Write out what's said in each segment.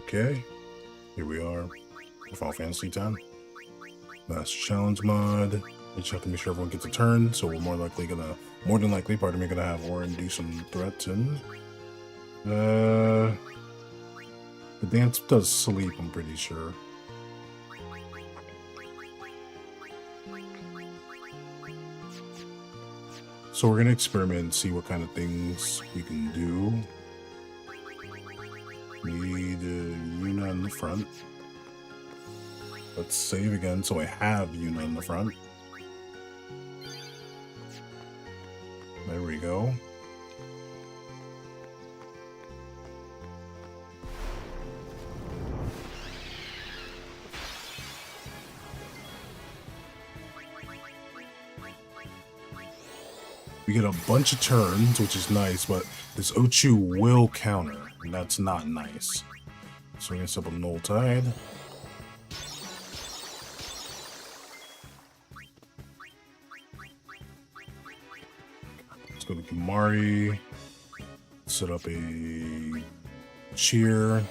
Okay, here we are. Final Fantasy X. Master Challenge mod. We just have to make sure everyone gets a turn, so we're more than likely, pardon me, gonna have Orin do some threaten. The dance does sleep, I'm pretty sure. So we're gonna experiment and see what kind of things we can do. Need Yuna in the front. Let's save again so I have Yuna in the front. There we go. We get a bunch of turns, which is nice, but this Ochu will counter, and that's not nice. So we're gonna set up a Null Tide. Let's go to Kimari. Set up a cheer.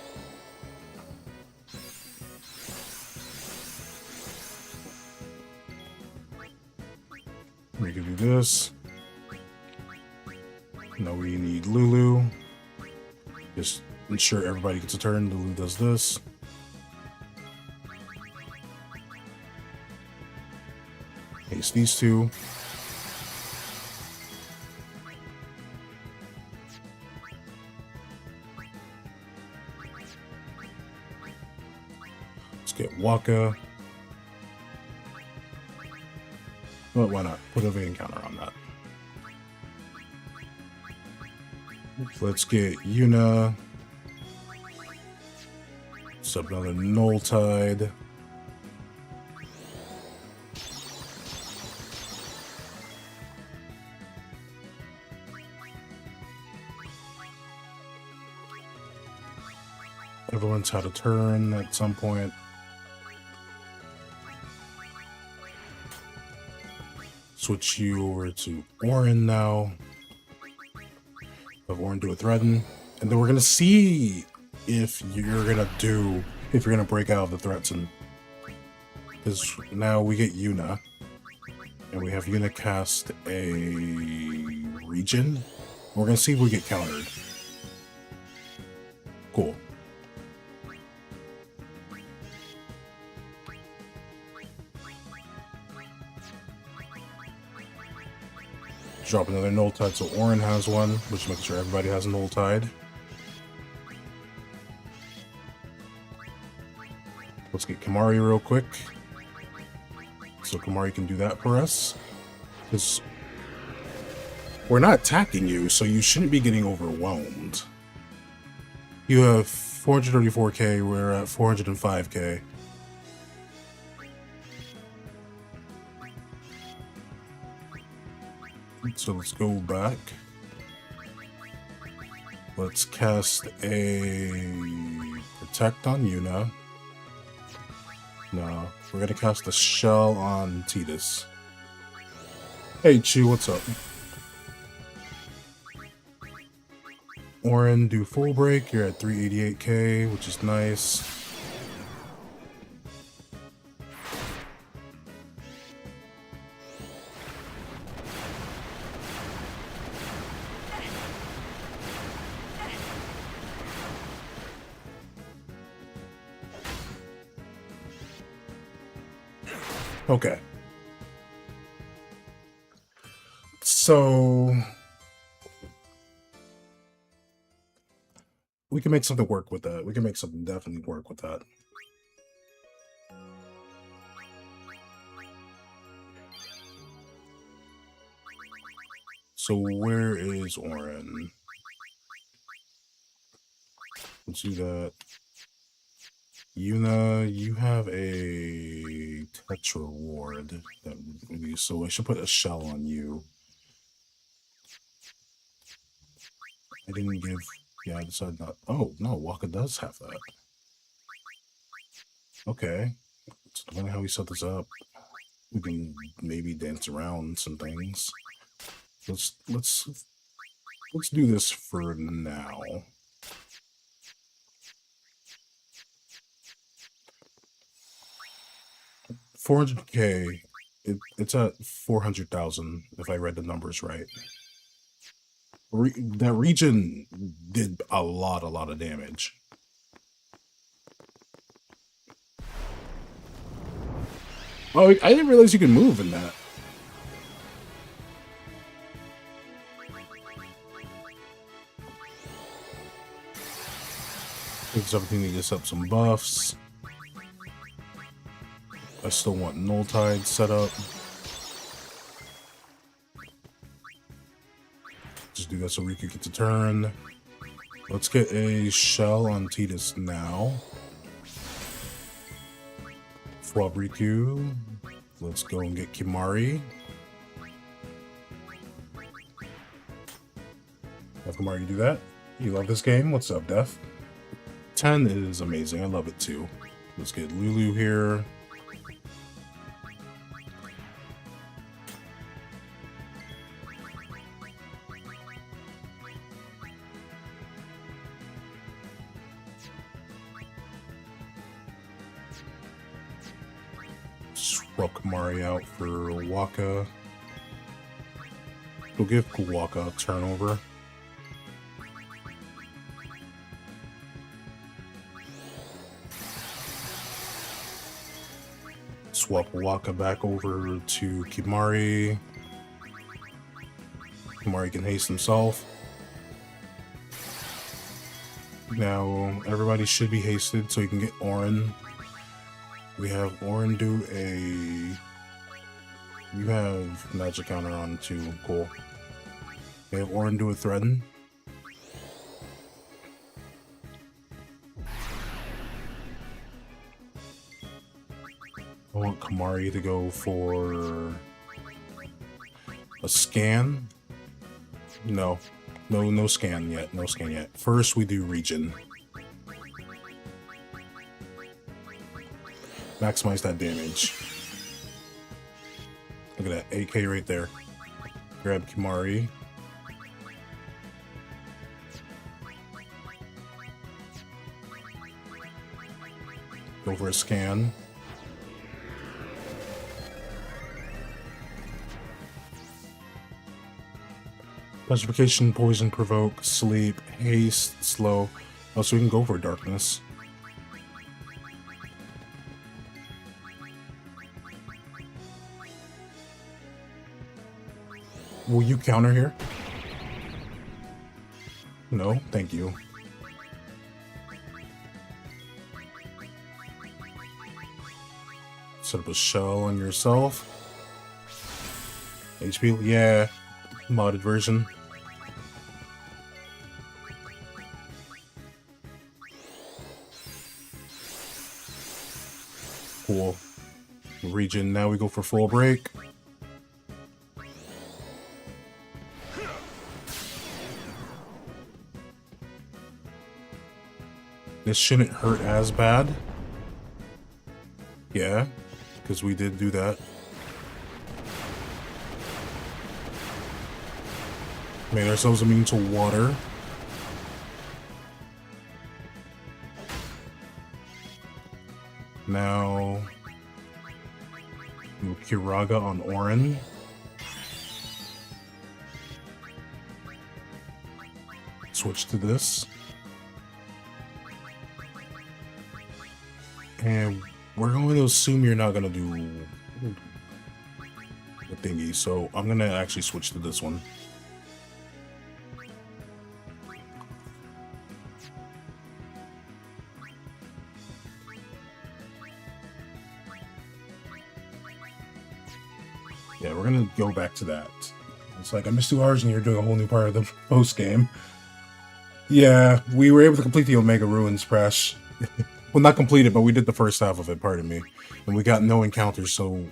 We can do this. Now we need Lulu. Just ensure everybody gets a turn. Lulu does this. Haste these two. Let's get Waka. Well, why not? Put a evading counter on that. Let's get Yuna. Set up another Null Tide. Everyone's had a turn at some point. Switch you over to Orin now. Have Orin do a threaten, and then we're gonna see if you're gonna break out of the threats, and because now we get Yuna, and we have Yuna cast a region. We're gonna see if we get countered. Cool. Drop another Null Tide so Orin has one, which makes sure everybody has a Null Tide. Let's get Kimari real quick. So Kimari can do that for us. Because we're not attacking you, so you shouldn't be getting overwhelmed. You have 434k, we're at 405k. So let's go back. Let's cast a Protect on Yuna. No, we're gonna cast a Shell on Tidus. Hey Chu, what's up? Orin, do full break. You're at 388k, which is nice. Okay. So we can make something work with that. We can make something definitely work with that. So where is Orin? Let's do that. Yuna, you have a Tetra Ward that maybe, so I should put a Shell on you. I didn't give. Yeah, I decided not. Oh no, Waka does have that. Okay, so depending how we set this up, we can maybe dance around some things. Let's do this for now. 400k. It's at 400,000 if I read the numbers right. That region did a lot of damage. Oh, I didn't realize you could move in that. It's everything to get up some buffs. I still want Null Tide set up. Just do that so Riku gets a turn. Let's get a shell on Tidus now. Swap Riku. Let's go and get Kimari. Have Kimari do that. You love this game? What's up, Def? 10 is amazing. I love it too. Let's get Lulu here. Swap Kamari out for Waka. We'll give Waka a turnover. Swap Waka back over to Kimari. Kimari can haste himself. Now everybody should be hasted so you can get Auron. We have Auron do a... You have magic counter on too, cool. We have Auron do a threaten. I want Kimari to go for a scan. No scan yet. No scan yet. First, we do region. Maximize that damage. Look at that AK right there. Grab Kimari. Go for a scan. Petrification, poison, provoke, sleep, haste, slow. Oh, so we can go for darkness. Will you counter here? No, thank you. Set up a shell on yourself. HP, yeah, modded version. Cool. Region, now we go for full break. This shouldn't hurt as bad. Yeah, because we did do that. Made ourselves immune to water. Now, Kiraga on Auron. Switch to this. And we're going to assume you're not going to do the thingy, so I'm going to actually switch to this one. Yeah, we're going to go back to that. It's like, I missed 2 hours and you're doing a whole new part of the post-game. Yeah, we were able to complete the Omega Ruins, Prash. Well, not completed, but we did the first half of it, pardon me. And we got no encounters, so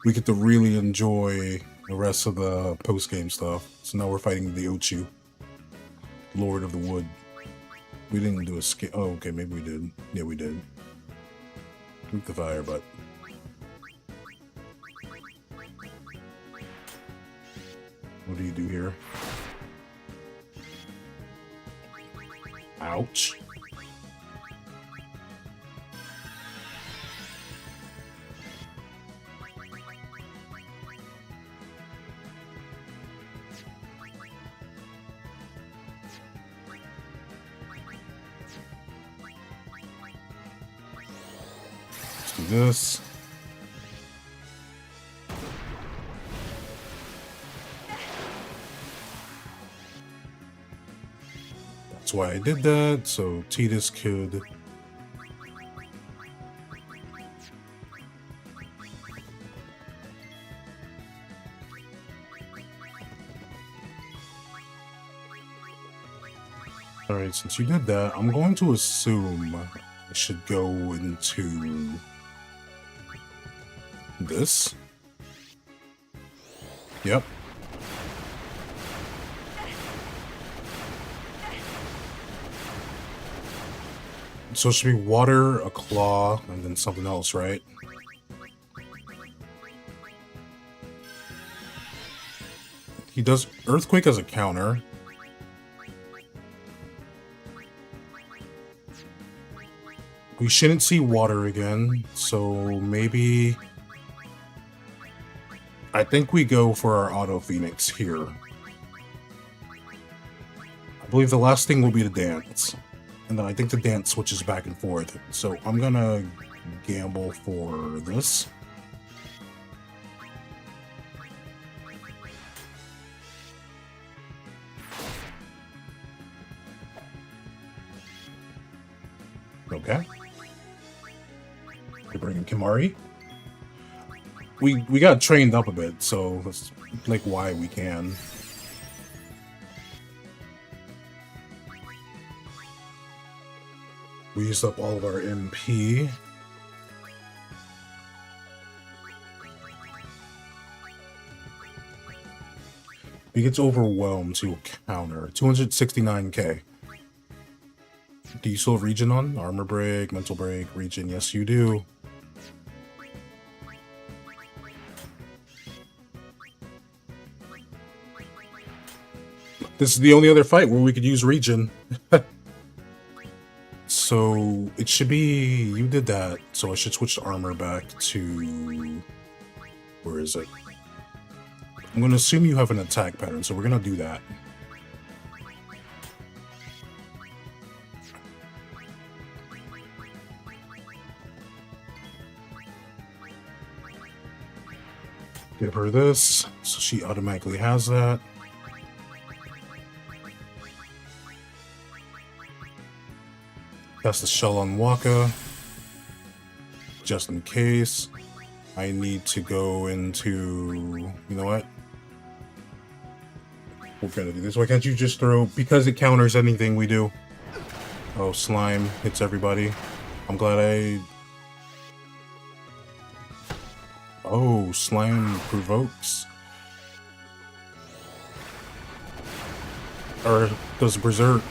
we get to really enjoy the rest of the post-game stuff. So now we're fighting the Ochu, Lord of the Wood. We didn't do a skip. Oh, okay, maybe we did. Yeah, we did. Keep the fire, but... What do you do here? Ouch. do this. That's why I did that, so Titus could... Alright, since you did that, I'm going to assume I should go into this. Yep. So it should be water, a claw, and then something else, right? He does earthquake as a counter. We shouldn't see water again, so maybe... I think we go for our Auto Phoenix here. I believe the last thing will be the dance. And then I think the dance switches back and forth. So I'm gonna gamble for this. Okay. We're bringing Kimari. We got trained up a bit, so that's like why we can. We used up all of our MP. He gets overwhelmed to counter. 269k. Do you still have regen on? Armor break, mental break, regen. Yes, you do. This is the only other fight where we could use regen. So it should be... You did that, so I should switch the armor back to... Where is it? I'm going to assume you have an attack pattern, so we're going to do that. Give her this, so she automatically has that. Cast the shell on Waka, just in case. I need to go into... You know what? We're gonna do this. Why can't you just throw... Because it counters anything we do. Oh, slime hits everybody. I'm glad I... Oh, slime provokes. Or does berserk.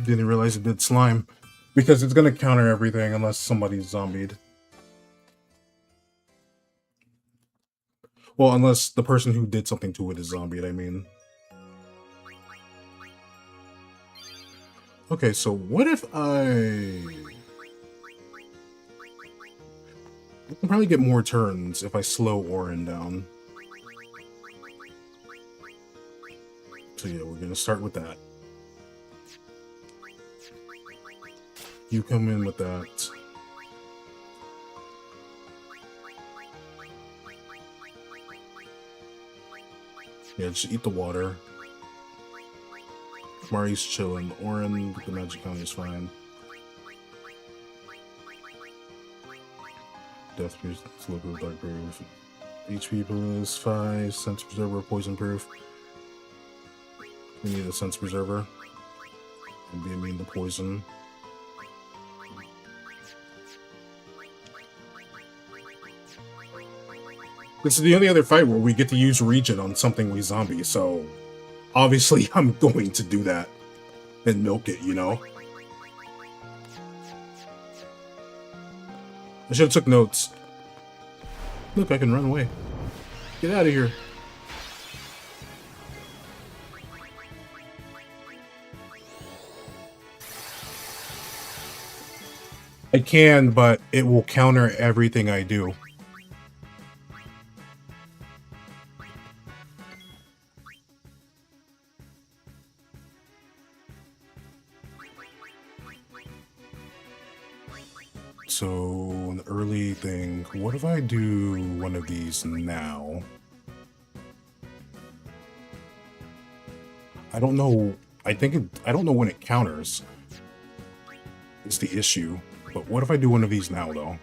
Didn't realize it did slime. Because it's gonna counter everything unless somebody's zombied. Well, unless the person who did something to it is zombied, I mean. Okay, so what if I can probably get more turns if I slow Orin down. So yeah, we're gonna start with that. You come in with that. Yeah, just eat the water. Mari's chilling. Orin, the magic counter is fine. Death proof, slow proof, dark proof. HP bonus 5, sense preserver, poison proof. We need a sense preserver. And be immune to poison. This is the only other fight where we get to use regen on something we zombie, so obviously I'm going to do that and milk it, you know? I should have took notes. Look, I can run away. Get out of here. I can, but it will counter everything I do. So an early thing. What if I do one of these now? I don't know. I don't know when it counters. It's the issue. But what if I do one of these now, though?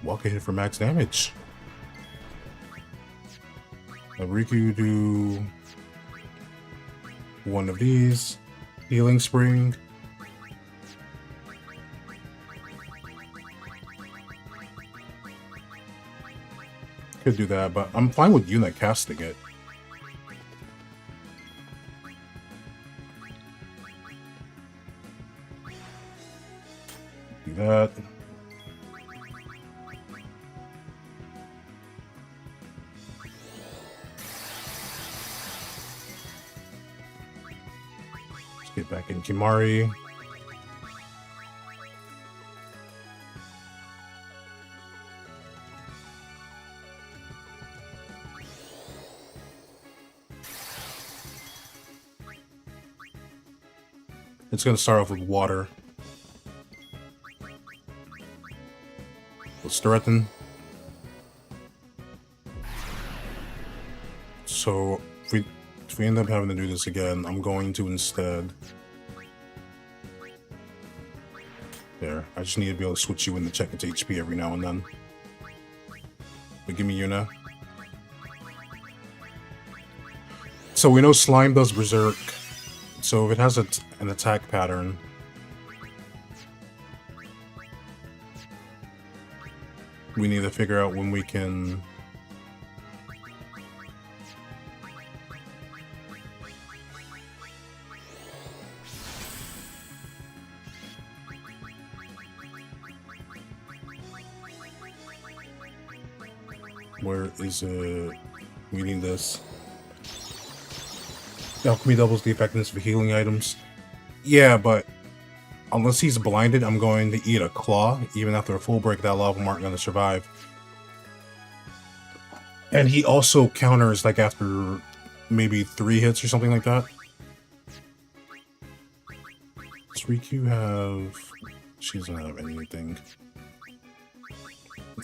Walk ahead for max damage. Now Riku do one of these. Healing Spring. Could do that, but I'm fine with Yuna casting it. Do that. Let's get back in Kimari. It's going to start off with water. Let's threaten. So if we end up having to do this again, I'm going to instead. There. I just need to be able to switch you in to check its HP every now and then. But give me Yuna. So we know Slime does Berserk. So if it has an attack pattern, we need to figure out when we can where is it? We need this. Alchemy doubles the effectiveness of healing items. Yeah, but unless he's blinded, I'm going to eat a claw. Even after a full break, that lava mark going to survive. And he also counters like after maybe 3 hits or something like that. Does Riku have... She doesn't have anything.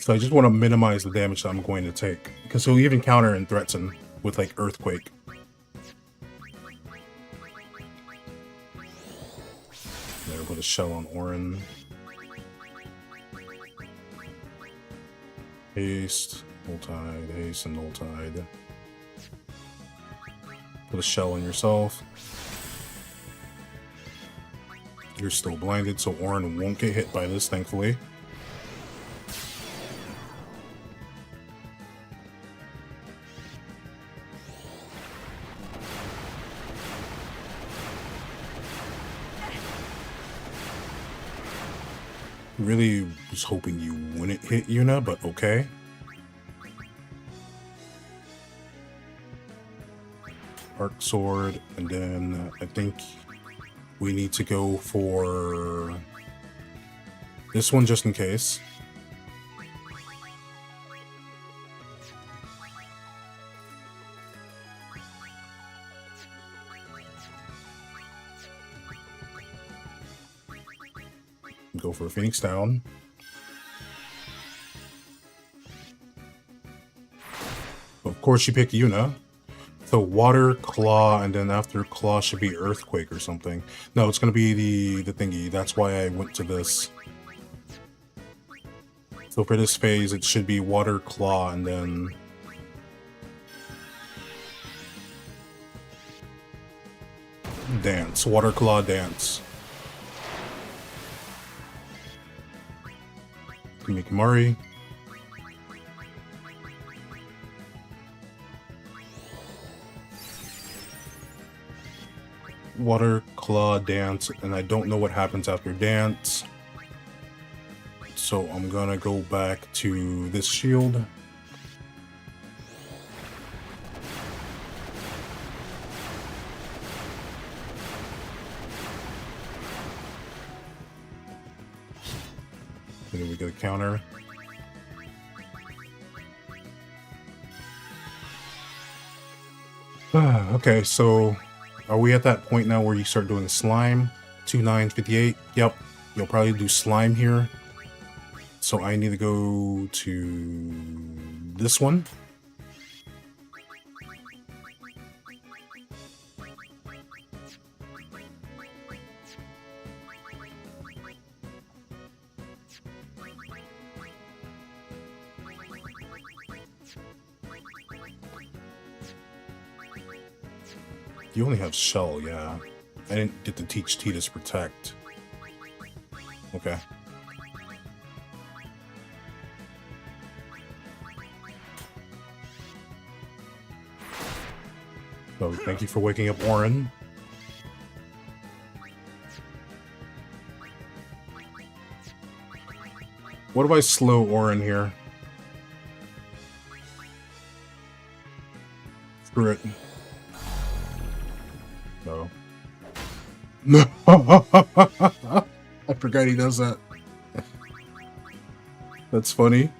So I just want to minimize the damage that I'm going to take. Because he'll even counter and threaten with like Earthquake. There, put a shell on Orin. Haste, Hold Tide, haste, and Hold Tide. Put a shell on yourself. You're still blinded, so Orin won't get hit by this, thankfully. Really was hoping you wouldn't hit Yuna, but okay. Arc Sword, and then I think we need to go for this one just in case. Go for a Phoenix Down. Of course you pick Yuna. So Water, Claw, and then after Claw should be Earthquake or something. No, it's going to be the thingy. That's why I went to this. So for this phase, it should be Water, Claw, and then... Dance. Water, Claw, Dance. Mikimari. Water, Claw, Dance, and I don't know what happens after Dance. So I'm gonna go back to this shield. And then we get a counter. Okay, so Are we at that point now where you start doing slime? 2958. Yep. You'll probably do slime here. So I need to go to this one. You only have shell, yeah. I didn't get to teach Titus protect. Okay. So thank you for waking up Orin. What if I slow Orin here? Screw it. No. No. I forgot he does that. That's funny.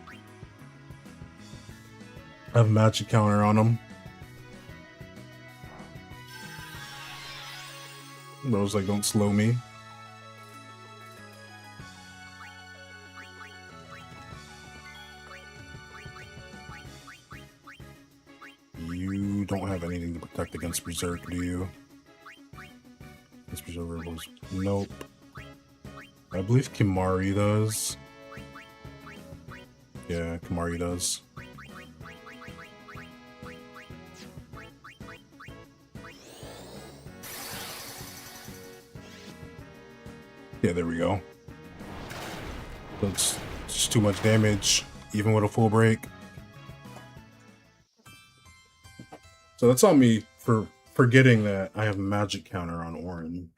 I have a magic counter on him. But I was like, don't slow me. You don't have anything to protect against Berserk, do you? Against Berserk was nope. I believe Kimari does. Yeah, Kimari does. Yeah, there we go. That's just too much damage, even with a full break. So that's on me for forgetting that I have a magic counter on Orin.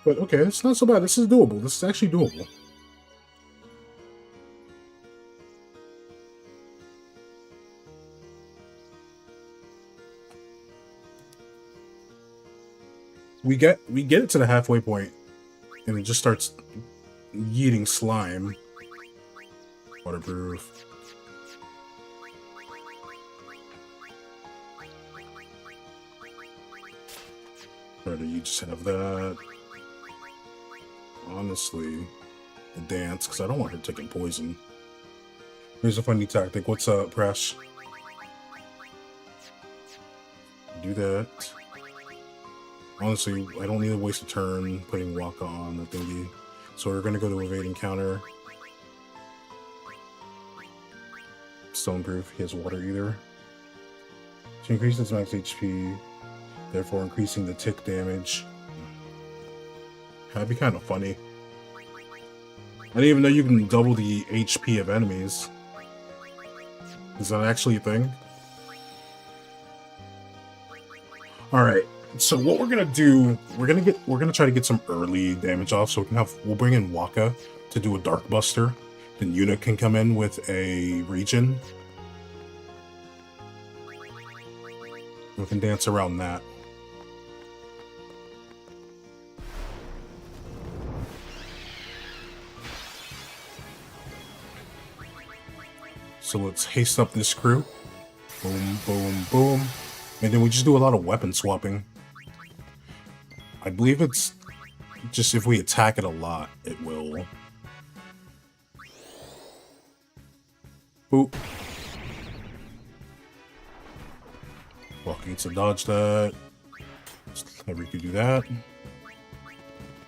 But okay, it's not so bad. This is doable. This is actually doable. We get it to the halfway point, and it just starts yeeting slime. Waterproof. Or do you just have that? Honestly, the dance, because I don't want her taking poison. Here's a funny tactic. What's up, Press? Do that. Honestly, I don't need to waste a turn putting Waka on the thingy. So we're going to go to evading counter. Stoneproof. He has water either. To increase its max HP, therefore increasing the tick damage. That'd be kind of funny. I didn't even know you can double the HP of enemies. Is that actually a thing? Alright. So what we're gonna do, we're gonna try to get some early damage off, so we'll bring in Waka to do a Dark Buster. Then Yuna can come in with a regen. We can dance around that. So let's haste up this crew. Boom, boom, boom. And then we just do a lot of weapon swapping. I believe it's just if we attack it a lot, it will. Boop. Walking needs to dodge that. Have Riku do that.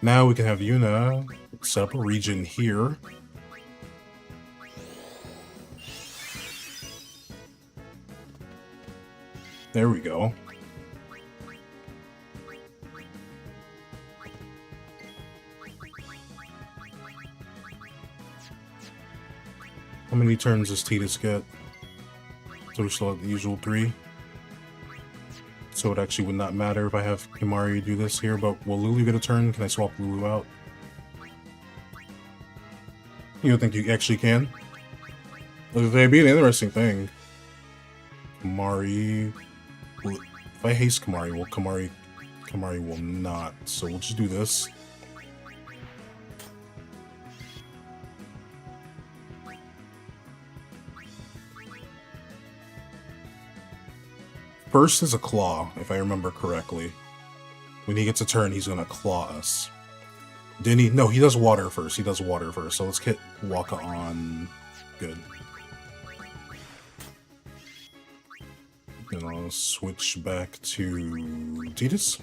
Now we can have Yuna set up a region here. There we go. How many turns does Titus get? So we still have the usual 3. So it actually would not matter if I have Kimari do this here, but will Lulu get a turn? Can I swap Lulu out? You don't think you actually can? That'd be an interesting thing. Kimari... If I haste Kimari, well, Kimari will not. So we'll just do this. First is a claw, if I remember correctly. When he gets a turn, he's gonna claw us. Didn't he? No, he does water first. He does water first. So let's get Waka on. Good. And I'll switch back to Tidus.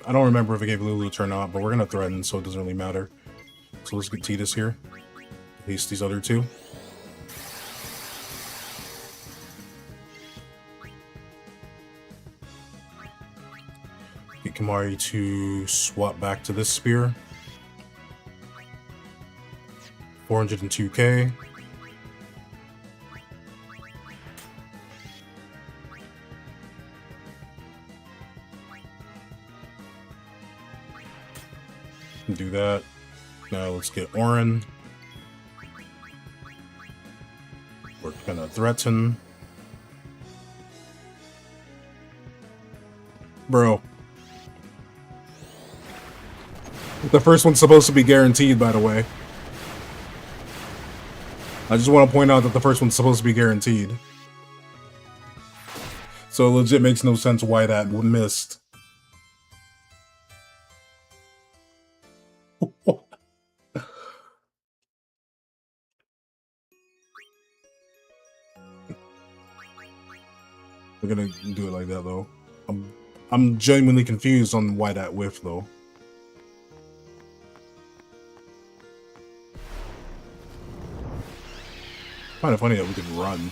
I don't remember if I gave Lulu a turn or not, but we're gonna threaten, so it doesn't really matter. So let's get Tidus here. Haste these other two. Get Kimari to swap back to this spear. 402k. Do that. Now let's get Orin. We're gonna threaten. Bro. The first one's supposed to be guaranteed, by the way. I just want to point out that the first one's supposed to be guaranteed. So it legit makes no sense why that missed. We're gonna do it like that though. I'm genuinely confused on why that whiffed though. Kind of funny that we can run.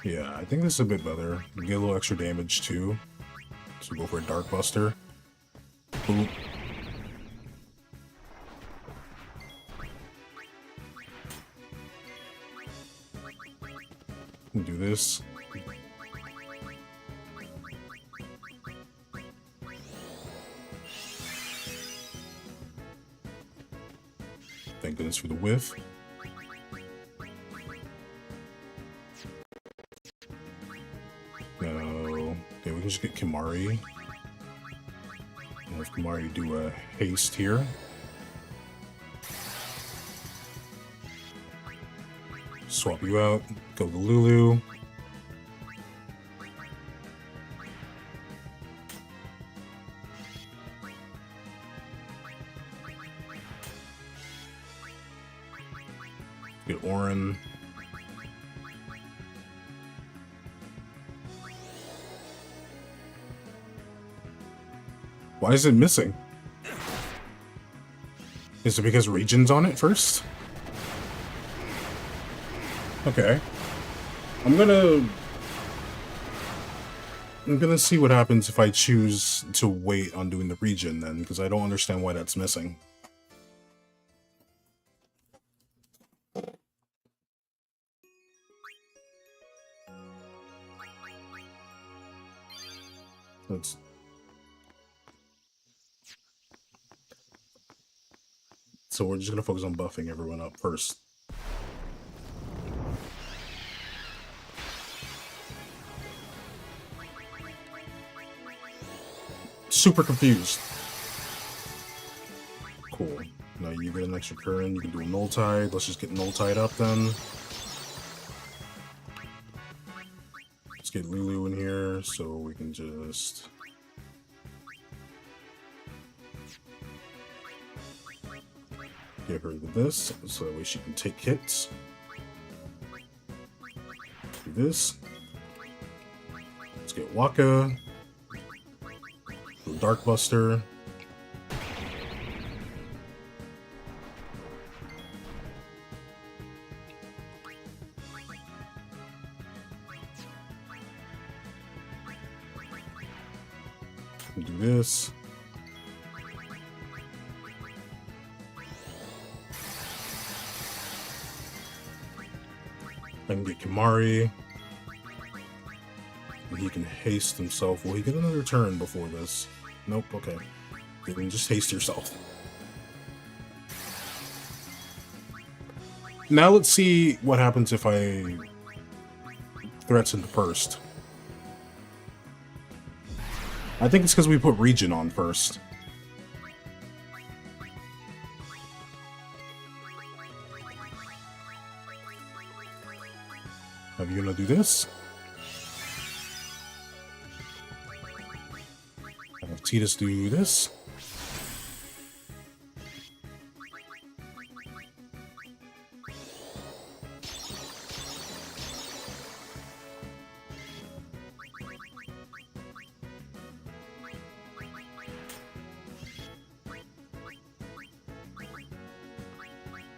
Yeah, I think this is a bit better. We get a little extra damage too. So go for a Dark Buster. Boop. Do this. Thank goodness for the whiff. No. Okay, we can just get Kimari. And have Kimari do a haste here. Swap you out. Go to Lulu. Get Orin. Why is it missing? Is it because Region's on it first? Okay. I'm gonna see what happens if I choose to wait on doing the region then, because I don't understand why that's missing. So we're just gonna focus on buffing everyone up first. Super confused. Cool. Now you get an extra current, you can do a null tide. Let's just get null tide up then. Let's get Lulu in here so we can just get her with this so that way she can take hits. Do this. Let's get Waka. Dark Buster. Do this. I can get Kimari. And he can haste himself. Will he get another turn before this? Nope, okay. You can just haste yourself. Now let's see what happens if I threats into first. I think it's because we put Region on first. Are you gonna do this? Have Titus do this.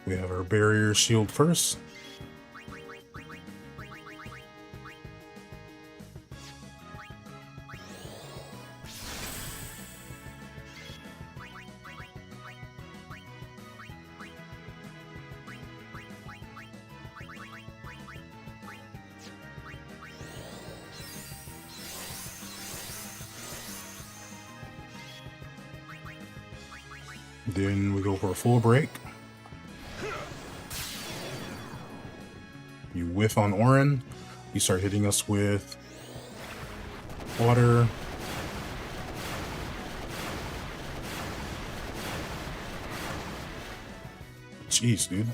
We have our barrier shield first. Then we go for a full break. You whiff on Orin. You start hitting us with water. Jeez, dude.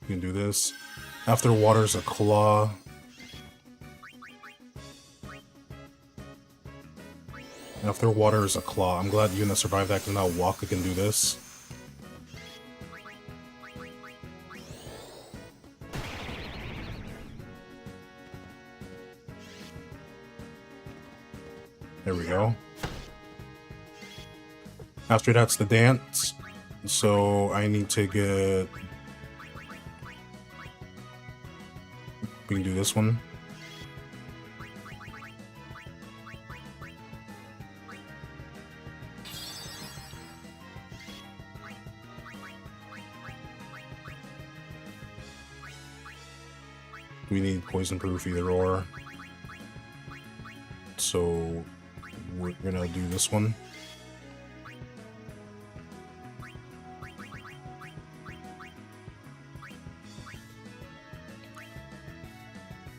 You can do this. After water's a claw. After water is a claw. I'm glad you're gonna survive that because now Waka can do this. There we go. After that's the dance. So I need to get... We can do this one. We need poison proof either or. So we're gonna do this one.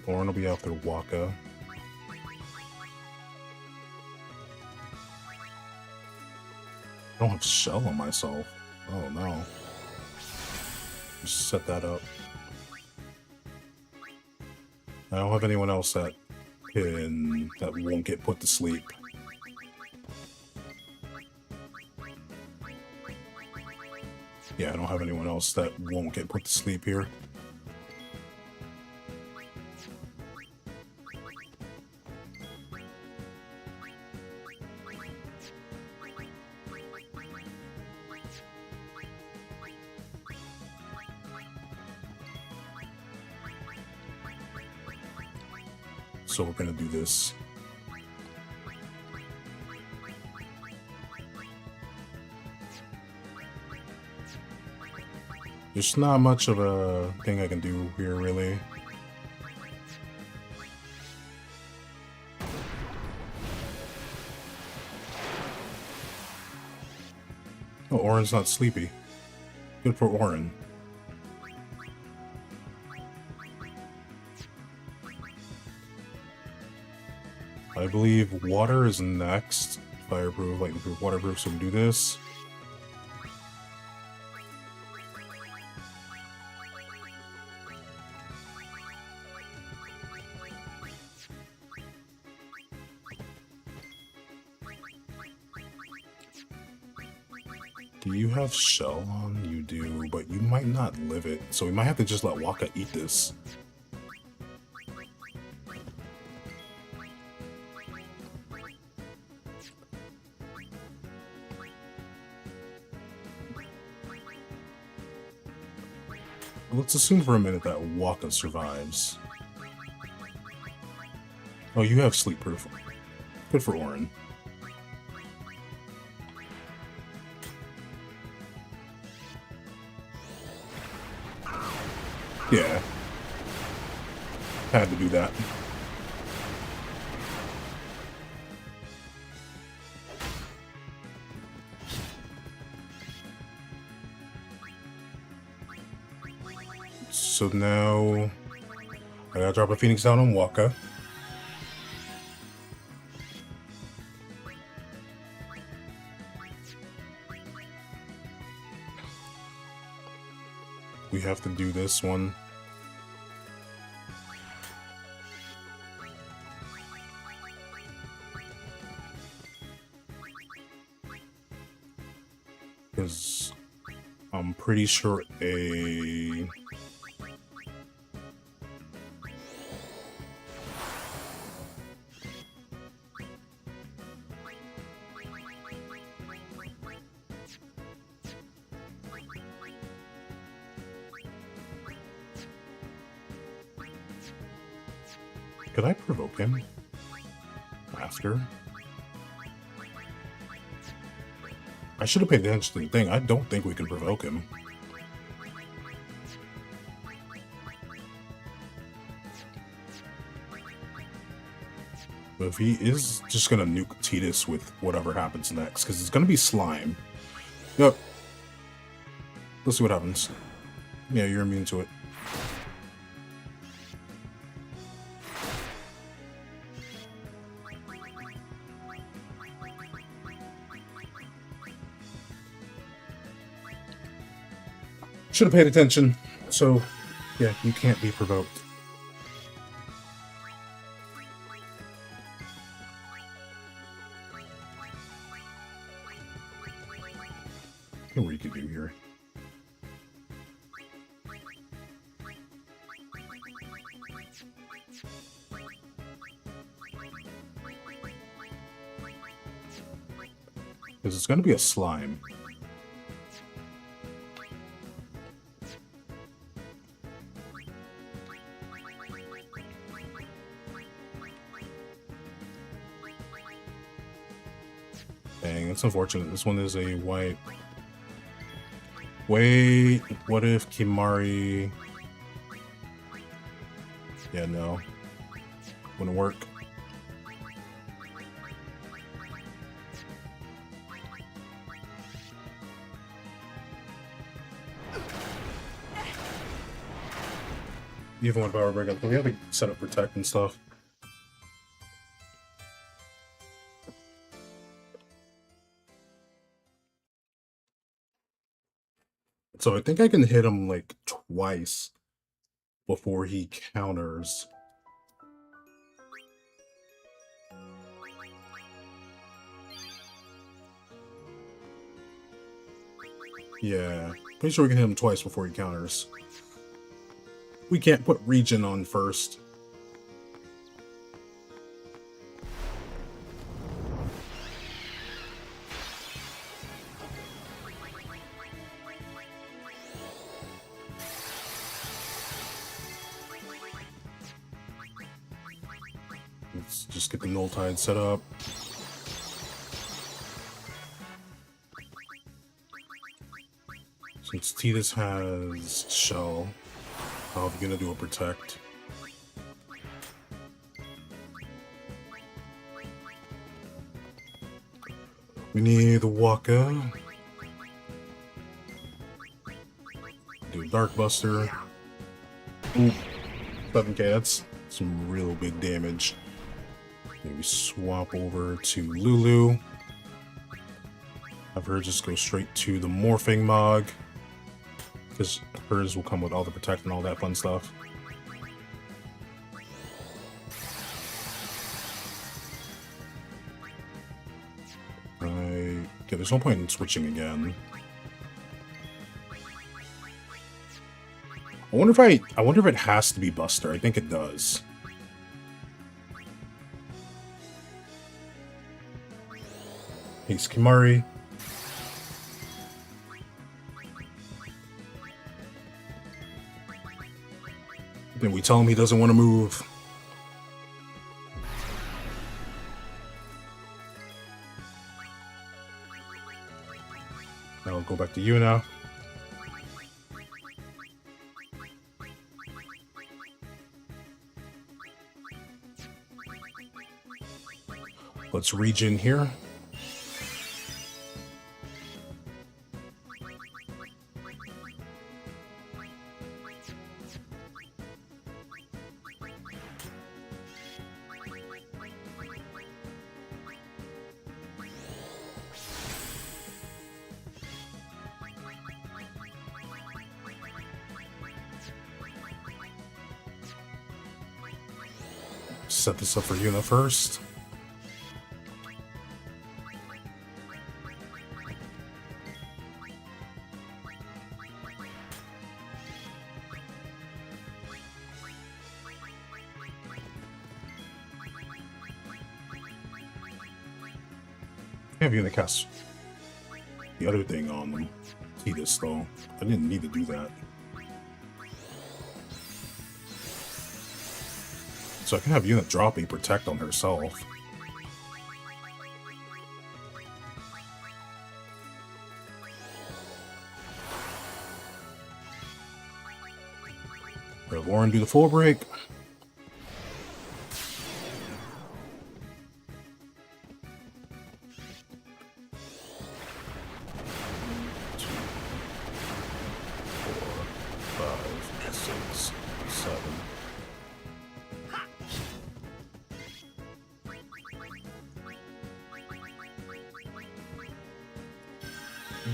Orin will be after Waka. I don't have shell on myself. Oh no. Just set that up. I don't have anyone else that won't get put to sleep. Yeah, I don't have anyone else that won't get put to sleep here. So we're gonna do this. There's not much of a thing I can do here, really. Oh, Orin's not sleepy. Good for Orin. I believe water is next. Fireproof, lightning-proof, waterproof, so we do this. Do you have shell on? You do, but you might not live it, so we might have to just let Waka eat this. Let's assume for a minute that Waka survives. Oh, you have sleep proof. Good for Orin. Yeah. Had to do that. So now I gotta drop a Phoenix down on Waka. We have to do this one. Because I'm pretty sure a... Could I provoke him after? I should have paid attention to the thing. I don't think we can provoke him. But if he is just gonna nuke Tidus with whatever happens next, because it's gonna be slime. Yep. Let's see what happens. Yeah, you're immune to it. Should have paid attention. So, yeah, you can't be provoked. What we could do here. Because it's going to be a slime. Dang, that's unfortunate. This one is a white. Wait, what if Kimari... Yeah, no. Wouldn't work. Even with Power Break, we have to set up Protect and stuff. So I think I can hit him like twice before he counters. Yeah, pretty sure we can hit him twice before he counters. We can't put Regen on first. Let's just get the Null Tide set up. Since Tidus has Shell, I'm gonna do a Protect. We need the Waka. Do a Dark Buster. Ooh, 7k, that's some real big damage. Maybe swap over to Lulu. Have her just go straight to the Morphing Mog, because hers will come with all the Protect and all that fun stuff. Okay, there's no point in switching again. I wonder if it has to be Buster. I think it does. He's Kimari. Then we tell him he doesn't want to move. I'll go back to you now. Let's regen here. set this up for Yuna first. I have Yuna cast the other thing on Tidus though. I didn't need to do that. So I can have Yuna drop a protect on herself. Let Warren do the full break.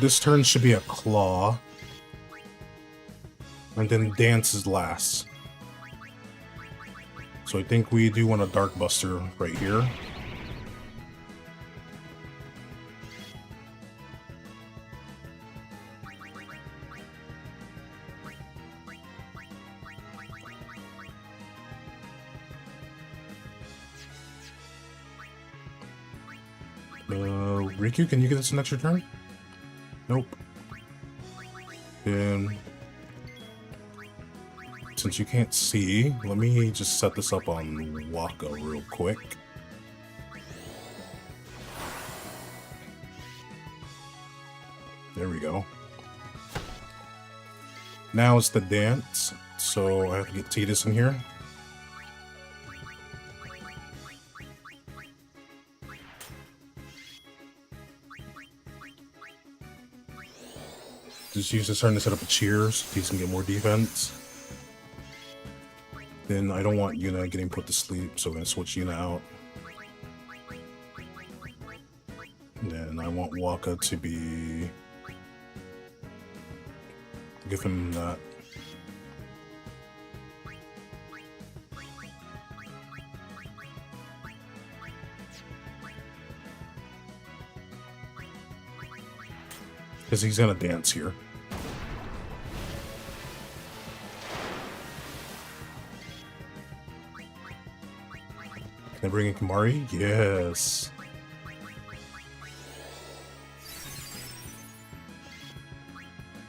This turn should be a claw. And then dance is last. So I think we do want a Dark Buster right here. Riku, can you get this an extra turn? Nope. And since you can't see, let me just set this up on Waka real quick. There we go. Now it's the dance, so I have to get Tidus in here. Just use this turn to set up a cheer so he can get more defense. Then I don't want Yuna getting put to sleep, so I'm going to switch Yuna out. And then I want Waka to be... give him that. Because he's going to dance here. Can I bring in Kamari? Yes.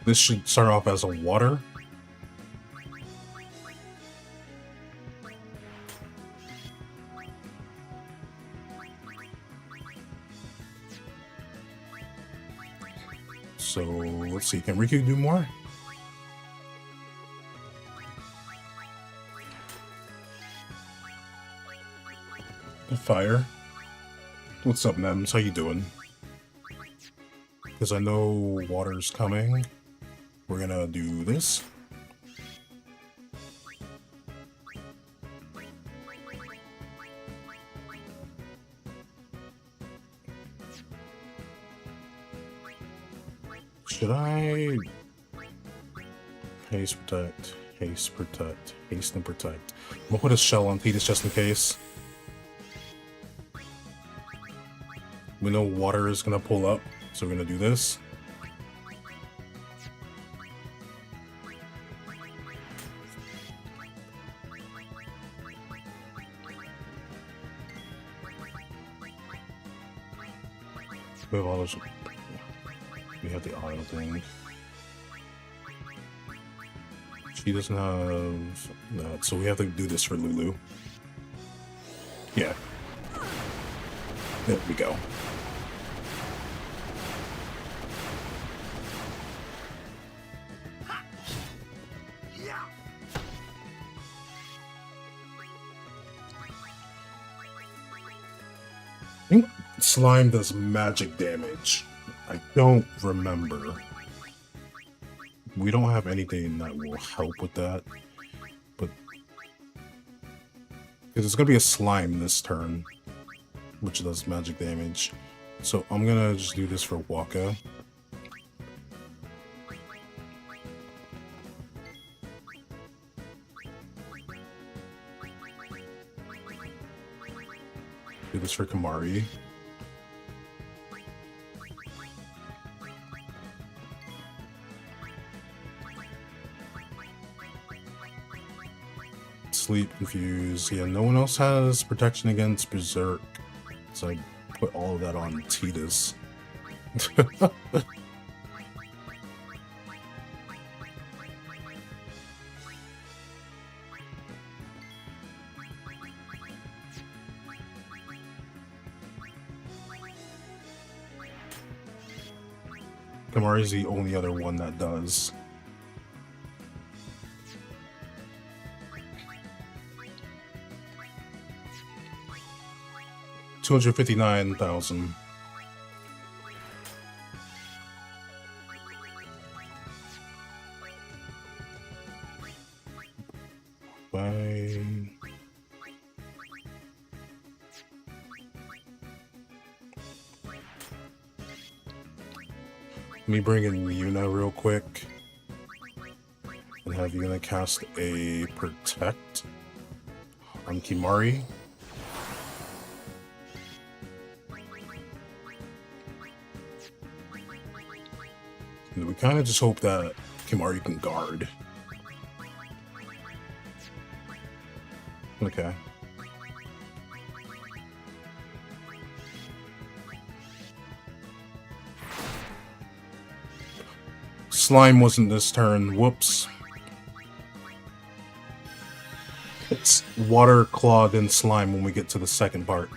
This should start off as a water. So let's see, can Riku do more? Fire. What's up, Nems? How you doing? Because I know water's coming. We're gonna do this. Should I... Haste, protect, haste, protect, haste, and protect. We'll put a shell on Tidus just in case. We know water is gonna pull up, so we're gonna do this. We have all those. We have the auto thing. She doesn't have that, so we have to do this for Lulu. Yeah. There we go. I think slime does magic damage. I don't remember. We don't have anything that will help with that. But because it's gonna be a slime this turn, which does magic damage. So I'm gonna just do this for Waka. Do this for Kamari. Sleep, confuse. Yeah, no one else has protection against Berserk, so I put all of that on Tidus. Kamari's the only other one that does. $259,000. Bye. Let me bring in Yuna real quick and have Yuna cast a Protect on Kimari. And we kind of just hope that Kimari can guard. Okay. Slime wasn't this turn. Whoops. It's water, claw, then slime when we get to the second part.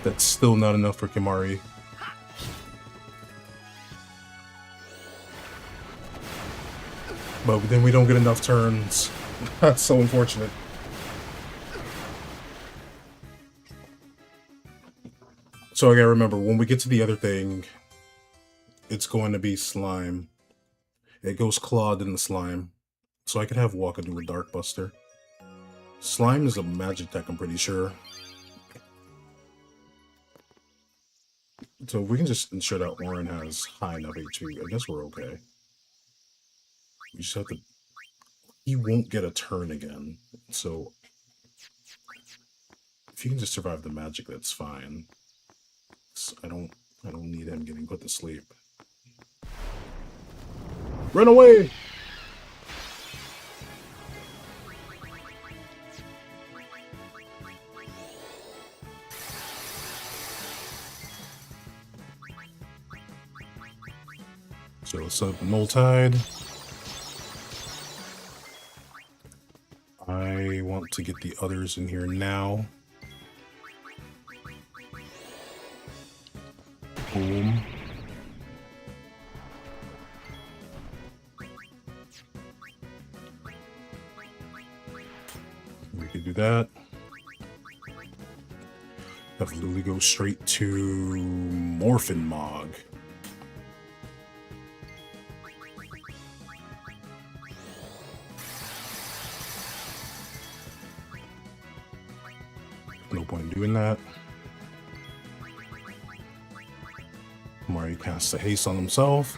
That's still not enough for Kimari. But then we don't get enough turns. That's so unfortunate. So I gotta remember, when we get to the other thing, it's going to be slime. It goes clawed in the slime. So I could have Waka do a Dark Buster. Slime is a magic deck, I'm pretty sure. So if we can just ensure that Orin has high enough HP, I guess we're okay. We just have to... He won't get a turn again, so... If you can just survive the magic, that's fine. I don't need him getting put to sleep. Run away! So let's up Null Tide. I want to get the others in here now. Boom. We could do that. Have Lily go straight to Morphin Mog. No point in doing that. Mari casts a haste on himself.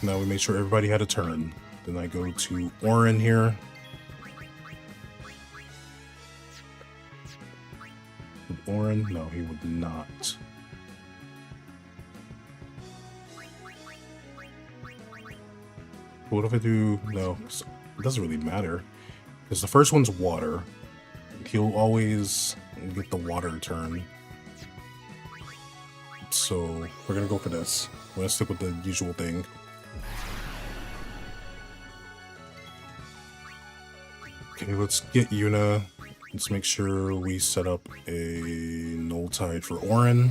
Now we made sure everybody had a turn. Then I go to Orin here. Would Orin? No, he would not. What if I do? No, it doesn't really matter. Because the first one's water. He'll always get the water turn. So we're gonna go for this. We're gonna stick with the usual thing. Okay, let's get Yuna. Let's make sure we set up a Null Tide for Orin.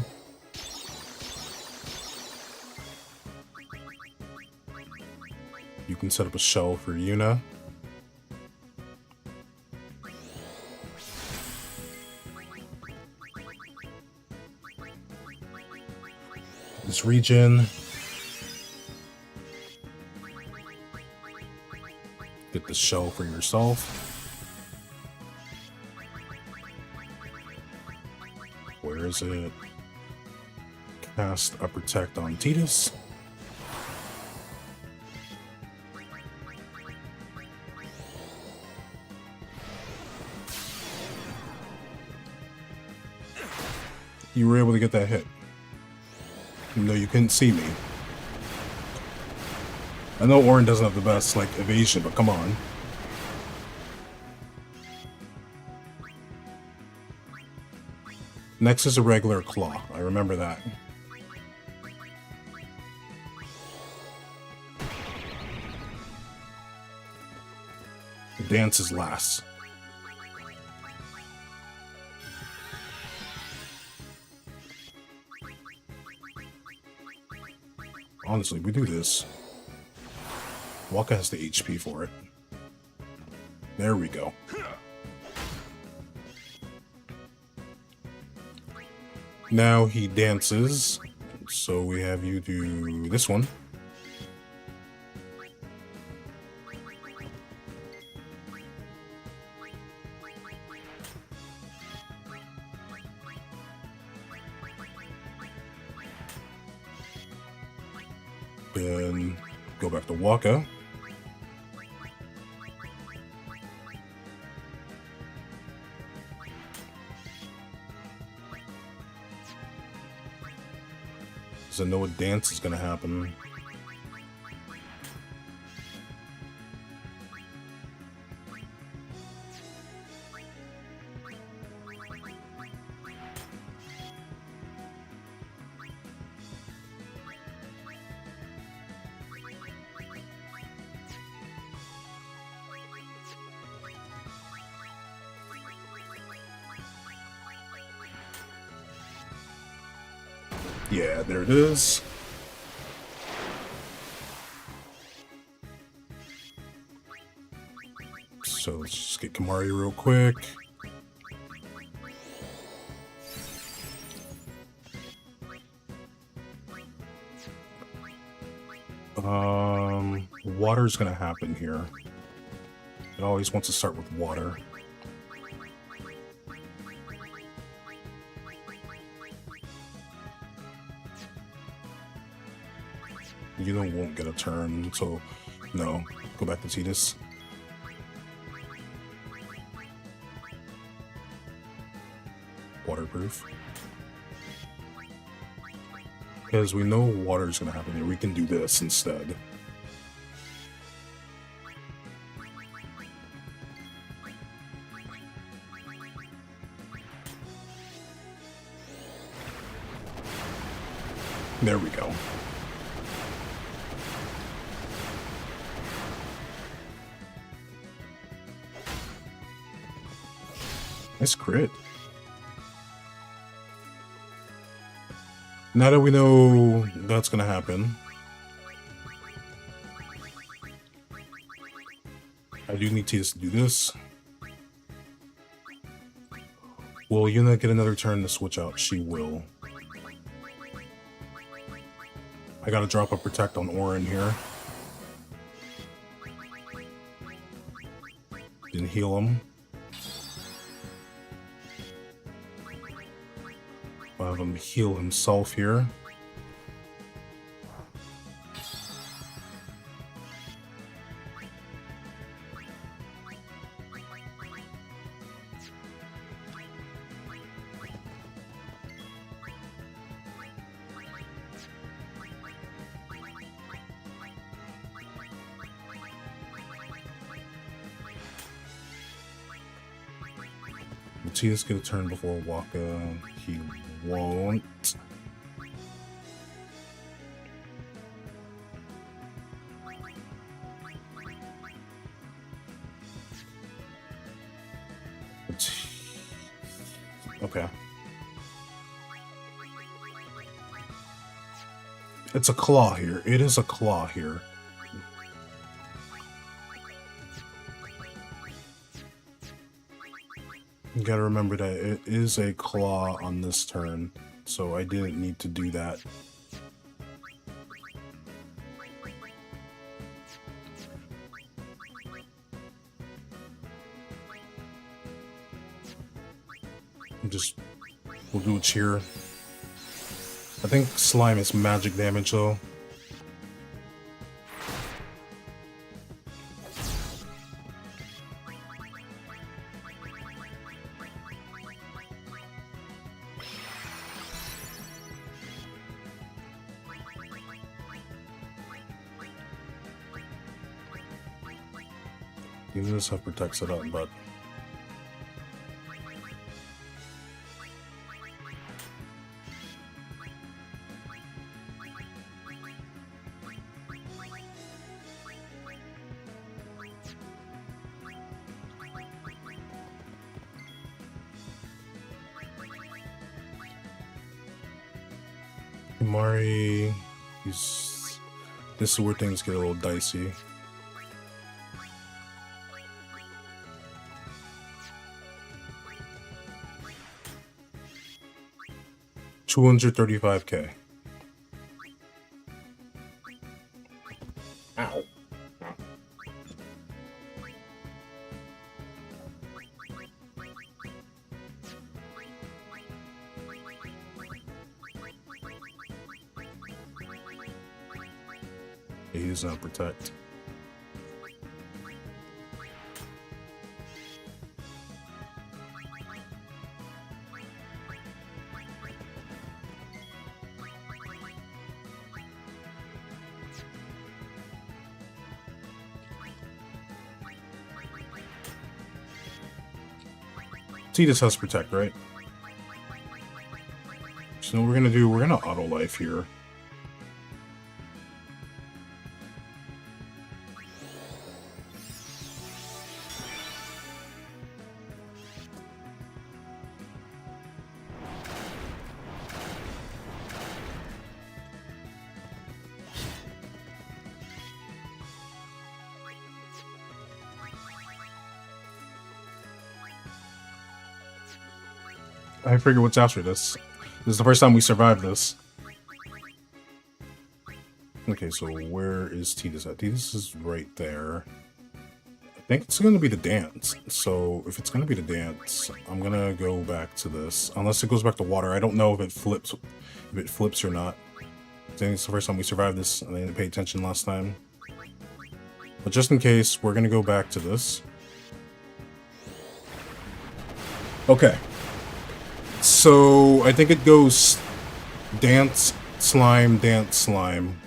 You can set up a shell for Yuna. This regen. Get the shell for yourself. is it? Cast a Protect on Tidus. You were able to get that hit. Even though you couldn't see me. I know Orin doesn't have the best, like, evasion, but come on. Next is a regular claw. I remember that. The dance is last. Honestly, we do this. Waka has the HP for it. There we go. Now he dances, so we have you do this one. Then go back to Waka. So I know a dance is gonna happen. Yeah, there it is. So let's just get Kamari real quick. Water's gonna happen here. It always wants to start with water. You won't get a turn, so no. Go back to Tidus. Waterproof. Because we know water's gonna happen here. We can do this instead. There we go. Nice crit. Now that we know that's gonna happen, I do need Tidus to do this. Will Yuna get another turn to switch out? She will. I gotta drop a Protect on Orin here. Then heal him. I'll have him heal himself here. Tidus get a turn before Waka. He won't. Okay. It's a claw here. It is a claw here. You gotta remember that it is a claw on this turn, so I didn't need to do that. Just We'll do a cheer. I think slime is magic damage though. Even this stuff protects it up, but Mari, this is where things get a little dicey. $235K. Ow. He does not protect. This has protect, right? So what we're gonna do, we're gonna auto life here. I figure what's after this. This is the first time we survived this. Okay, so where is Titus at? Titus is right there. I think it's going to be the dance. So if it's going to be the dance, I'm going to go back to this. Unless it goes back to water. I don't know if it flips or not. I think it's the first time we survived this, and I didn't pay attention last time. But just in case, we're going to go back to this. Okay. So I think it goes dance, slime, dance, slime.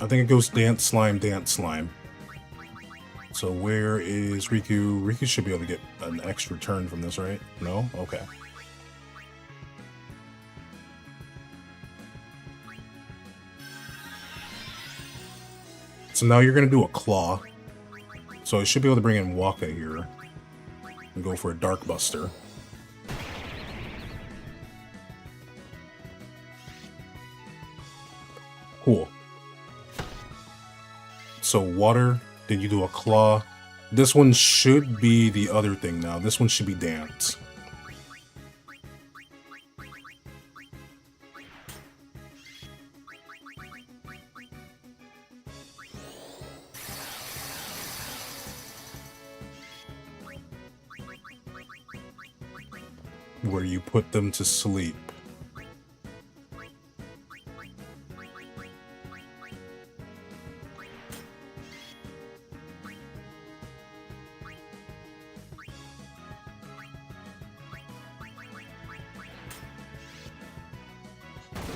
I think it goes dance, slime, dance, slime. So where is Riku? Riku should be able to get an extra turn from this, right? No? Okay. So now you're going to do a claw. So I should be able to bring in Waka here. And go for a Dark Buster. Cool. So water, then you do a claw. This one should be the other thing now. This one should be dance. Where you put them to sleep.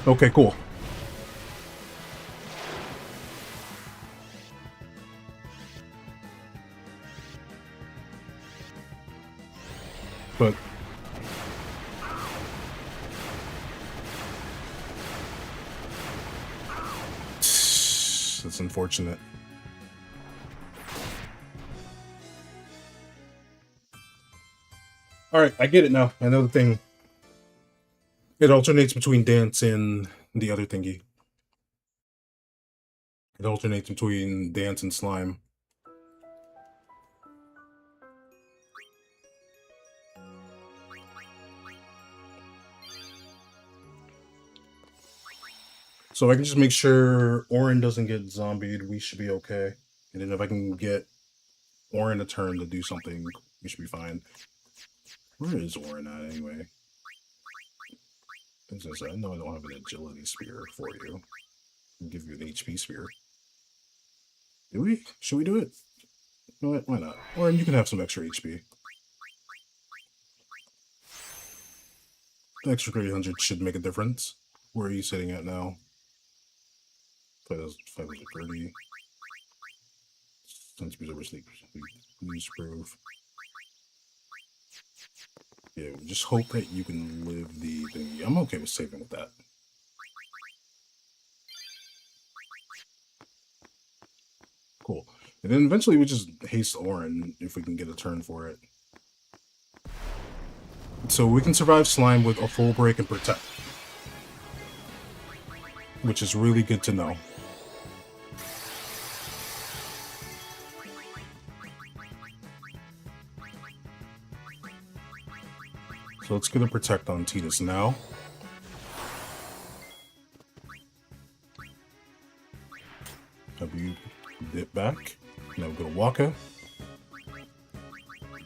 Okay, cool. But that's unfortunate. Alright, I get it now. I know the thing. It alternates between dance and the other thingy. It alternates between dance and slime. So I can just make sure Orin doesn't get zombied. We should be okay. And then if I can get Orin a turn to do something, we should be fine. Where is Orin at anyway? I know I don't have an agility spear for you. I'll give you an HP spear. Do we? Should we do it? You know what? Why not? Orin, you can have some extra HP. The extra 300 should make a difference. Where are you sitting at now? 530. Sunspeed over sleep. Use proof. Yeah, just hope that you can live the thingy. I'm okay with saving with that. Cool. And then eventually we just haste Orin if we can get a turn for it. So we can survive slime with a full break and protect, which is really good to know. So let's get a protect on Tidus now. Have you dip back. Now we go to Waka.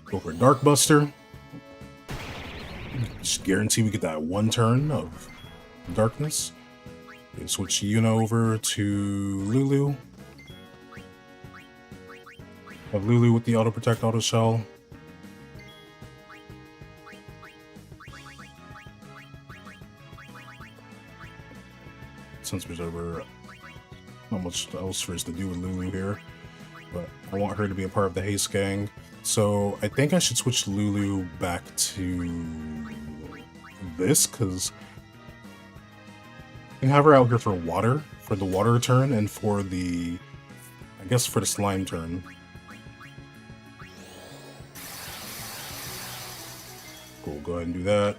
Go for Dark Buster. Just guarantee we get that one turn of darkness. Okay, switch Yuna over to Lulu. Have Lulu with the auto protect, auto shell. Since there's over not much else for us to do with Lulu here, but I want her to be a part of the haste gang. So I think I should switch Lulu back to this, because I can have her out here for water, for the water turn, and for the, I guess for the slime turn. Cool, go ahead and do that.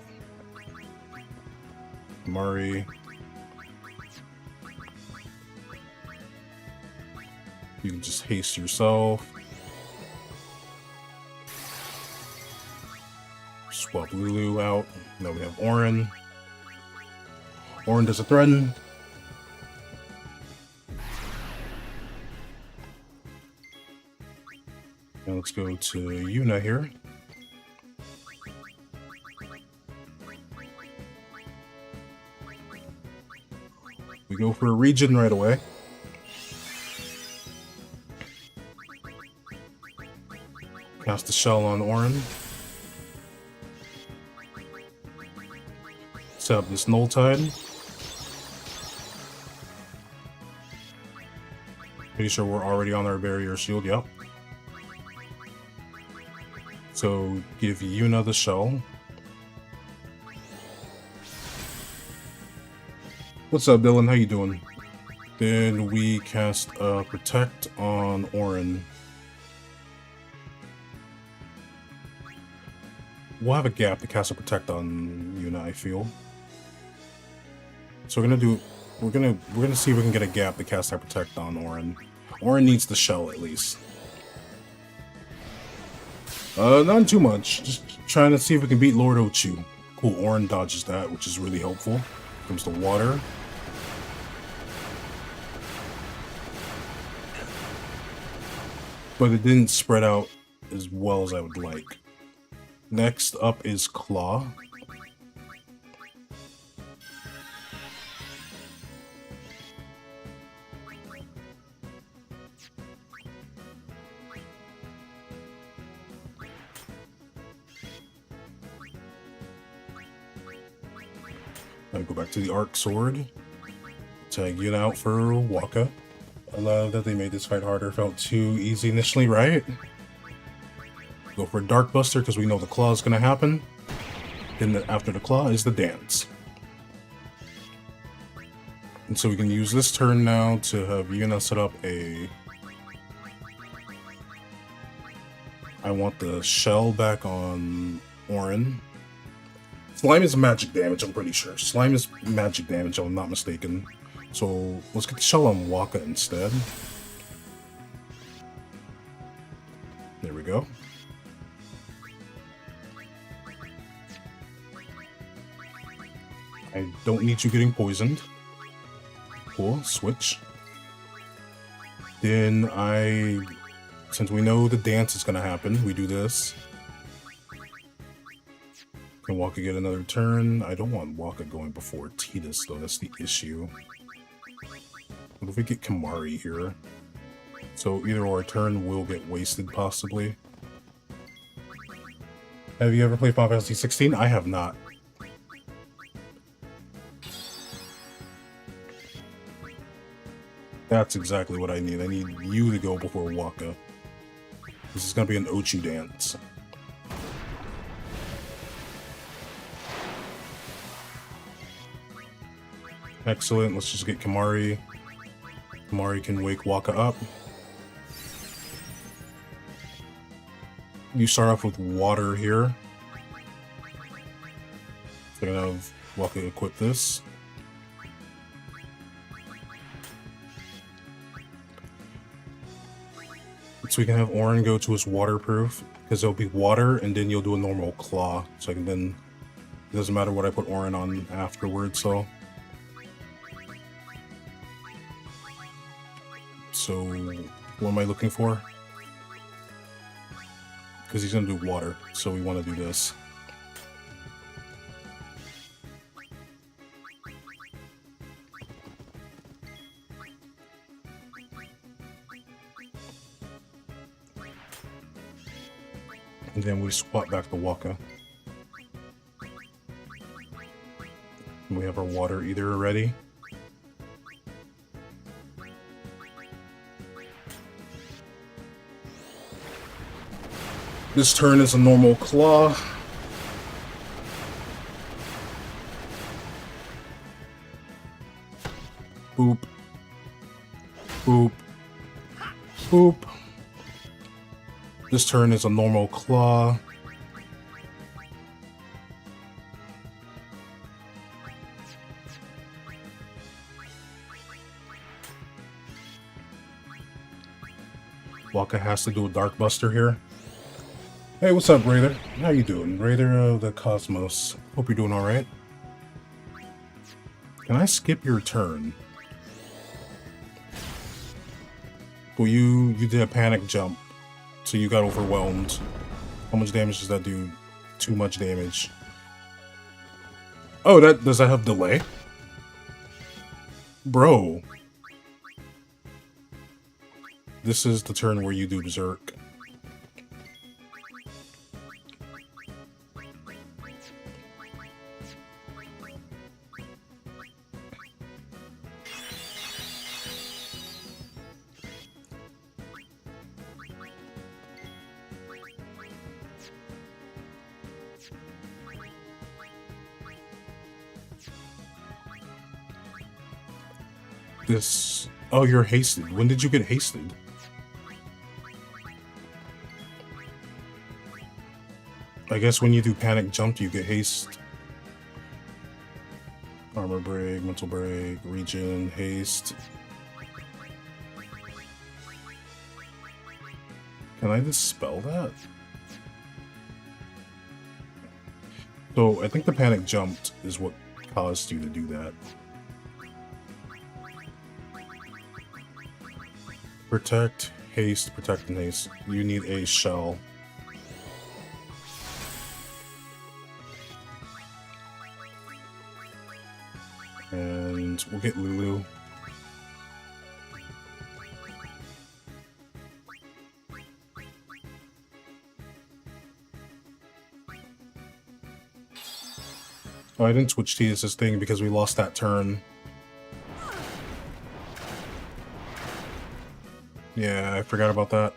Mari. You can just haste yourself. Swap Lulu out. Now we have Orin. Orin does a threaten. Now let's go to Yuna here. We go for a regen right away. Cast the shell on Orin. Set up this Null Tide. Pretty sure we're already on our barrier shield, yep. So give Yuna the shell. What's up, Dylan? How you doing? Then we cast Protect on Orin. We'll have a gap to cast a Protect on Yuna, I feel. So we're gonna see if we can get a gap to cast our Protect on Orin. Orin needs the shell at least. Not too much. Just trying to see if we can beat Lord Ochu. Cool, Orin dodges that, which is really helpful. Comes to water. But it didn't spread out as well as I would like. Next up is Claw. Now go back to the Arc Sword. Tag Yuna out for Waka. I love that they made this fight harder. Felt too easy initially, right? Go for Dark Buster because we know the claw is going to happen. Then after the claw is the dance. And so we can use this turn now to have Yuna set up a... I want the shell back on Orin. Slime is magic damage, I'm pretty sure. Slime is magic damage, if I'm not mistaken. So let's get the shell on Waka instead. There we go. I don't need you getting poisoned. Cool, switch. Then since we know the dance is going to happen, we do this. Can Waka get another turn? I don't want Waka going before Tidus, though. That's the issue. What if we get Kamari here? So either our turn will get wasted, possibly. Have you ever played Final Fantasy 16? I have not. That's exactly what I need. I need you to go before Waka. This is going to be an Ochu dance. Excellent. Let's just get Kamari. Kamari can wake Waka up. You start off with water here. So I'm gonna have Waka equip this. So we can have Orin go to his waterproof, because there'll be water, and then you'll do a normal claw. So I can then, it doesn't matter what I put Orin on afterwards, so. So, what am I looking for? Because he's going to do water, so we want to do this. And then we swap back to Waka. And we have our water either ready. This turn is a normal claw. Boop. Boop. Boop. This turn is a normal claw. Waka has to do a Dark Buster here. Hey, what's up, Raider? How you doing? Raider of the Cosmos. Hope you're doing alright. Can I skip your turn? Well, you did a panic jump, so you got overwhelmed. How much damage does that do? Too much damage. Oh, does that have delay? Bro. This is the turn where you do Berserk. This... Oh, you're hasted. When did you get hasted? I guess when you do panic jump, you get haste. Armor break, mental break, regen, haste. Can I dispel that? So I think the panic jumped is what caused you to do that. Protect, haste, protect, and haste. You need a shell. And we'll get Lulu. Oh, I didn't switch Tidus' thing because we lost that turn. Yeah, I forgot about that.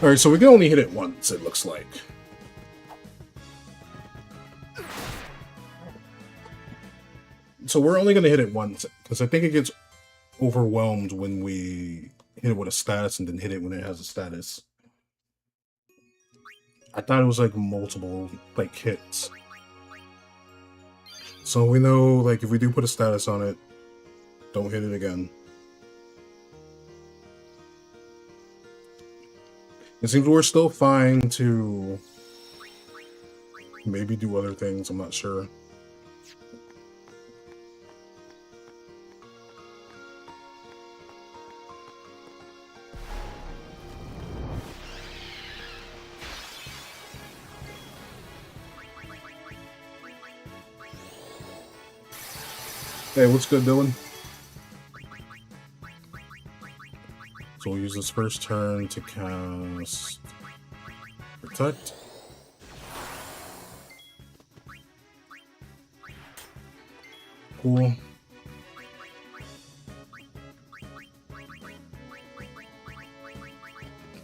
Alright, so we can only hit it once, it looks like. So we're only going to hit it once, because I think it gets overwhelmed when we hit it with a status and then hit it when it has a status. I thought it was like multiple, like, hits. So we know, like, if we do put a status on it, don't hit it again. It seems we're still fine to maybe do other things, I'm not sure. Hey, what's good, Dylan? So we'll use this first turn to cast Protect. Cool.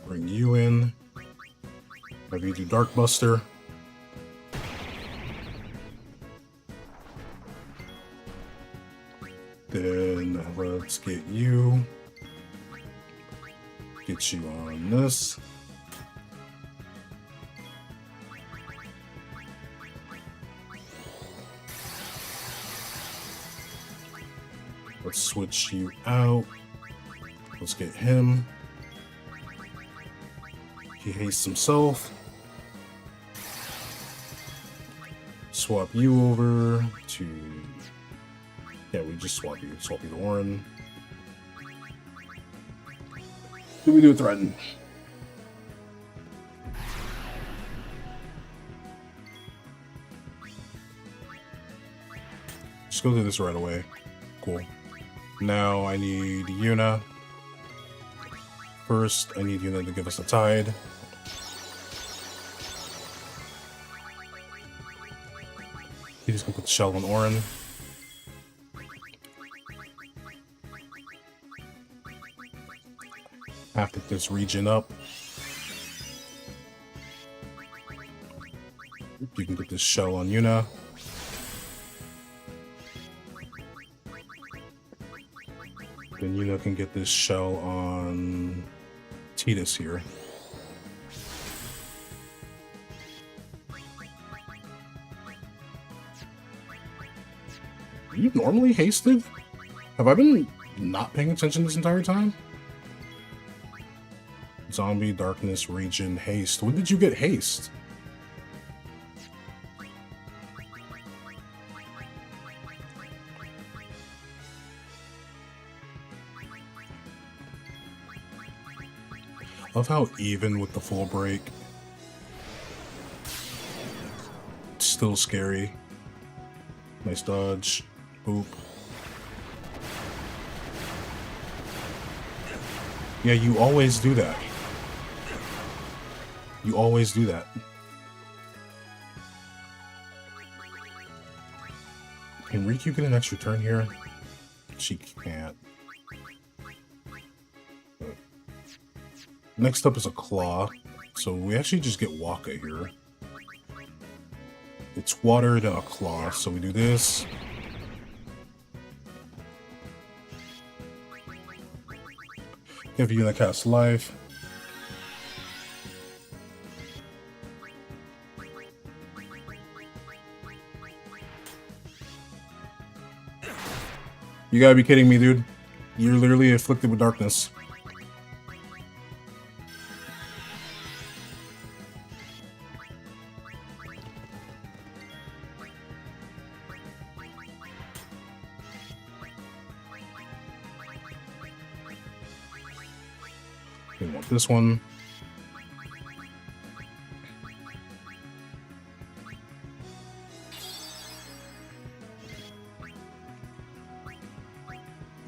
Bring you in. Have you do Dark Buster. Then let's get you. Get you on this. Let's switch you out. Let's get him. He hastes himself. Swap you over to... Yeah, we just swap you. Swap you to Orin. Then we do a Threaten. Just go do this right away. Cool. Now I need Yuna. First, I need Yuna to give us a Tide. He's just gonna put the shell on Orin. Have to just regen up. You can get this shell on Yuna. Then Yuna can get this shell on Tidus here. Are you normally hasted? Have I been not paying attention this entire time? Zombie, Darkness, Regen, Haste. When did you get Haste? Love how even with the full break. Still scary. Nice dodge. Boop. Yeah, you always do that. You always do that. Can Riku get an extra turn here? She can't. Next up is a Claw. So we actually just get Waka here. It's water to a Claw, so we do this. Give you the cast life. You gotta be kidding me, dude. You're literally afflicted with darkness. We want this one.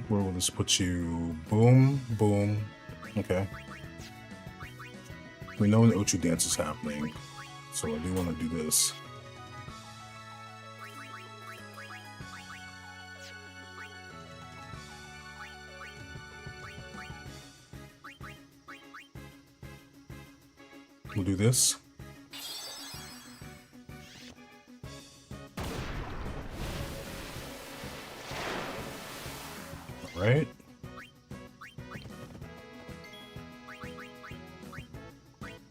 Where will this put you? Boom, boom. Okay. We know an Ochu dance is happening, so I do want to do this. We'll do this. All right.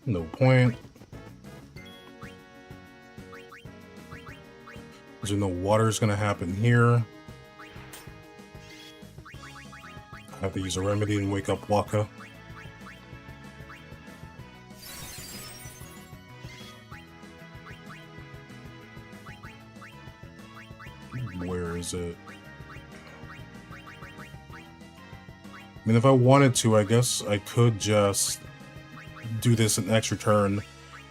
No point. Because we know water's gonna happen here. I have to use a remedy and wake up Waka. Where is it? I mean, if I wanted to, I guess I could just do this an extra turn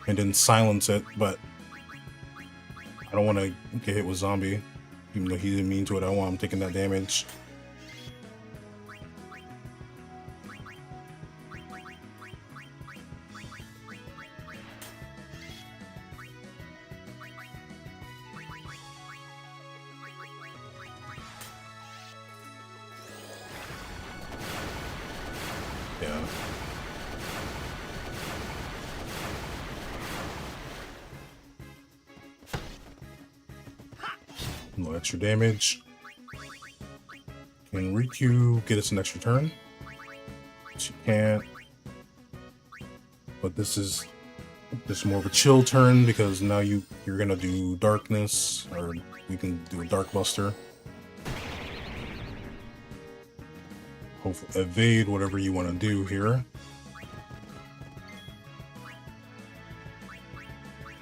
and then silence it, but I don't want to get hit with zombie. Even though he didn't mean to it, I want him taking that damage. Yeah. No extra damage. Can Riku get us an extra turn? She can't. But this is more of a chill turn because now you're gonna do darkness, or we can do a dark buster. Hopefully evade whatever you want to do here.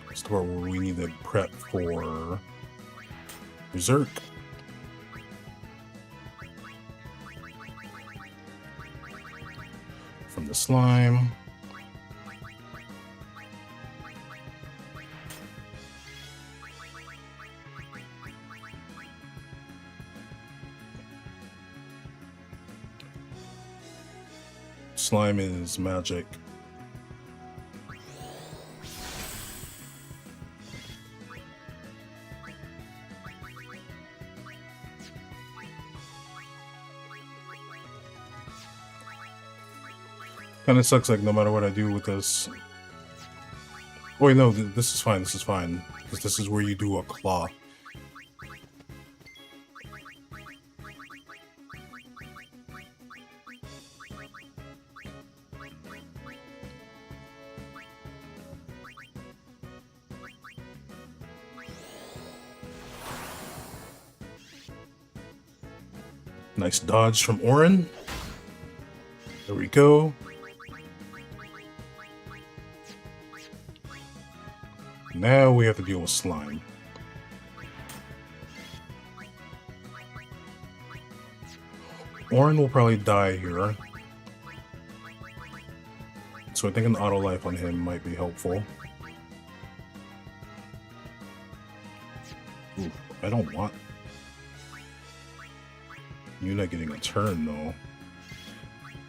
It's the part where we need to prep for Berserk. From the slime. Slime is magic. Kind of sucks, like, no matter what I do with this. Wait, no, this is fine, this is fine. Because this is where you do a claw. Nice dodge from Orin. There we go. Now we have to deal with slime. Orin will probably die here. So I think an auto life on him might be helpful. Ooh, I don't want... You're not getting a turn though.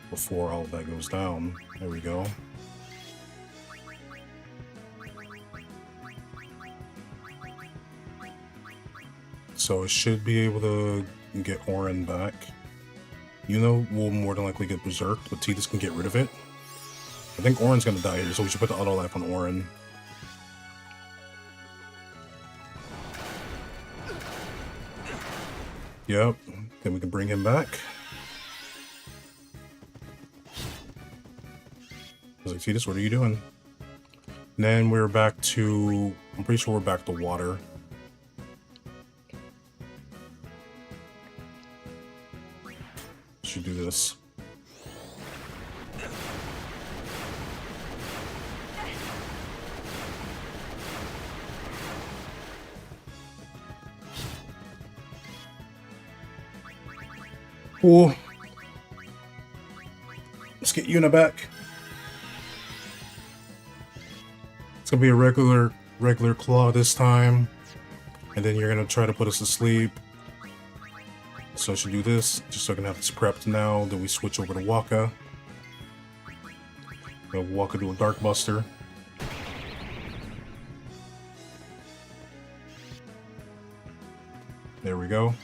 Before all of that goes down. There we go. So it should be able to get Orin back. You know, we'll more than likely get Berserk, but Tidus can get rid of it. I think Orin's gonna die here, so we should put the auto life on Orin. Yep, then we can bring him back. I was like, Tidus, what are you doing? And then we're back to... I'm pretty sure we're back to water. Should do this. Cool. Let's get Yuna back. It's gonna be a regular claw this time, and then you're gonna try to put us to sleep. So I should do this, just so I can have this prepped now. Then we switch over to Waka. Waka do a Dark Buster. There we go.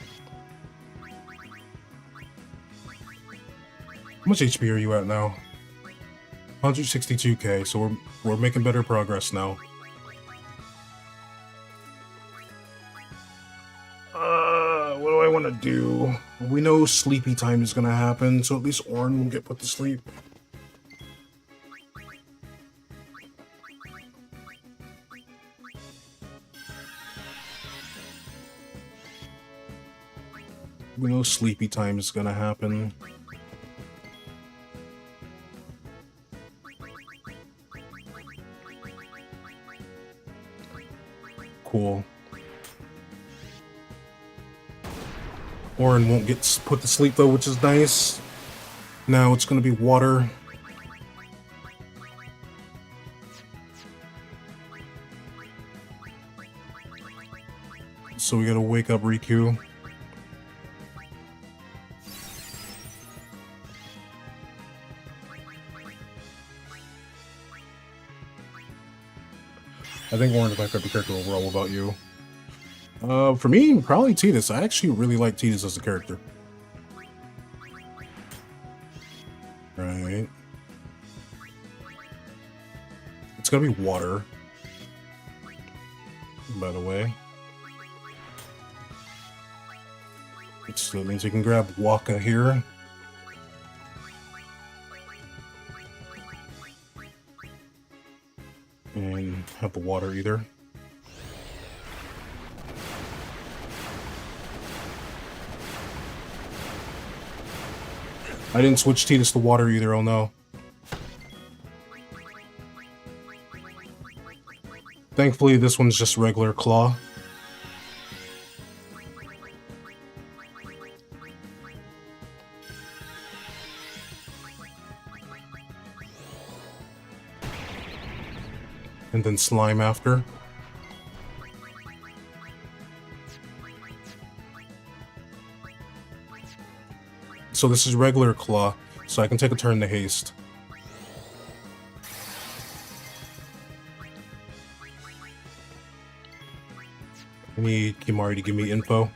How much HP are you at now? 162k, so we're making better progress now. What do I want to do? We know sleepy time is gonna happen, so at least Orin will get put to sleep. We know sleepy time is gonna happen. Cool. Orin won't get put to sleep though, which is nice. Now it's gonna be water. So So we gotta wake up Riku. I think Warren is my favorite character overall. What about you? For me, probably Tidus. I actually really like Tidus as a character. Right. It's gonna be water, by the way. So that means we can grab Waka here. And have the water either. I didn't switch Tidus to water either, oh no. Thankfully, this one's just regular claw. And then slime after. So this is regular claw, so I can take a turn to haste. I need Kimari to give me info.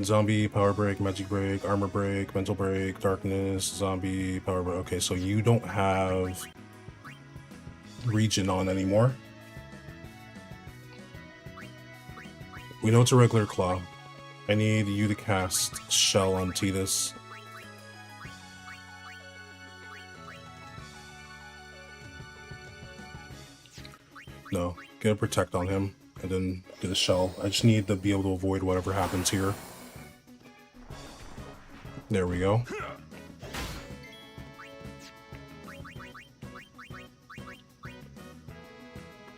Zombie, power break, magic break, armor break, mental break, darkness, zombie, power break. Okay, so you don't have region on anymore. We know it's a regular claw. I need you to cast Shell on Tidus. No, get a Protect on him, and then get a Shell. I just need to be able to avoid whatever happens here. There we go.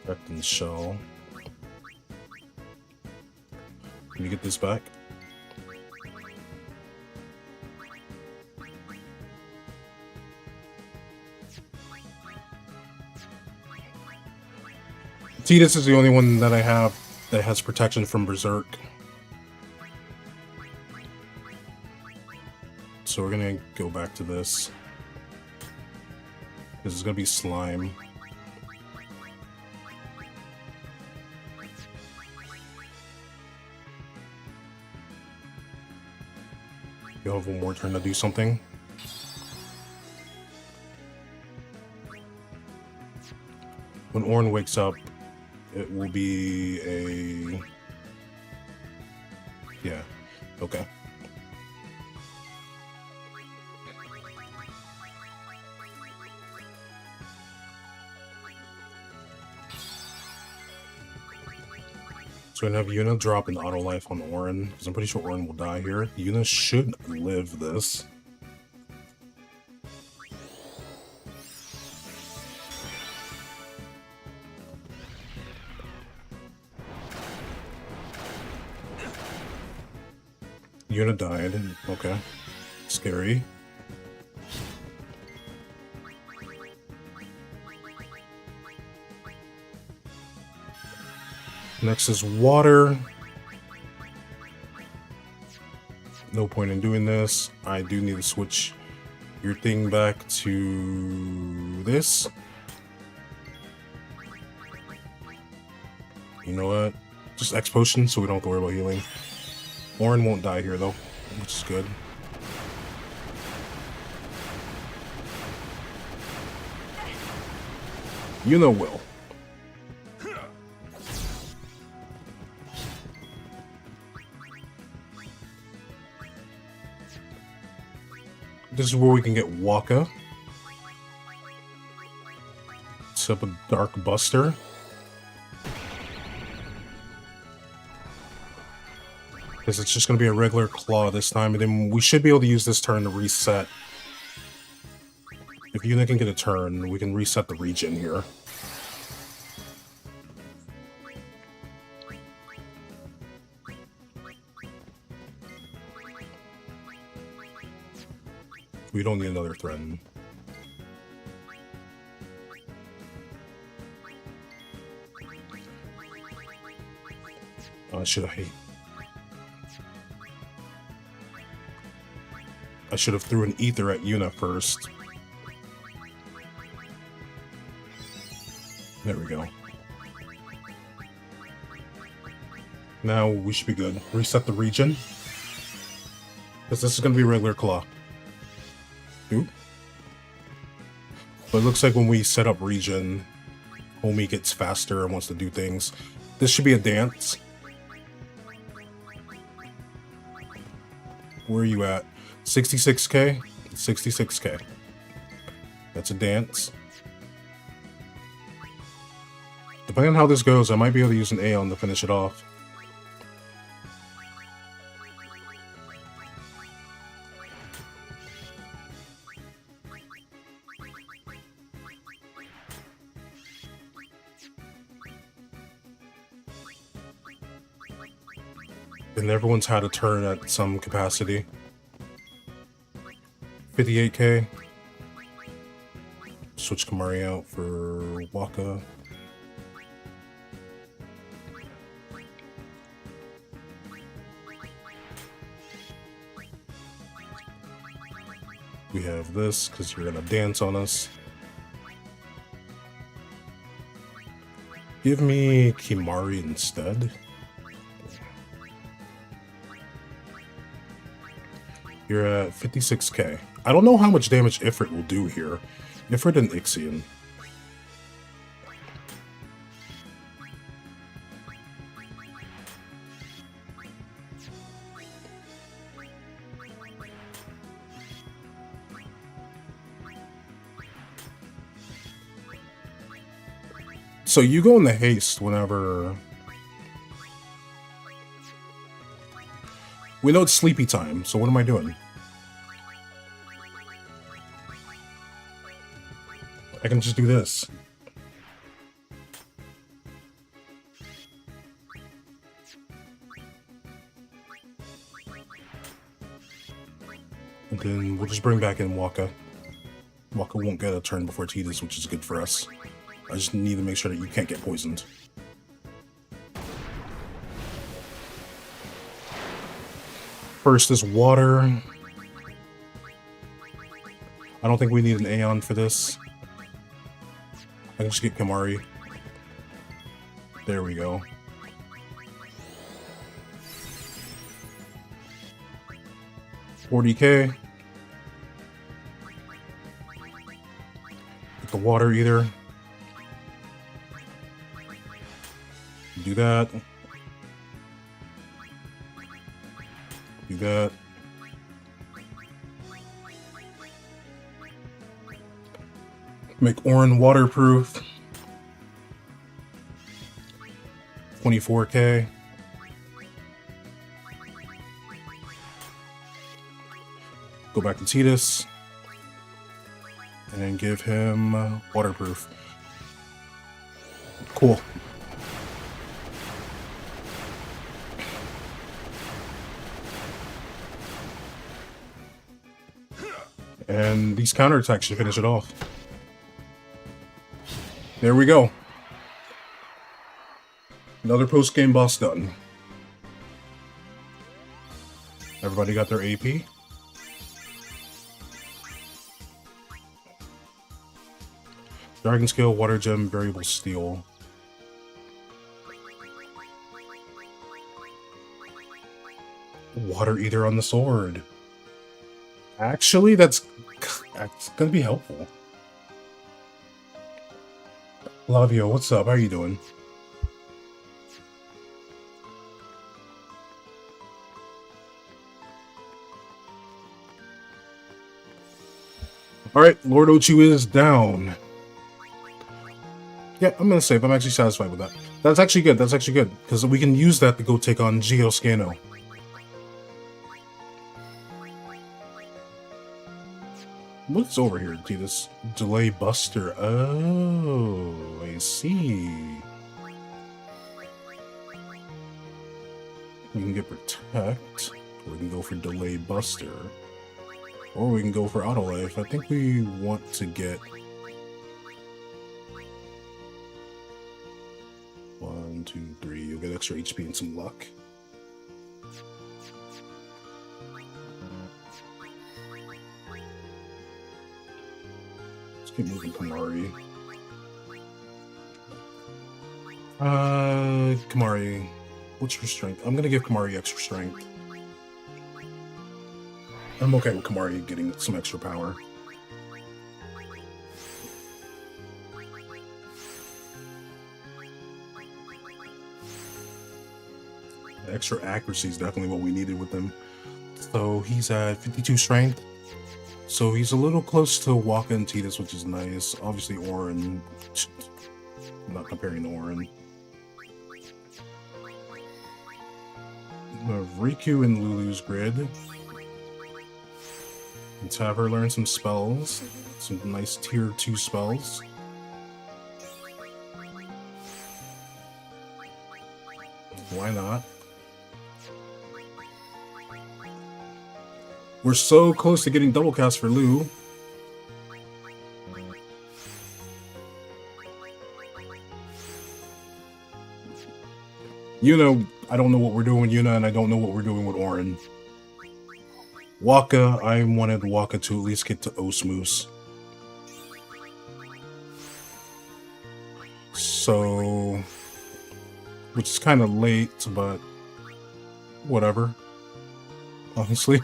Protect and Shell. Can you get this back? Tidus is the only one that I have that has protection from Berserk. So we're gonna go back to this. This is gonna be slime. You'll have one more turn to do something. When Ornn wakes up, it will be a... Yeah, okay. So we're gonna have Yuna drop an auto life on Ornn, because I'm pretty sure Ornn will die here. Yuna should live this. Yuna died. Okay. Scary. Next is water. No point in doing this. I do need to switch your thing back to this. You know what? Just X potion so we don't have to worry about healing. Ornn won't die here though, which is good. Yuna will. This is where we can get Waka. Set up a Dark Buster. Because it's just going to be a regular claw this time, and then we should be able to use this turn to reset. If Yuna can get a turn, we can reset the region here. We don't need another threat. I should have threw an ether at Yuna first. There we go. Now we should be good. Reset the region. Because this is going to be regular claw. Oop. But it looks like when we set up region, homie gets faster and wants to do things. This should be a dance. Where are you at? 66k? 66k. That's a dance. Depending on how this goes, I might be able to use an Aeon to finish it off. And everyone's had a turn at some capacity. 58k. Switch Kamari out for Waka. We have this because you're gonna dance on us. Give me Kimari instead. You're at 56k. I don't know how much damage Ifrit will do here. Ifrit and Ixion. So you go into haste whenever... We know it's sleepy time, so what am I doing? I can just do this. And then we'll just bring back in Waka. Waka won't get a turn before Tidus, which is good for us. I just need to make sure that you can't get poisoned. First is water. I don't think we need an Aeon for this. I can just get Kamari. There we go. $40k. Get the water either. Do that. Do that. Make Orin waterproof. 24k. Go back to Tidus. And give him waterproof. Cool. And these counterattacks should finish it off. There we go. Another post-game boss done. Everybody got their AP? Dragon Scale, Water Gem, Variable Steel. Water Ether on the sword. Actually, that's gonna be helpful. Lavio, what's up? How are you doing? Alright, Lord Ochu is down. Yeah, I'm gonna save. I'm actually satisfied with that. That's actually good. That's actually good. Because we can use that to go take on Geoscano. What's over here, Tidus? Delay Buster. Oh, I see. We can get Protect, or we can go for Delay Buster, or we can go for Auto Life. I think we want to get 1, 2, 3. You'll get extra HP and some luck. Let's keep moving Kamari. Kamari, what's your strength? I'm gonna give Kamari extra strength. I'm okay with Kamari getting some extra power. Extra accuracy is definitely what we needed with him. So he's at 52 strength. So he's a little close to Waka and Tidus, which is nice. Obviously, Orin. I'm not comparing to Orin. Riku and Lulu's grid. Let's have her learn some spells. Some nice tier 2 spells. Why not? We're so close to getting double cast for Lu. Yuna, I don't know what we're doing with Yuna, and I don't know what we're doing with Orin. Waka, I wanted Waka to at least get to Osmoose. So, which is kind of late, but whatever. Honestly.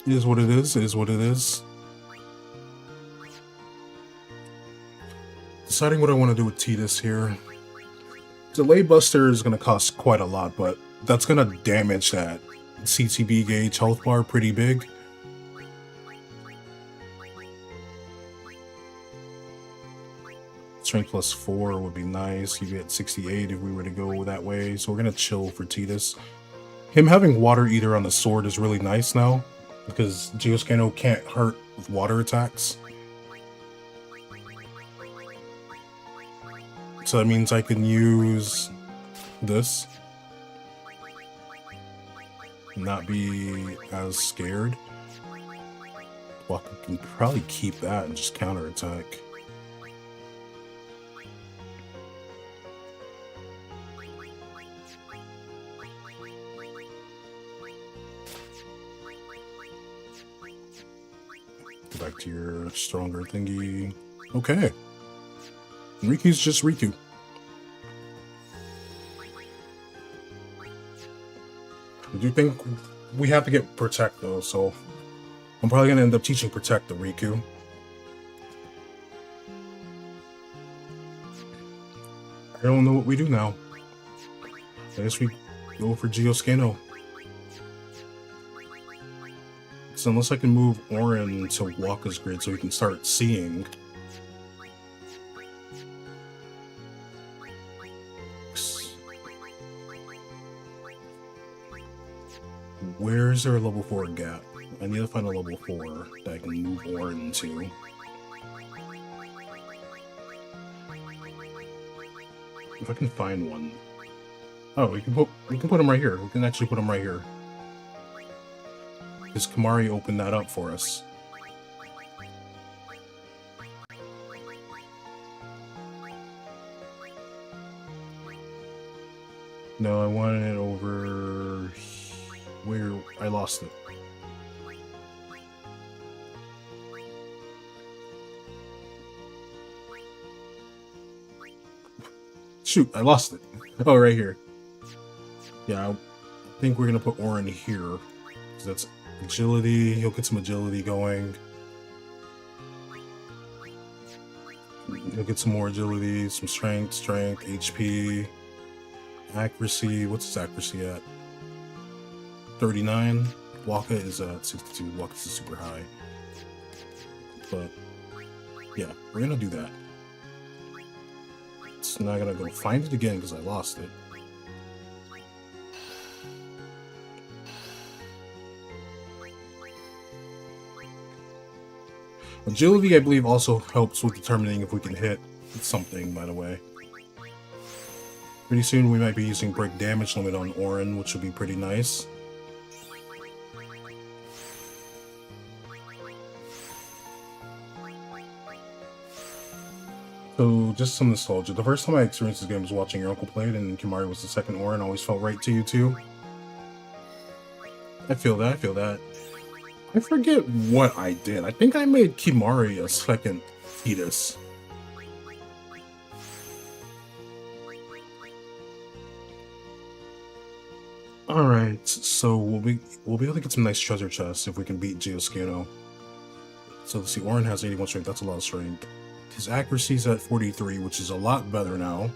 It is what it is. It is what it is. Deciding what I want to do with Tidus here. Delay Buster is going to cost quite a lot, but that's going to damage that CTB gauge health bar pretty big. Strength plus 4 would be nice. You get 68 if we were to go that way. So we're going to chill for Tidus. Him having Water Eater on the sword is really nice now, because Geoscano can't hurt with water attacks. So that means I can use this. Not be as scared. Well, I can probably keep that and just counterattack. Go back to your stronger thingy. Okay. Riku's just Riku. I do think we have to get Protect though, so I'm probably gonna end up teaching Protect to Riku. I don't know what we do now. I guess we go for Geoscano. So unless I can move Orin to Waka's grid so he can start seeing. Where is there a level 4 gap? I need to find a level 4 that I can move Orin to. If I can find one. Oh, we can put him right here. We can actually put him right here. Because Kamari opened that up for us. No, I wanted it over where I lost it. Shoot, I lost it. Oh, right here. Yeah, I think we're gonna put Orin here. So that's agility. He'll get some agility going. He'll get some more agility, some strength, HP, accuracy. What's his accuracy at? 39. Waka is at 62. Waka's super high. But yeah, we're gonna do that. It's not gonna go find it again because I lost it. Agility, I believe, also helps with determining if we can hit something, by the way. Pretty soon we might be using break damage limit on Orin, which would be pretty nice. So, just some nostalgia. The first time I experienced this game was watching your uncle play it, and Kimari was the second ore, and always felt right to you too. I feel that, I feel that. I forget what I did. I think I made Kimari a second fetus. Alright, so we'll be able to get some nice treasure chests if we can beat Geoscano. So let's see, Orin has 81 strength, that's a lot of strength. His accuracy's at 43, which is a lot better now.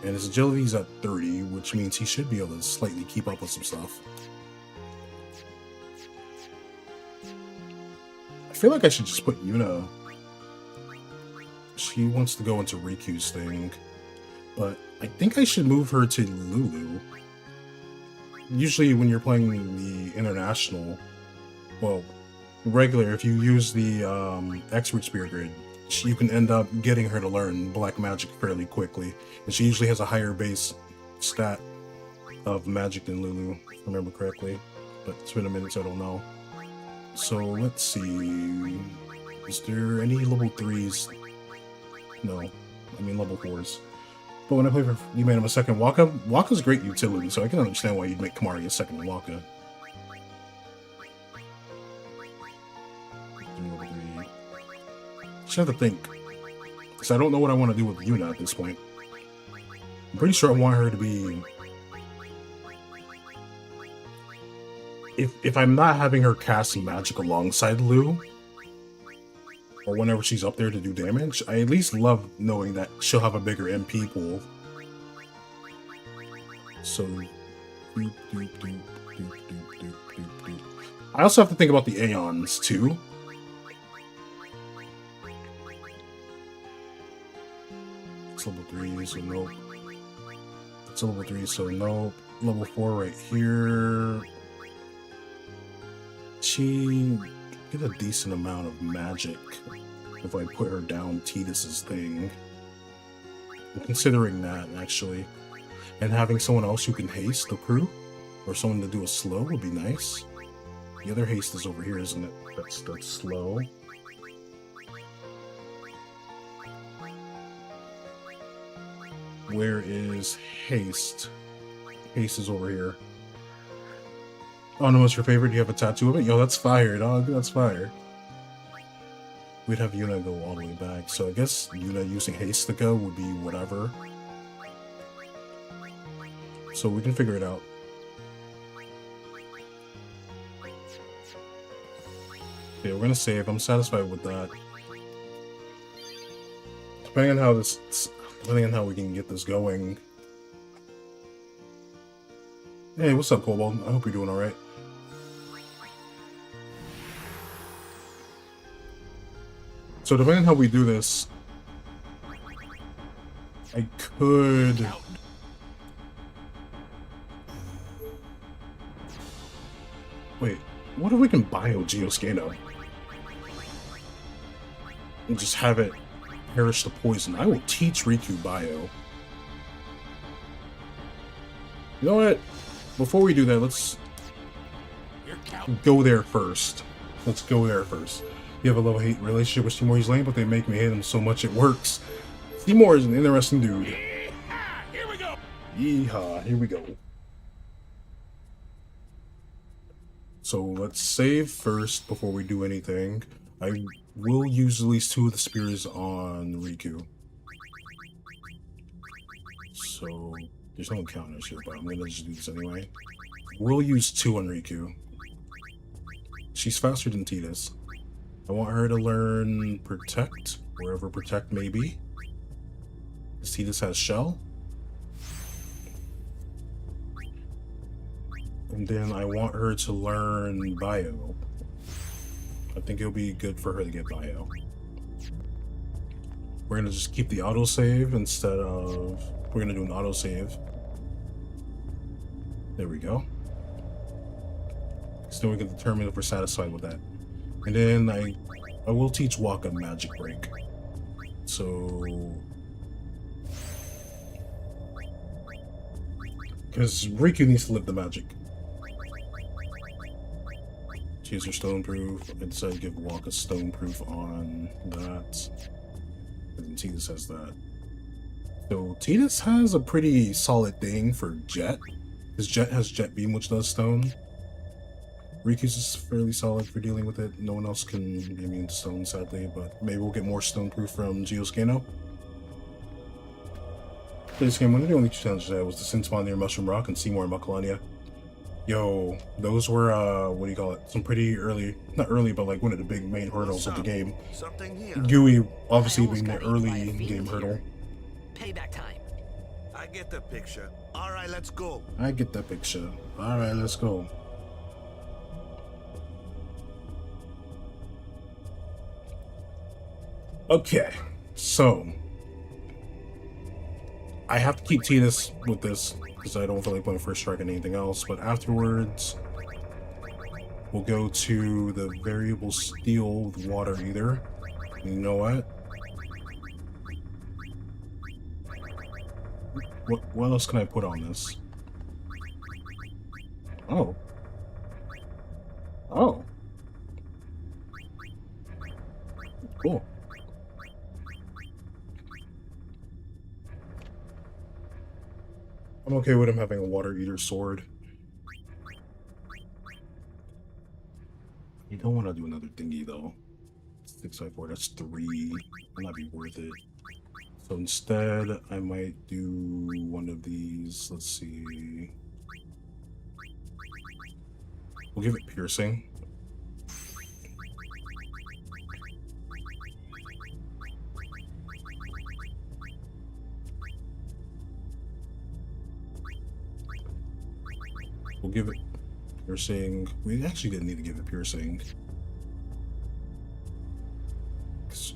And his agility's at 30, which means he should be able to slightly keep up with some stuff. I feel like I should just put Yuna. She wants to go into Riku's thing, but I think I should move her to Lulu. Usually when you're playing the international, well, regular, if you use the expert spirit grid, you can end up getting her to learn black magic fairly quickly, and she usually has a higher base stat of magic than Lulu, if I remember correctly, but it's been a minute so I don't know. So let's see, is there any level 3s? No, I mean level 4s. But when I play for, you made him a second Waka. Waka's great utility, so I can understand why you'd make Kimari a second Waka. Just have to think, because I don't know what I want to do with Yuna at this point. I'm pretty sure I want her to be... If I'm not having her casting magic alongside Lu, or whenever she's up there to do damage, I at least love knowing that she'll have a bigger MP pool. So... I also have to think about the Aeons, too. It's level 3, so nope. It's level 3, so nope. Level 4 right here. She get a decent amount of magic if I put her down Tidus's thing. I'm considering that, actually. And having someone else who can haste the crew, or someone to do a slow would be nice. The other haste is over here, isn't it? That's slow. Where is haste? Haste is over here. Oh no, what's your favorite? Do you have a tattoo of it? Yo, that's fire, dog. That's fire. We'd have Yuna go all the way back, so I guess Yuna using haste to go would be whatever. So we can figure it out. Okay, we're gonna save. I'm satisfied with that. Depending on how we can get this going. Hey, what's up, Cobalt? I hope you're doing alright. So depending on how we do this, I could... Wait, what if we can bio Geoscano? And just have it perish the poison. I will teach Riku bio. You know what? Before we do that, let's go there first. Let's go there first. You have a love-hate relationship with Seymour. He's lame, but they make me hate him so much it works. Seymour is an interesting dude. Yeehaw! Here we go. Yeehaw, here we go. So let's save first before we do anything. I will use at least 2 of the spears on Riku. So there's no encounters here, but I'm gonna just do this anyway. We'll use 2 on Riku. She's faster than Tidus. I want her to learn Protect, wherever Protect may be. Tidus has Shell. And then I want her to learn Bio. I think it'll be good for her to get Bio. We're gonna just keep the autosave instead of... We're gonna do an autosave. There we go. So we can determine if we're satisfied with that. And then I will teach Waka Magic Break. So... Because Riku needs to live the magic. Choose her stone proof. I decided to give Waka stone proof on that. and Tidus has that. So Tidus has a pretty solid thing for Jet. His Jet has Jet Beam, which does stone. Riku's is fairly solid for dealing with it. No one else can be immune to stone, sadly, but maybe we'll get more stone proof from Geoscano. This game, one of the only challenges I had was the Sin Spawn near Mushroom Rock and Seymour and Makalania. Yo, those were, what do you call it? Some pretty early, not early, but like one of the big main hurdles of the game. Gooey, obviously being the early game hurdle. Payback time. I get the picture. All right, let's go. I get that picture. All right, let's go. Okay, so I have to keep Tidus with this because I don't feel like playing First Strike and anything else, but afterwards we'll go to the variable steel with water either. You know what? What else can I put on this? Oh. Oh. Cool. I'm okay with him having a water eater sword. You don't want to do another thingy though. 6x4, that's 3. Will not be worth it. So instead, I might do one of these. Let's see. We'll give it piercing. We'll give it piercing. We actually didn't need to give it piercing.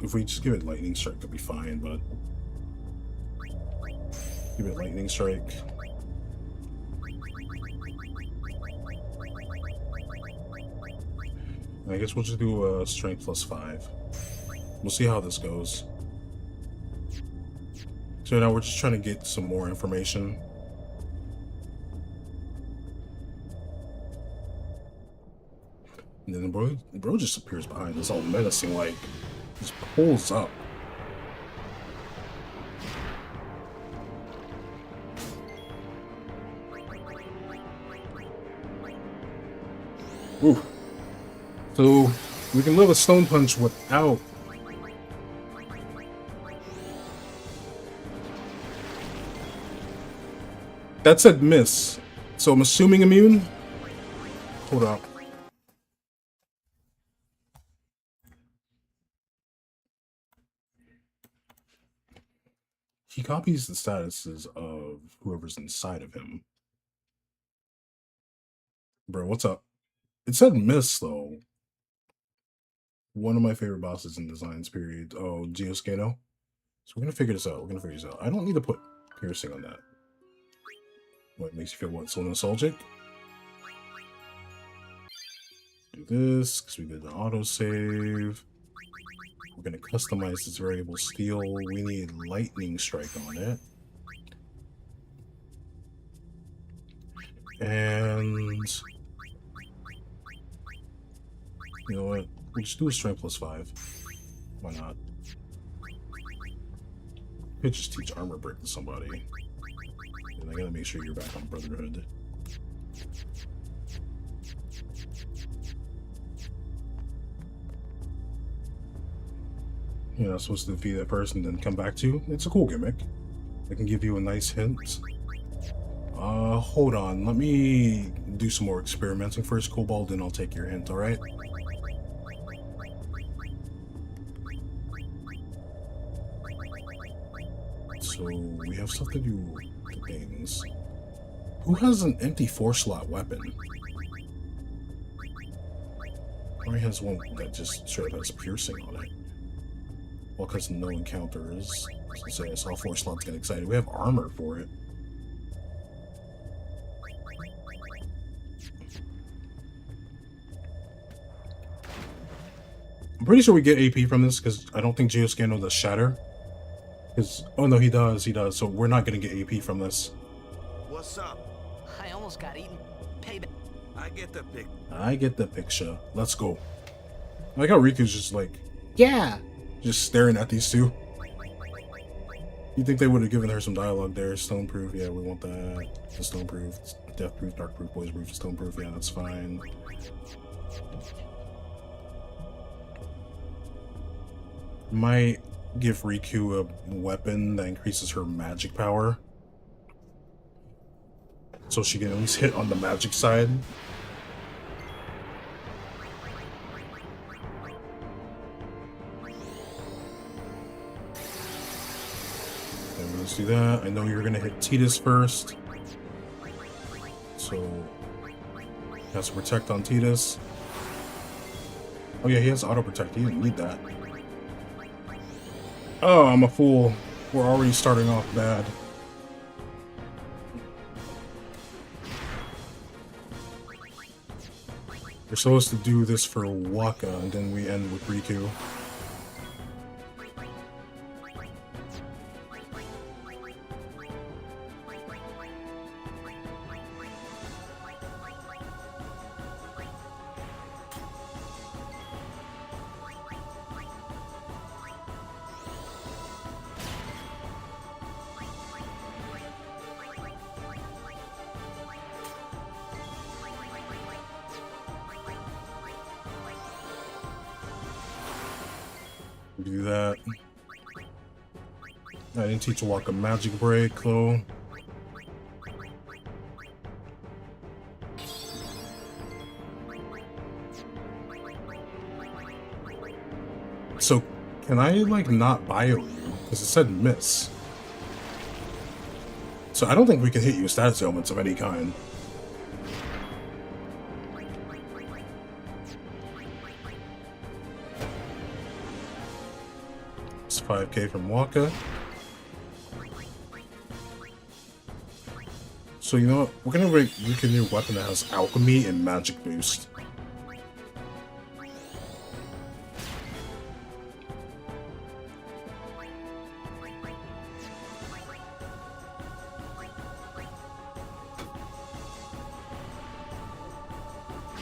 If we just give it lightning strike, it'll be fine, but give it lightning strike. I guess we'll just do a strength +5. We'll see how this goes. So now we're just trying to get some more information. And then bro just appears behind us all menacing, like, just pulls up. Ooh. So we can live a stone punch without that said miss. So I'm assuming immune. Hold up. He copies the statuses of whoever's inside of him. Bro, what's up? It said miss, though. One of my favorite bosses in Designs, period. Oh, Geoscano. So we're going to figure this out. I don't need to put piercing on that. What makes you feel what? So nostalgic? Do this, because we did the autosave. We're going to customize this variable steel. We need lightning strike on it. And you know what? We'll just do a strength +5. Why not? Could just teach armor break to somebody. And I gotta make sure you're back on Brotherhood. You're not supposed to defeat that person, then come back to you. It's a cool gimmick. I can give you a nice hint. Hold on. Let me do some more experimenting first, Cobalt, and I'll take your hint, alright? So, we have stuff to do with things. Who has an empty 4-slot weapon? Or he has one that just straight up has piercing on it. Well, because no encounters. So I saw 4 slots get excited. We have armor for it. I'm pretty sure we get AP from this because I don't think Geoscano does shatter. Because oh no, he does. So we're not gonna get AP from this. What's up? I almost got eaten. Payback. I get the pic. I get the picture. Let's go. I like how Riku's just like, yeah, just staring at these two. You think they would have given her some dialogue there? Stone proof, yeah, we want that. The stone proof, death proof, dark proof, poison proof, stone proof, yeah, that's fine. Might give Riku a weapon that increases her magic power, so she can at least hit on the magic side. And let's do that. I know you're gonna hit Tidus first, so he has to protect on Tidus. Oh yeah, he has auto protect. He didn't need that. Oh, I'm a fool. We're already starting off bad. We're supposed to do this for Waka, and then we end with Riku. Do that. I didn't teach Waka magic break though. So can I like not bio you? Because it said miss. So I don't think we can hit you with status ailments of any kind. It's 5k from Waka. So you know what? We're gonna make a new weapon that has alchemy and magic boost.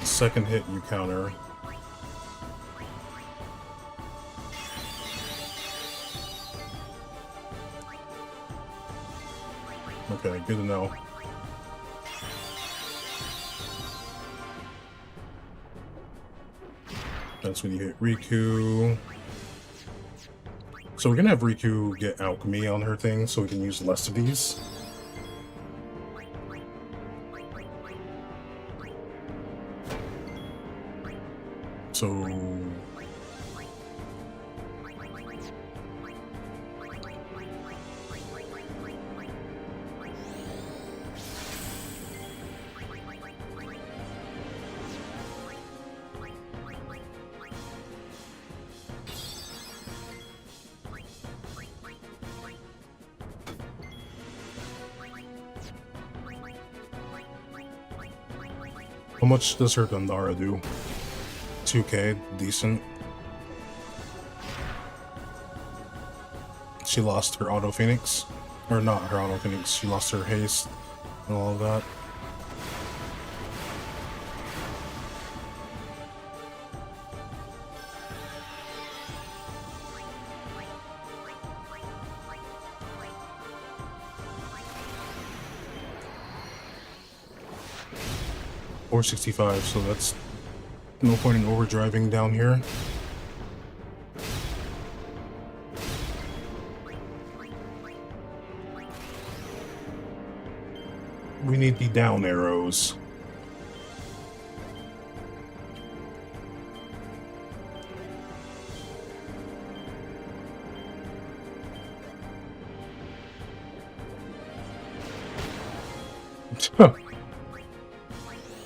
Second hit you counter. Okay, good to know. That's when you hit Riku. So we're gonna have Riku get alchemy on her thing so we can use less of these. So how much does her Gandara do? 2k, decent. She lost her auto phoenix, or not her auto phoenix. She lost her haste and all of that. Or 65, so that's no point in overdriving down here. We need the down arrows.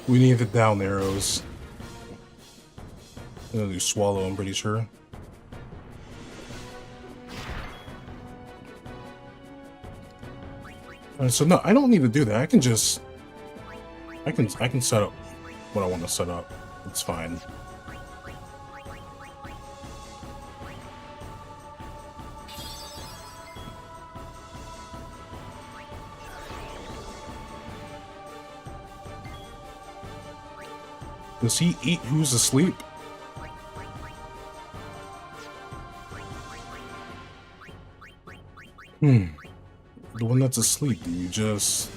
We need the down arrows. I'm gonna do swallow, I'm pretty sure. Alright, so no, I don't need to do that. I can just I can set up what I want to set up. It's fine. Does he eat who's asleep? The one that's asleep, do you just...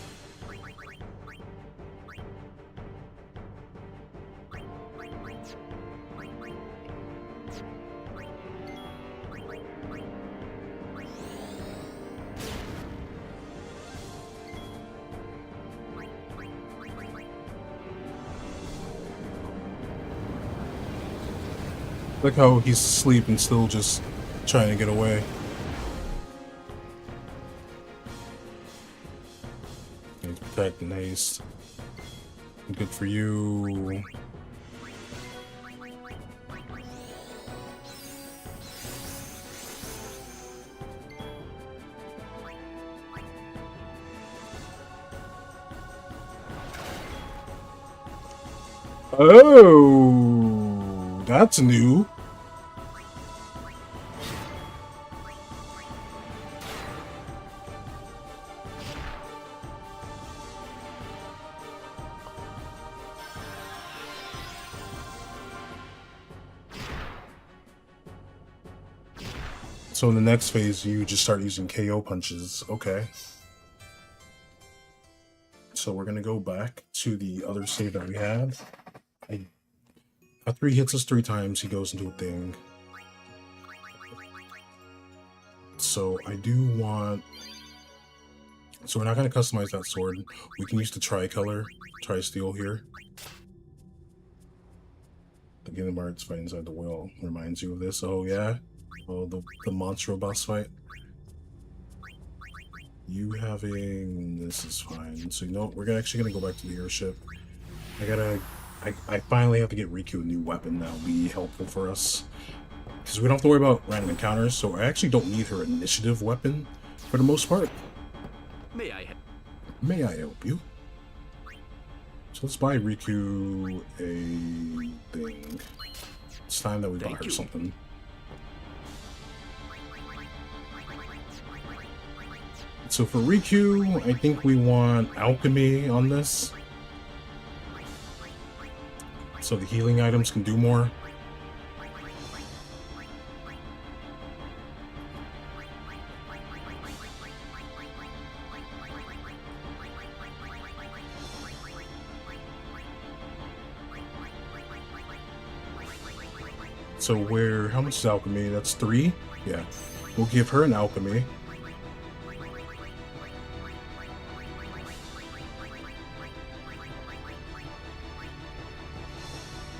Look how he's asleep and still just trying to get away. He's protecting haste. Good for you. Oh, that's new. So in the next phase, you just start using KO punches. Okay. So we're gonna go back to the other save that we had. After he hits us 3 times, he goes into a thing. So I do want... So we're not gonna customize that sword. We can use the tricolor, tri-steel here. Again, the Bards fight inside the whale reminds you of this. Oh yeah? Oh, the monster boss fight. You having... This is fine. So you know, we're actually gonna go back to the airship. I finally have to get Riku a new weapon that'll be helpful for us. Because we don't have to worry about random encounters, so I actually don't need her initiative weapon for the most part. May I help you? So let's buy Riku a thing. It's time that we buy her something. So for Riku, I think we want alchemy on this. So the healing items can do more. So how much is alchemy? That's 3? Yeah. We'll give her an alchemy.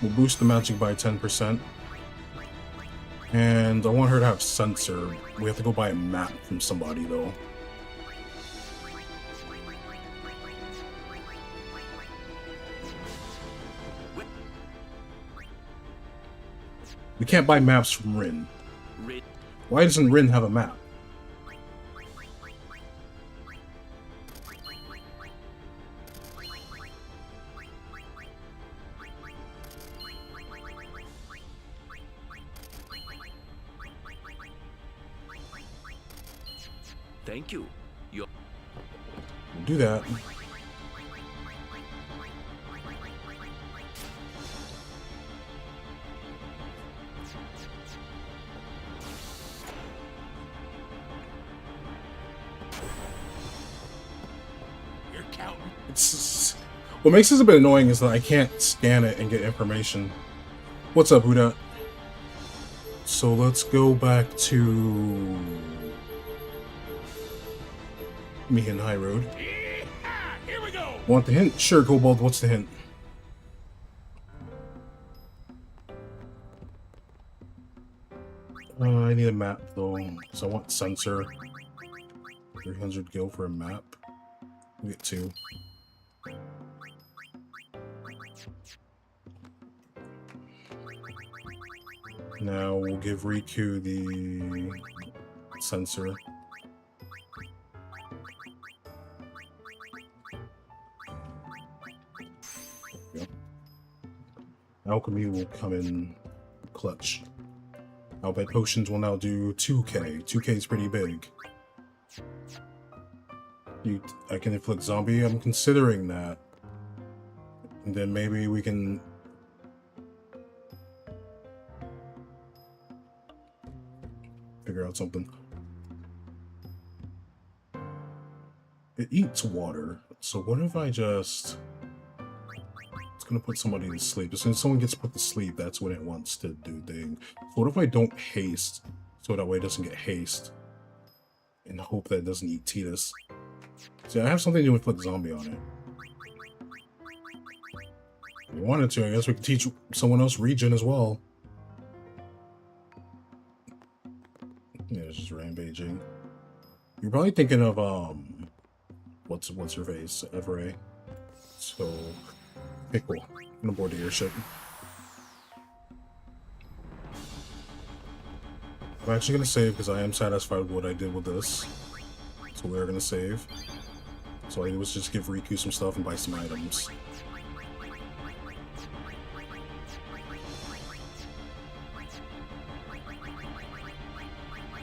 We'll boost the magic by 10%. And I want her to have sensor. We have to go buy a map from somebody though. We can't buy maps from Rin. Why doesn't Rin have a map? Thank you. We'll do that. You're counting. What makes this a bit annoying is that I can't scan it and get information. What's up, Huda? So let's go back to Mihan High Road. Here we go. Want the hint? Sure, Kobold, what's the hint? I need a map though, so I want sensor. 300 gil for a map. We get 2. Now we'll give Riku the sensor. Yep. Alchemy will come in clutch. I'll bet potions will now do 2k. 2k is pretty big. I can inflict zombie. I'm considering that. And then maybe we can... figure out something. It eats water. So what if I just... It's gonna put somebody to sleep. As soon as someone gets put to sleep, that's when it wants to do thing. So what if I don't haste? So that way it doesn't get haste. And hope that it doesn't eat Titus. See, I have something to inflict zombie on it. If we wanted to, I guess we could teach someone else regen as well. Yeah, it's just rampaging. You're probably thinking of what's her face? Everett. So okay, cool. I'm gonna board the airship. I'm actually gonna save because I am satisfied with what I did with this. So we're gonna save. So all I did was just give Riku some stuff and buy some items.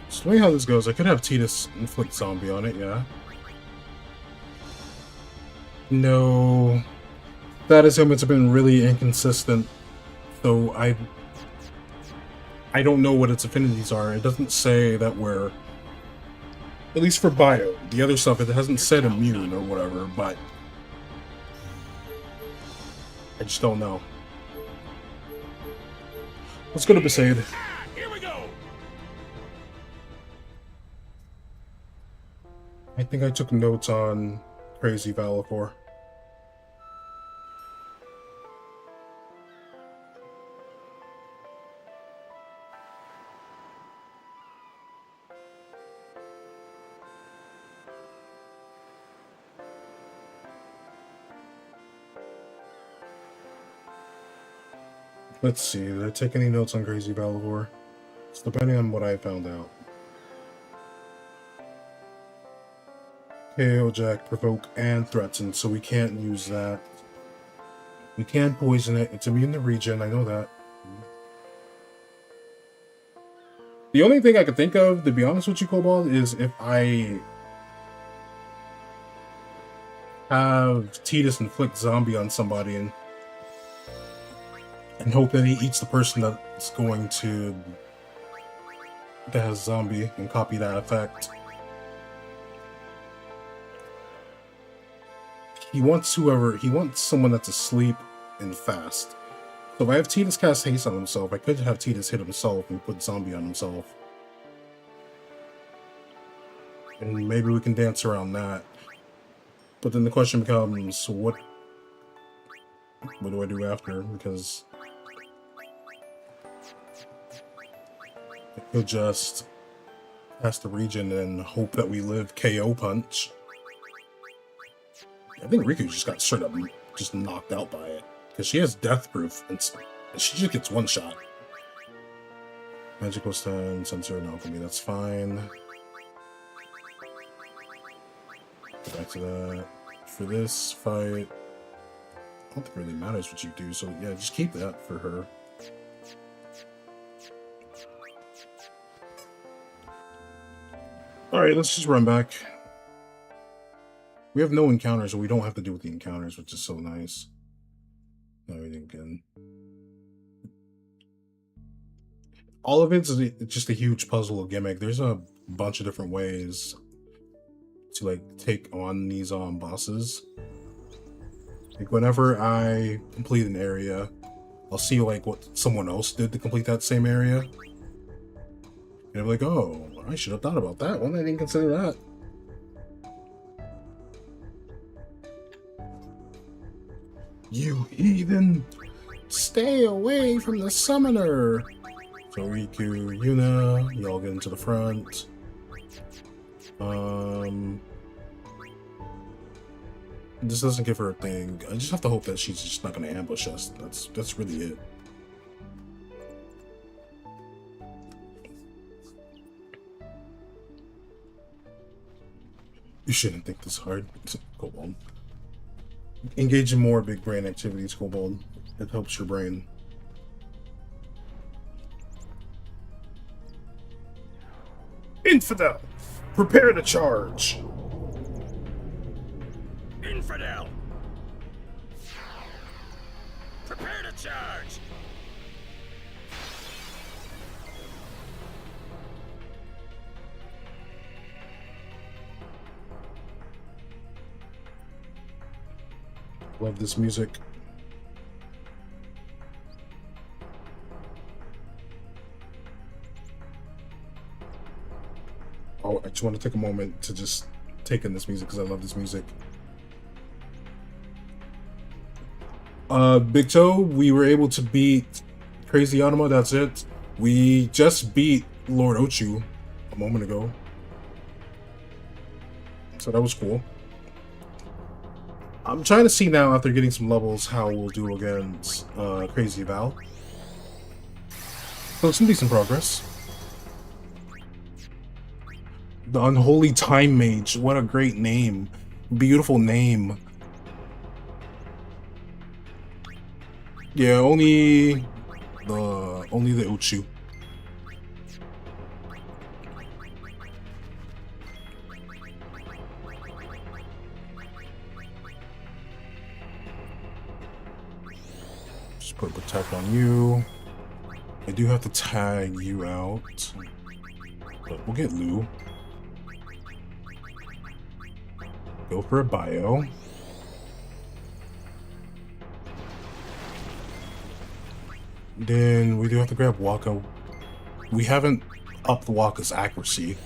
So the way how this goes, I could have Titus inflict zombie on it, yeah. No. That is him, it's been really inconsistent. So I don't know what its affinities are. It doesn't say that we're... At least for bio. The other stuff, it hasn't said immune or whatever, but... I just don't know. Let's go to Besaid. Here we go. I think I took notes on Crazy Valakor. Let's see, did I take any notes on Crazy Valakor? It's depending on what I found out. KO, Jack, Provoke, and Threaten, so we can't use that. We can poison it. It's immune to regen, I know that. The only thing I could think of, to be honest with you, Cobalt, is if I have Titus inflict zombie on somebody and hope that he eats the person that's going to... that has zombie and copy that effect. He wants someone that's asleep and fast. So if I have Titus cast haste on himself, I could have Titus hit himself and put zombie on himself. And maybe we can dance around that. But then the question becomes, what do I do after? Because I could just pass the regen and hope that we live KO punch. I think Riku just got straight up just knocked out by it. Because she has death proof and she just gets one shot. Magical stun, sensor, and alchemy, that's fine. Back to that. For this fight, I don't think it really matters what you do, so yeah, just keep that for her. Alright, let's just run back. We have no encounters, so we don't have to deal with the encounters, which is so nice. No, we didn't again. All of it's just a huge puzzle gimmick. There's a bunch of different ways to like take on these bosses. Like whenever I complete an area, I'll see like what someone else did to complete that same area. And I'm like, oh, I should have thought about that one. I didn't consider that. You heathen! Stay away from the summoner! So Riku, Yuna, y'all get into the front. This doesn't give her a thing. I just have to hope that she's just not gonna ambush us. That's really it. You shouldn't think this hard. Cobalt. Engage in more big brain activities, Cobalt. It helps your brain. Infidel! Prepare to charge! Infidel. Prepare to charge. Love this music. Oh, I just want to take a moment to just take in this music because I love this music. Big Toe, we were able to beat Crazy Anima, that's it. We just beat Lord Ochu a moment ago. So that was cool. I'm trying to see now, after getting some levels, how we'll do against Crazy Val. So some decent progress. The Unholy Time Mage, what a great name. Beautiful name. Yeah, only the Uchu. Just put a protect on you. I do have to tag you out, but we'll get Lou. Go for a bio. Then we do have to grab Waka. We haven't upped Waka's accuracy.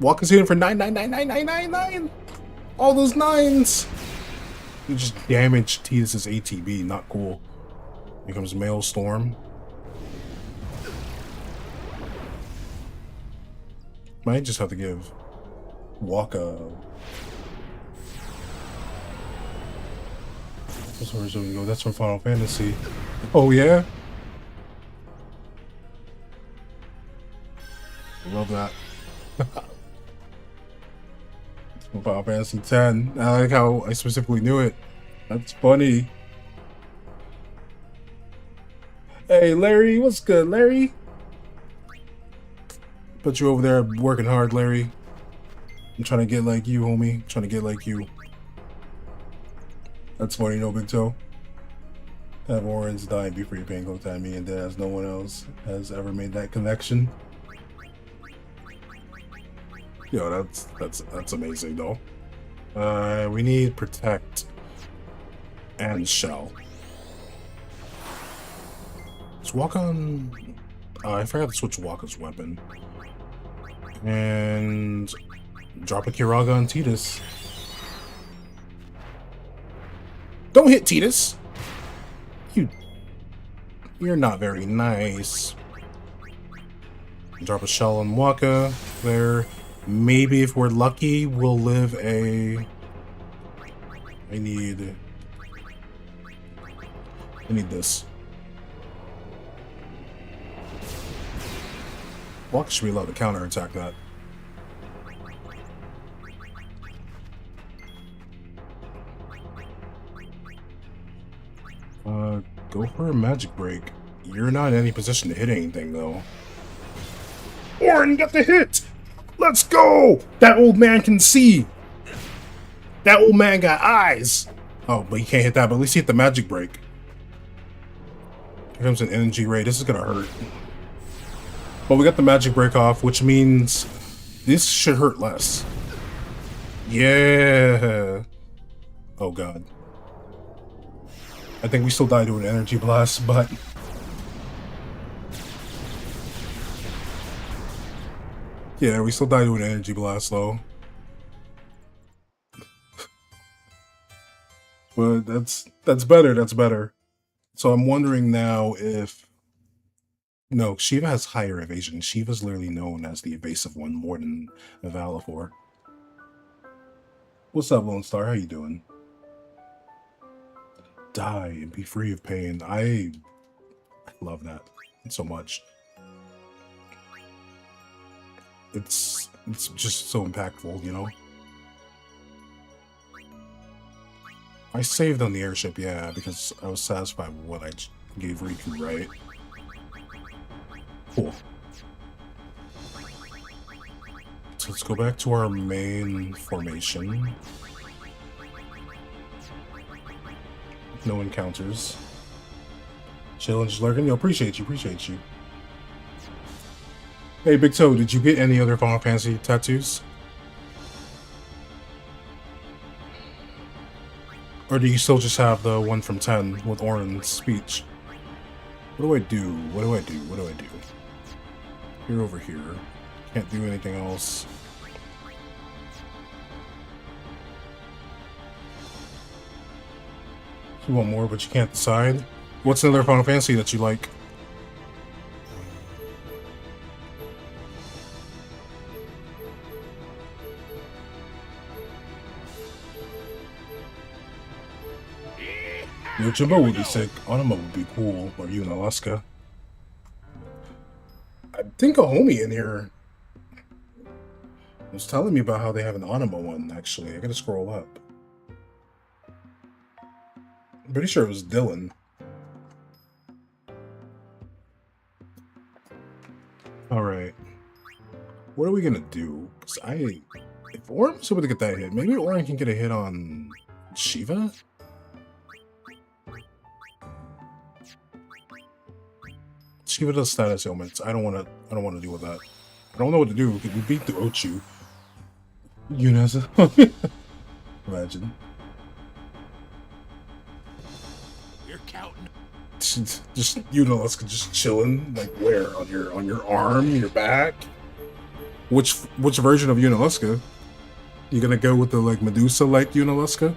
Waka's hitting for 9999999. All those 9s. You just damaged Tidus's ATB. Not cool. Here comes Maelstrom. Might just have to give Waka. That's where we go. That's from Final Fantasy. Oh yeah. Love that. It's from Final Fantasy X. I like how I specifically knew it. That's funny. Hey Larry, what's good, Larry? Put you over there working hard, Larry. I'm trying to get like you, homie. I'm trying to get like you. That's funny, no Big Toe. Have Orange die before you're paying close time me and as no one else has ever made that connection. Yo, that's amazing though. We need Protect and Shell. Let's walk on. I forgot to switch Waka's weapon. And drop a Kiraga on Tidus. Don't hit Tidus! You're not very nice. Drop a shell on Waka there. Maybe if we're lucky, we'll live a... I need this. Waka should be allowed to counterattack that. Go for a magic break. You're not in any position to hit anything, though. Orin, get the hit! Let's go! That old man can see! That old man got eyes! Oh, but he can't hit that, but at least he hit the magic break. Here comes an energy ray. This is gonna hurt. But we got the magic break off, which means this should hurt less. Yeah! Oh god. I think we still died to an energy blast, but... Yeah, we still died to an energy blast, though. But that's better, that's better. So I'm wondering now if... No, Shiva has higher evasion. Shiva's literally known as the evasive one more than Valifor. What's up, Lone Star? How you doing? Die and be free of pain. I love that so much. It's just so impactful, you know? I saved on the airship, yeah, because I was satisfied with what I gave Riku, right? Cool. So let's go back to our main formation. No encounters. Challenge lurking. Yo, appreciate you. Hey, Big Toe, did you get any other Final Fantasy tattoos? Or do you still just have the one from 10 with Orin's speech? What do I do? What do I do? What do I do? You're over here. Can't do anything else. You want more, but you can't decide? What's another Final Fantasy that you like? Yojimbo would be sick. Anima would be cool. Or you in Alaska. I think a homie in here was telling me about how they have an Anima one, actually. I gotta scroll up. I'm pretty sure it was Dylan. Alright. What are we gonna do? Because if Orin was able to get that hit, maybe Orin can get a hit on Shiva? Shiva does status ailments. I don't wanna deal with that. I don't know what to do. We beat the Ochu. Yunasa. Imagine. You're counting. Just let's just chilling, like where? On your arm, your back? Which version of Unalaska? You gonna go with the like Medusa like Unalaska?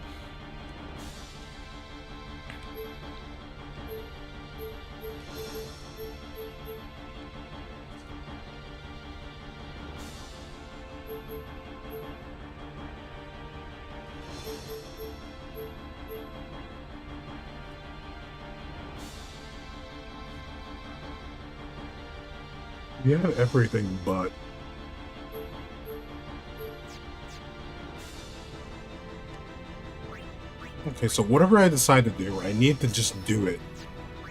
You have everything but. Okay, so whatever I decide to do, I need to just do it.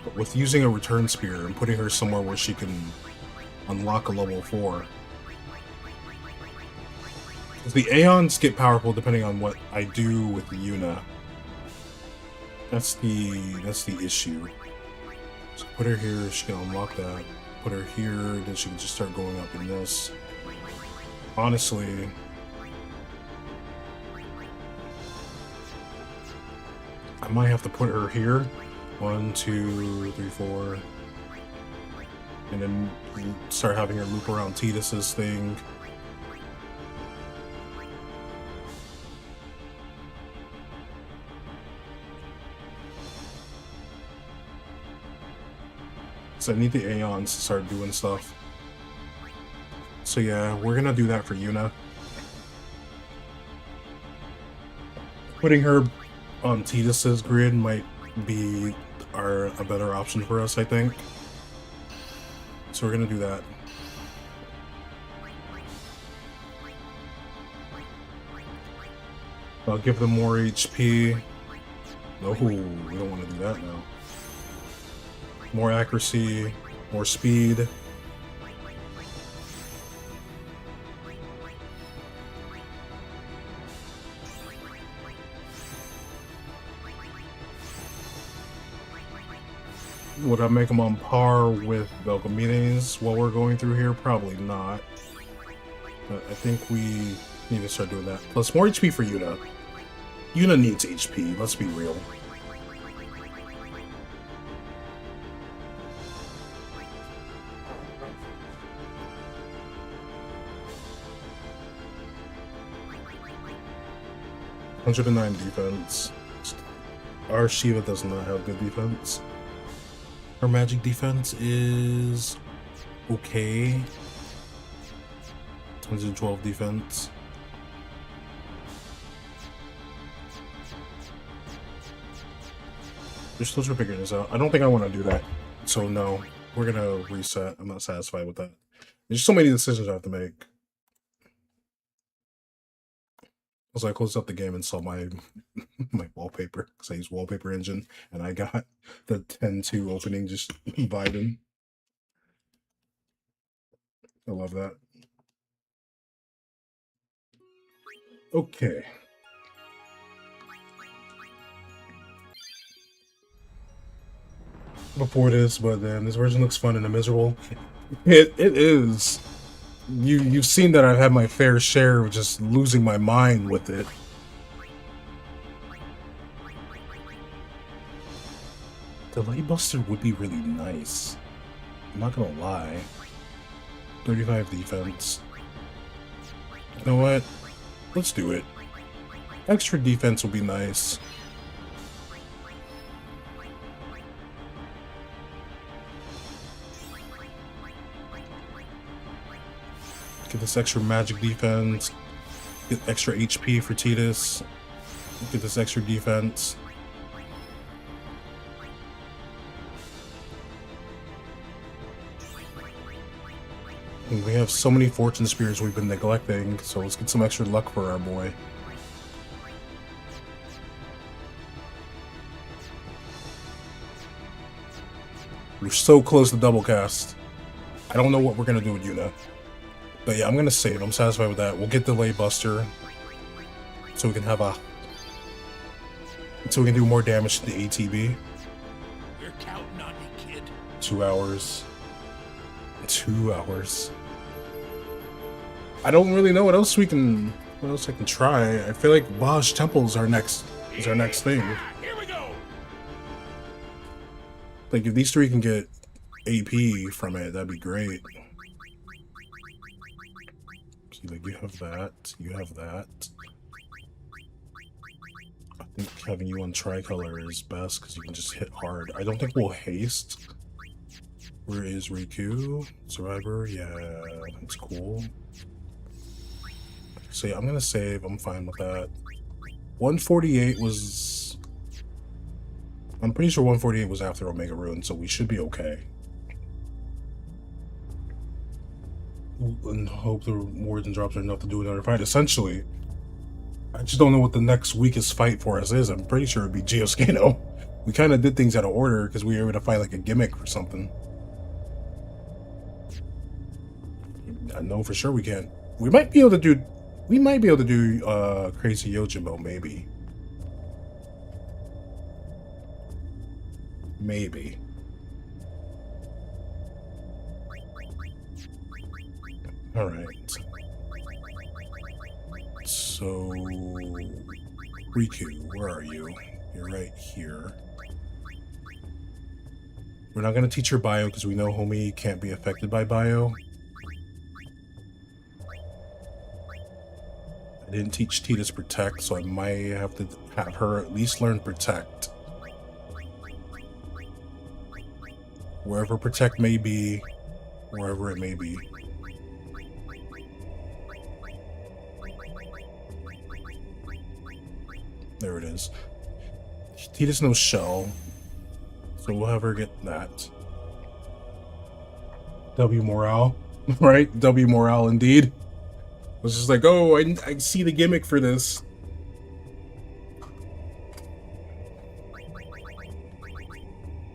But with using a return spear and putting her somewhere where she can unlock a level 4. Because the Aeons get powerful depending on what I do with Yuna. That's the issue. So put her here, she can unlock that. Put her here, then she can just start going up in this. Honestly, I might have to put her here. 1, 2, 3, 4. And then start having her loop around Tidus's thing. So I need the Aeons to start doing stuff. So yeah, we're gonna do that for Yuna. Putting her on Tidus's grid might be a better option for us, I think. So we're gonna do that. I'll give them more HP. No, we don't want to do that now. More accuracy, more speed. Would I make them on par with Belcamines while we're going through here? Probably not. But I think we need to start doing that. Plus more HP for Yuna. Yuna needs HP, let's be real. (109) defense. Our Shiva does not have good defense. Our magic defense is okay. 112 defense. We're still trying to figure this out. I don't think I want to do that. So no, we're gonna reset. I'm not satisfied with that. There's so many decisions I have to make. So I closed up the game and saw my wallpaper because I use wallpaper engine, and I got the 10-2 opening just vibing. I love that. Okay. Before this, but then this version looks fun and miserable. It is. You've seen that I've had my fair share of just losing my mind with it. Delay Buster would be really nice. I'm not gonna lie. 35 defense. You know what? Let's do it. Extra defense will be nice. Get this extra magic defense. Get extra HP for Tidus. Get this extra defense. And we have so many fortune spears we've been neglecting, so let's get some extra luck for our boy. We're so close to double cast. I don't know what we're gonna do with Yuna. But yeah, I'm gonna save. I'm satisfied with that. We'll get Delay Buster. So we can have a... So we can do more damage to the ATB. We're counting on you, kid. 2 hours. 2 hours. I don't really know what else I can try. I feel like Baj Temple is our next thing. Here we go. Like if these three can get AP from it, that'd be great. See, like you have that, you have that. I think having you on tricolor is best because you can just hit hard. I don't think we'll haste. Where is Riku? Survivor? Yeah, that's cool. So yeah, I'm gonna save. I'm fine with that. 148 was... I'm pretty sure 148 was after Omega Ruin, so we should be okay. And hope the rewards and drops are enough to do another fight. Essentially, I just don't know what the next weakest fight for us is. I'm pretty sure it'd be Geoscano. We kind of did things out of order because we were able to fight like a gimmick or something. I know for sure we can. We might be able to do. We might be able to do Crazy Yojimbo, maybe. Maybe. Alright. So... Riku, where are you? You're right here. We're not going to teach her bio because we know Homie can't be affected by bio. I didn't teach Tidus Protect, so I might have to have her at least learn Protect. Wherever Protect may be, wherever it may be. There it is. Tidus knows Shell, so we'll have her get that. W morale, right? W morale indeed. I was just like, oh, I see the gimmick for this.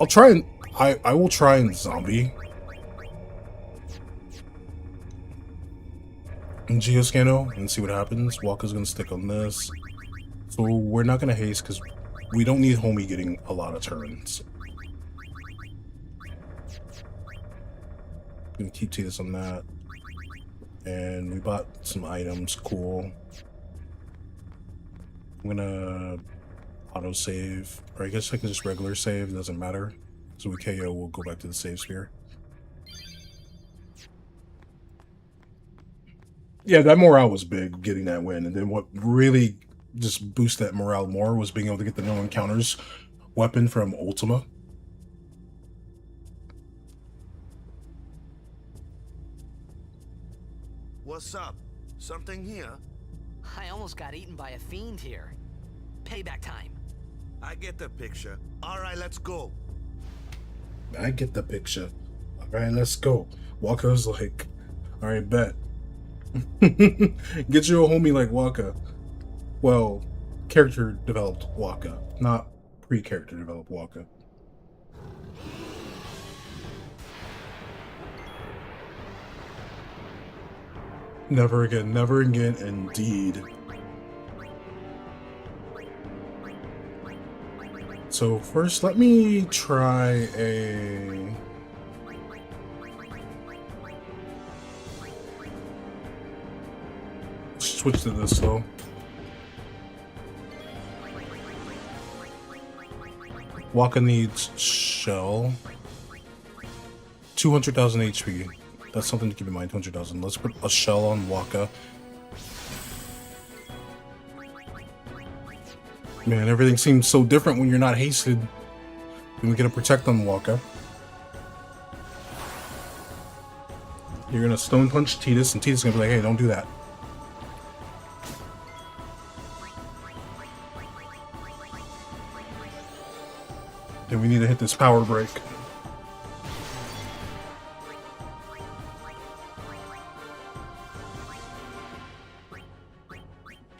I'll try and I will try and zombie in Geoscano and see what happens. Walker's gonna stick on this. So we're not gonna haste because we don't need Homie getting a lot of turns. Gonna keep Tidus on that. And we bought some items, cool. I'm gonna auto save, or I guess I can just regular save, it doesn't matter. So we KO, we'll go back to the save sphere. Yeah, that morale was big, getting that win. And then what really just boosted that morale more was being able to get the no encounters weapon from Ultima. What's up? Something here? I almost got eaten by a fiend here. Payback time. I get the picture. All right, let's go. I get the picture. Alright, let's go. Walker's like, alright, bet. Get you a homie like Waka. Well, character developed Waka, not pre-character developed Waka. Never again, indeed. So first, let me try a... Switch to this though. Waka needs shell. 200,000 HP. That's something to keep in mind. 200,000. Let's put a shell on Waka. Man, everything seems so different when you're not hasted. Then we get a protect on Waka. You're gonna stone punch Tidus, and Tidus is gonna be like, hey, don't do that. Then we need to hit this power break.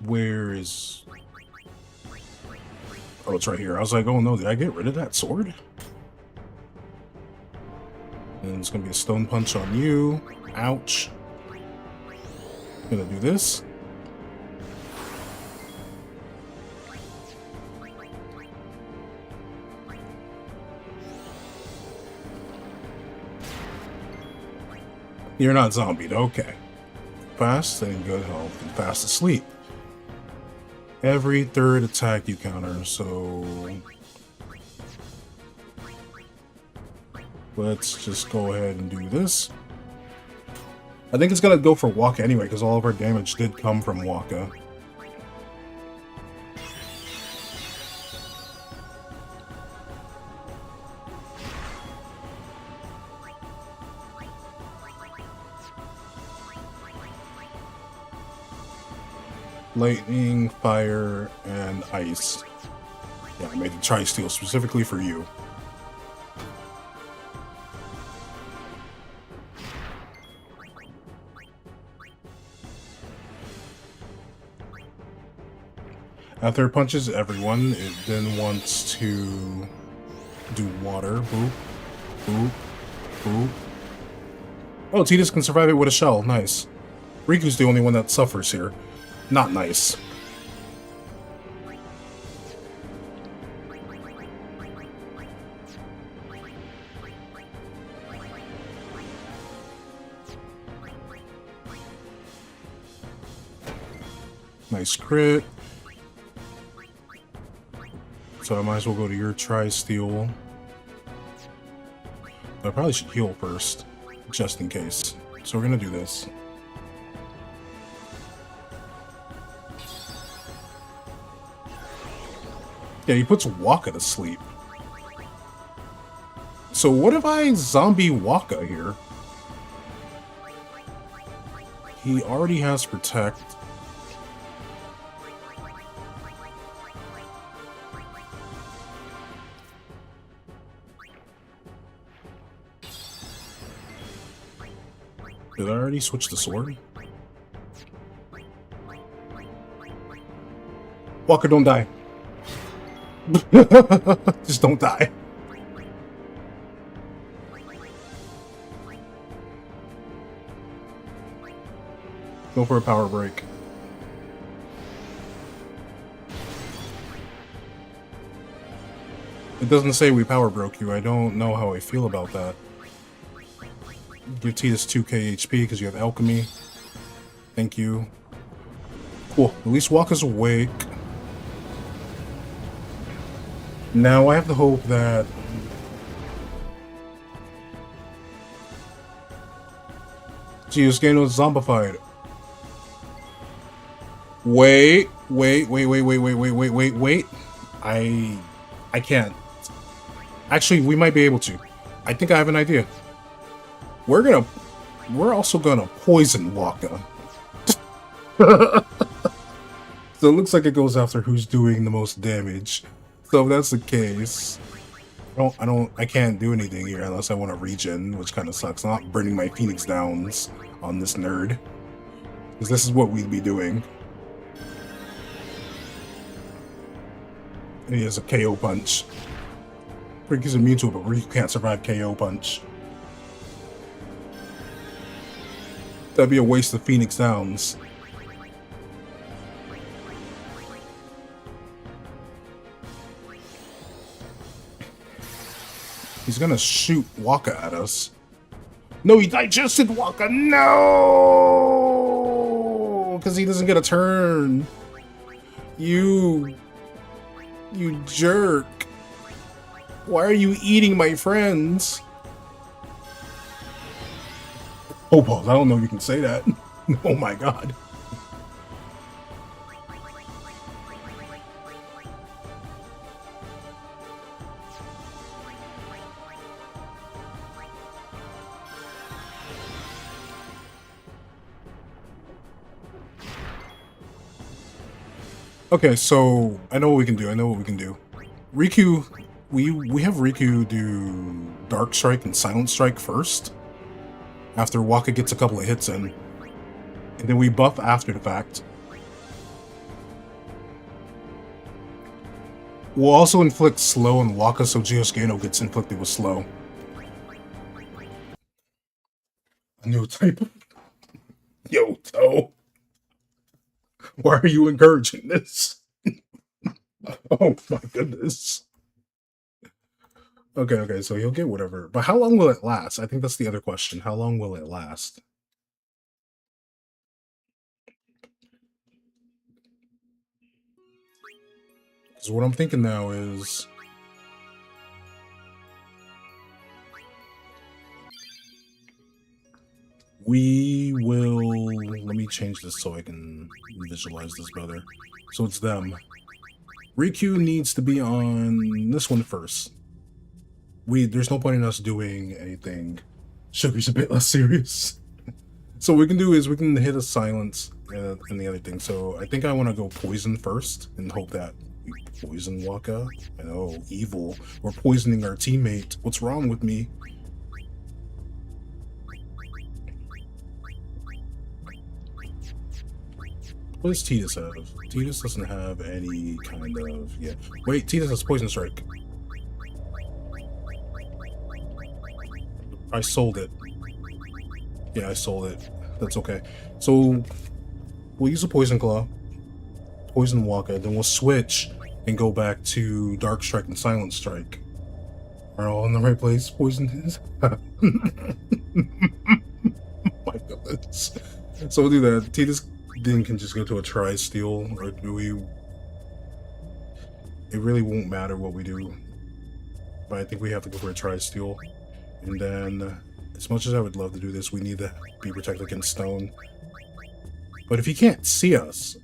Where is... Oh, it's right here. I was like, oh no, did I get rid of that sword? And it's gonna be a stone punch on you. Ouch. Gonna do this. You're not zombied, okay. Fast and good health and fast asleep. Every third attack you counter, so let's just go ahead and do this. I think it's gonna go for Waka anyway, because all of our damage did come from Waka. Lightning, fire, and ice. Yeah, I made the Tri-Steel specifically for you. After it punches everyone, it then wants to do water. Boop, boop, boop. Oh, Tidus can survive it with a shell. Nice. Riku's the only one that suffers here. Not nice. Nice crit. So I might as well go to your Tri-Steel. I probably should heal first, just in case. So we're gonna do this. Yeah, he puts Waka to sleep. So what if I zombie Waka here? He already has Protect. Did I already switch the sword? Waka, don't die. Just don't die. Go for a power break. It doesn't say we power broke you. I don't know how I feel about that. Give Tidus 2k HP because you have alchemy. Thank you. Cool. At least Waka's awake. Now I have the hope that Geo's game was zombified. Wait. I can't. Actually, we might be able to. I think I have an idea. We're also gonna poison Waka. So it looks like it goes after who's doing the most damage. So if that's the case, I can't do anything here unless I want to regen, which kind of sucks. I'm not burning my Phoenix Downs on this nerd, because this is what we'd be doing. And he has a KO punch. Riku's immune to it, but Riku can't survive KO punch. That'd be a waste of Phoenix Downs. He's gonna shoot Waka at us. No, he digested Waka. No, because he doesn't get a turn. You jerk. Why are you eating my friends? Oh, balls, I don't know if you can say that. Oh my god. Okay, so I know what we can do. I know what we can do. Riku, we have Riku do Dark Strike and Silent Strike first, after Waka gets a couple of hits in, and then we buff after the fact. We'll also inflict slow on Waka, so Geoscano gets inflicted with slow. A new type. Yo, Toe. Why are you encouraging this? Oh my goodness. Okay, so he'll get whatever. But how long will it last? I think that's the other question. How long will it last? Because what I'm thinking now is... we will... let me change this so I can visualize this better. So it's them. Riku needs to be on this one first. There's no point in us doing anything. Sugar's a bit less serious. So what we can do is we can hit a silence and the other thing. So I think I want to go poison first and hope that we poison Waka. I know, evil. We're poisoning our teammate. What's wrong with me? What does Tidus have? Tidus doesn't have any kind of... yeah. Wait, Tidus has Poison Strike. I sold it. Yeah, I sold it. That's okay. So, we'll use a Poison Claw. Poison Waka. Then we'll switch and go back to Dark Strike and Silent Strike. Are all in the right place? Poison is... my goodness. So we'll do that. Tidus then can just go to a Tri-Steal, or do we... it really won't matter what we do. But I think we have to go for a Tri-Steal. And then, as much as I would love to do this, we need to be protected against stone. But if he can't see us,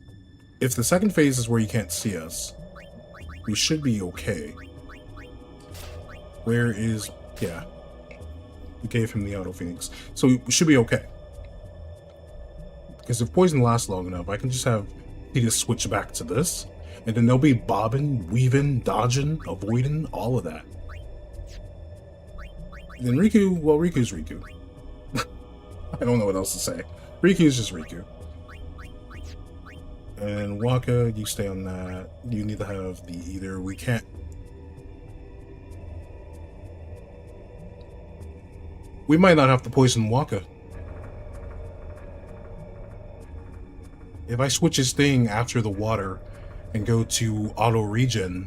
if the second phase is where he can't see us, we should be okay. Where is... yeah. We gave him the Auto Phoenix. So we should be okay. Because if poison lasts long enough, I can just have Tidus switch back to this, and then they'll be bobbing, weaving, dodging, avoiding, all of that. Then Riku, well, Riku's Riku. I don't know what else to say. Riku's just Riku. And Waka, you stay on that. You need to have the either. We can't... we might not have to poison Waka. If I switch his thing after the water and go to auto regen,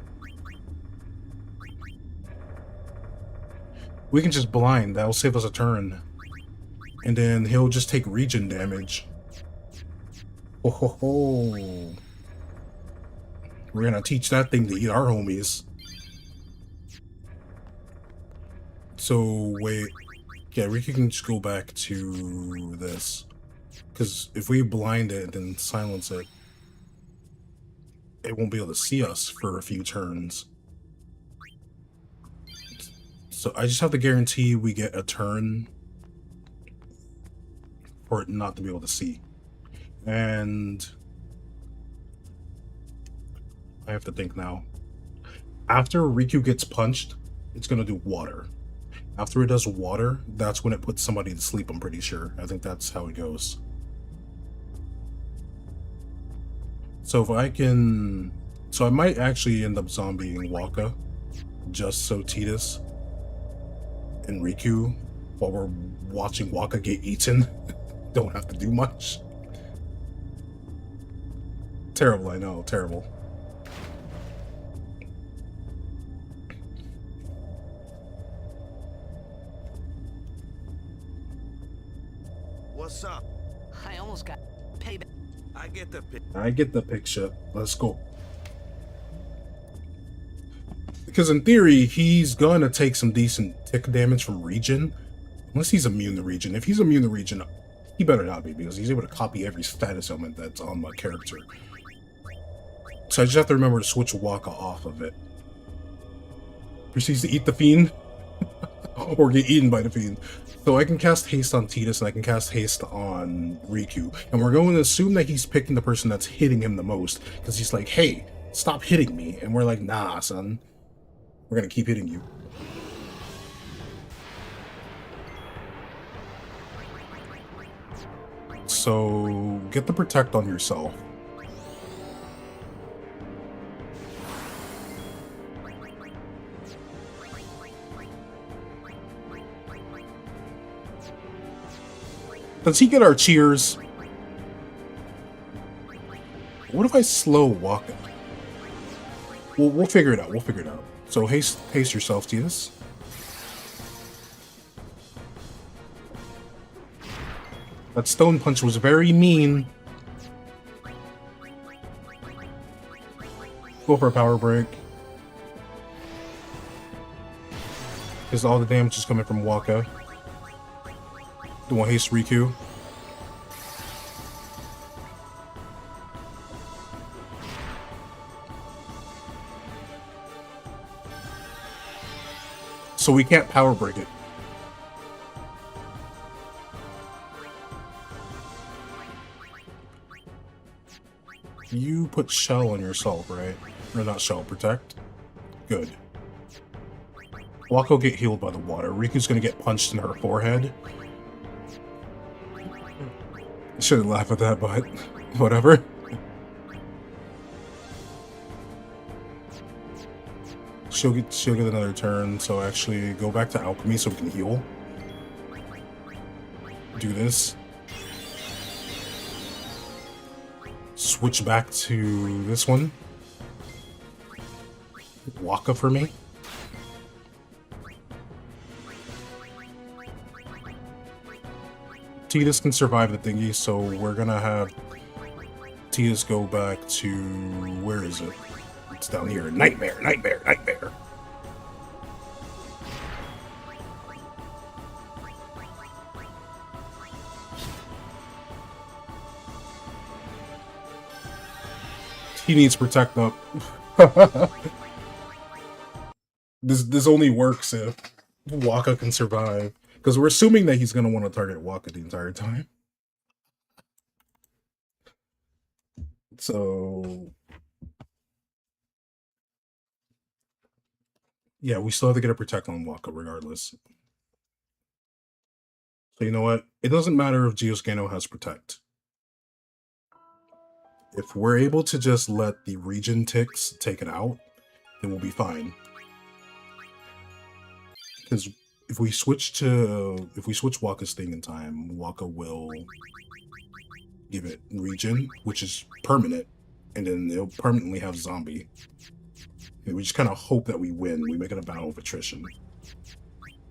we can just blind. That'll save us a turn. And then he'll just take regen damage. Oh ho ho. We're gonna teach that thing to eat our homies. So wait. Yeah, Riku can just go back to this. Because if we blind it and then silence it, it won't be able to see us for a few turns. So I just have to guarantee we get a turn for it not to be able to see. And I have to think now. After Riku gets punched, it's going to do water. After it does water, that's when it puts somebody to sleep, I'm pretty sure. I think that's how it goes. So if I can... so I might actually end up zombieing Waka, just so Tidus and Riku, while we're watching Waka get eaten, don't have to do much. Terrible, I know, terrible. What's up? I almost got payback. I get the pic. I get the picture. Let's go. Because in theory, he's gonna take some decent tick damage from regen. Unless he's immune to regen. If he's immune to regen, he better not be, because he's able to copy every status element that's on my character. So I just have to remember to switch Waka off of it. Proceeds to eat the fiend. Or get eaten by the fiend. So I can cast haste on Tidus and I can cast haste on Riku. And we're going to assume that he's picking the person that's hitting him the most. Because he's like, hey, stop hitting me. And we're like, nah, son. We're going to keep hitting you. So get the protect on yourself. Does he get our cheers? What if I slow walk it? We'll figure it out. We'll figure it out. So haste yourself, Tidus. That stone punch was very mean. Go for a power break. Because all the damage is coming from Waka. Do one haste Riku. So we can't power break it. You put shell on yourself, right? Or not shell, protect? Good. Waka will get healed by the water. Riku's gonna get punched in her forehead. Shouldn't laugh at that, but whatever. She'll get another turn, so actually go back to alchemy so we can heal. Do this. Switch back to this one. Waka for me. Tidus can survive the thingy, so we're gonna have Tidus go back to... where is it? It's down here. Nightmare, nightmare, nightmare. He needs protect up. This only works if Waka can survive. Because we're assuming that he's going to want to target Waka the entire time. So... yeah, we still have to get a protect on Waka regardless. So you know what? It doesn't matter if Geoscano has protect. If we're able to just let the regen ticks take it out, then we'll be fine. Because if we switch Waka's thing in time, Waka will give it regen, which is permanent, and then it'll permanently have zombie. And we just kind of hope that we win. We make it a battle of attrition.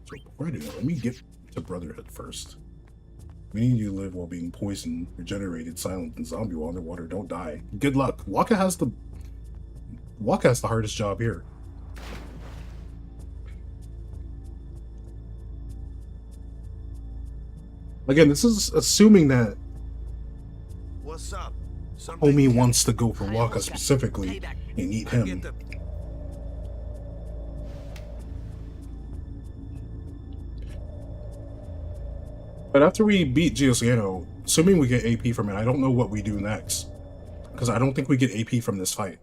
So before I do that, let me get to Brotherhood first. We need you to live while being poisoned, regenerated, silent, and zombie while underwater. Don't die. Good luck. Waka has the hardest job here. Again, this is assuming that What's up? Something Homie wants to go for Waka specifically and eat him. get the But after we beat Geoscano, assuming we get AP from it, I don't know what we do next. Because I don't think we get AP from this fight.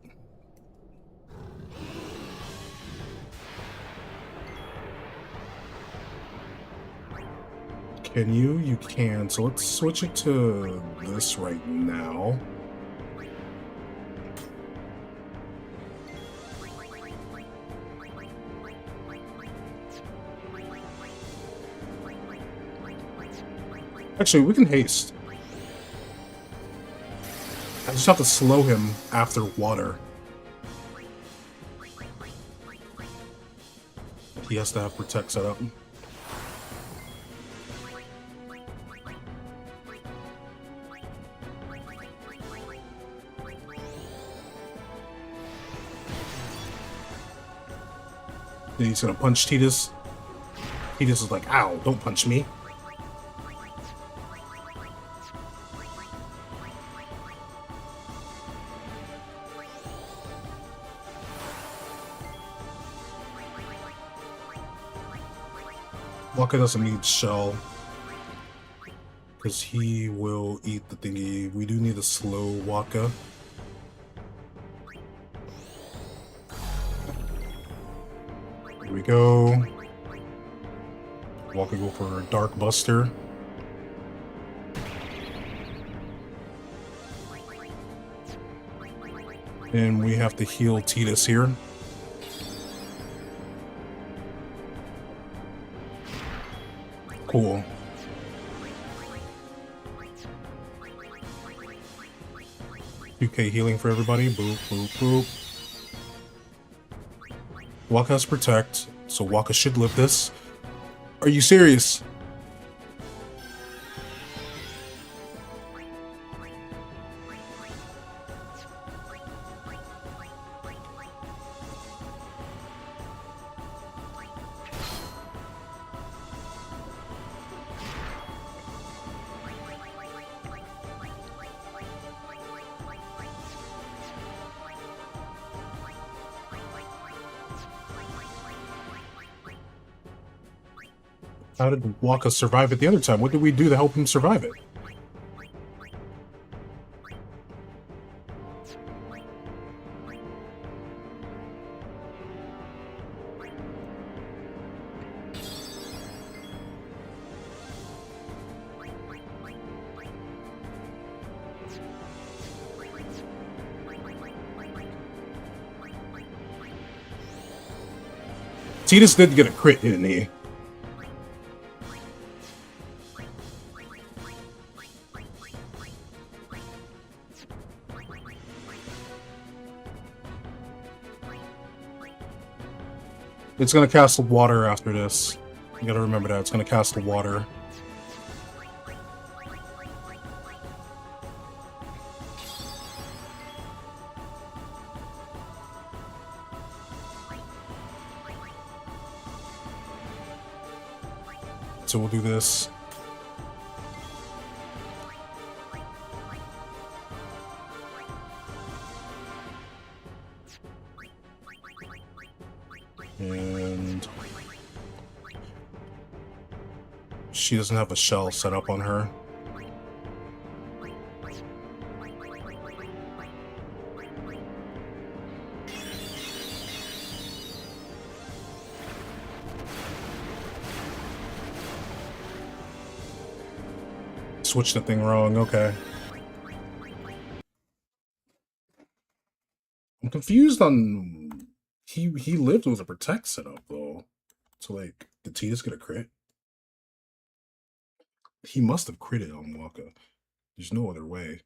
Can you? You can. So let's switch it to this right now. Actually, we can haste. I just have to slow him after water. He has to have protect set up. Then he's gonna punch Titus. Titus is like, ow, don't punch me. Waka doesn't need shell because he will eat the thingy. We do need a slow Waka. Here we go. Waka go for Dark Buster. And we have to heal Titus here. Cool. UK healing for everybody. Boop, boop, boop. Waka has Protect, so Waka should live this. Are you serious? How did Waka survive it the other time? What did we do to help him survive it? Titus did get a crit, didn't he? It's gonna cast the water after this. You gotta remember that. It's gonna cast the water. So we'll do this. And she doesn't have a shell set up on her. Switched the thing wrong, okay. I'm confused on... He lived with a Protect setup, though. So, like, did Titus get a crit? He must have critted on Waka. There's no other way.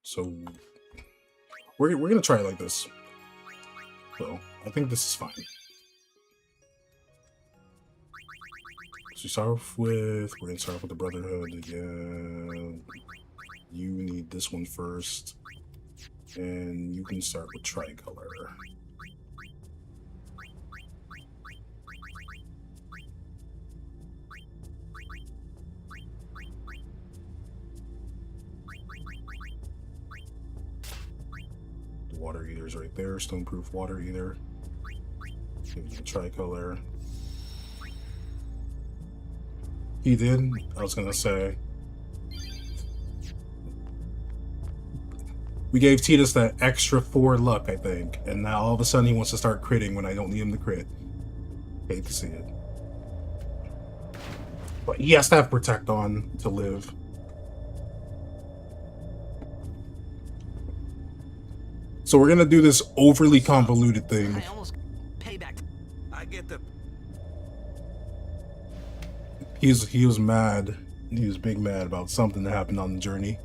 So, we're gonna try it like this. So, I think this is fine. So we're gonna start off with the Brotherhood again. You need this one first. And you can start with Tricolor. The Water Eater's right there, Stoneproof Water Eater. Give it the Tricolor. He did? I was gonna say. We gave Titus that extra 4 luck, I think. And now all of a sudden he wants to start critting when I don't need him to crit. Hate to see it. But he has to have Protect on to live. So we're gonna do this overly convoluted thing. I almost payback. I get the... He was mad. He was big mad about something that happened on the journey.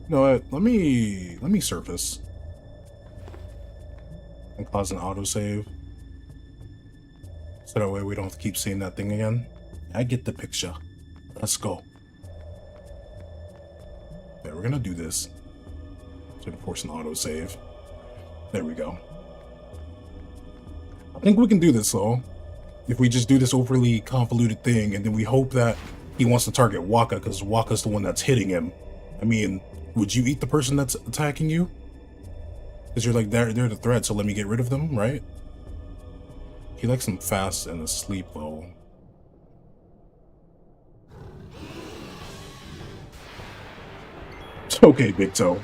You know what? Let me surface and cause an autosave, so that way we don't have to keep seeing that thing again. I get the picture. Let's go. Okay, we're gonna do this. So to force an autosave. There we go. I think we can do this though. If we just do this overly convoluted thing and then we hope that he wants to target Waka because Waka's the one that's hitting him. I mean, would you eat the person that's attacking you? Because you're like, they're the threat, so let me get rid of them, right? He likes them fast and asleep though. Okay, Big Toe.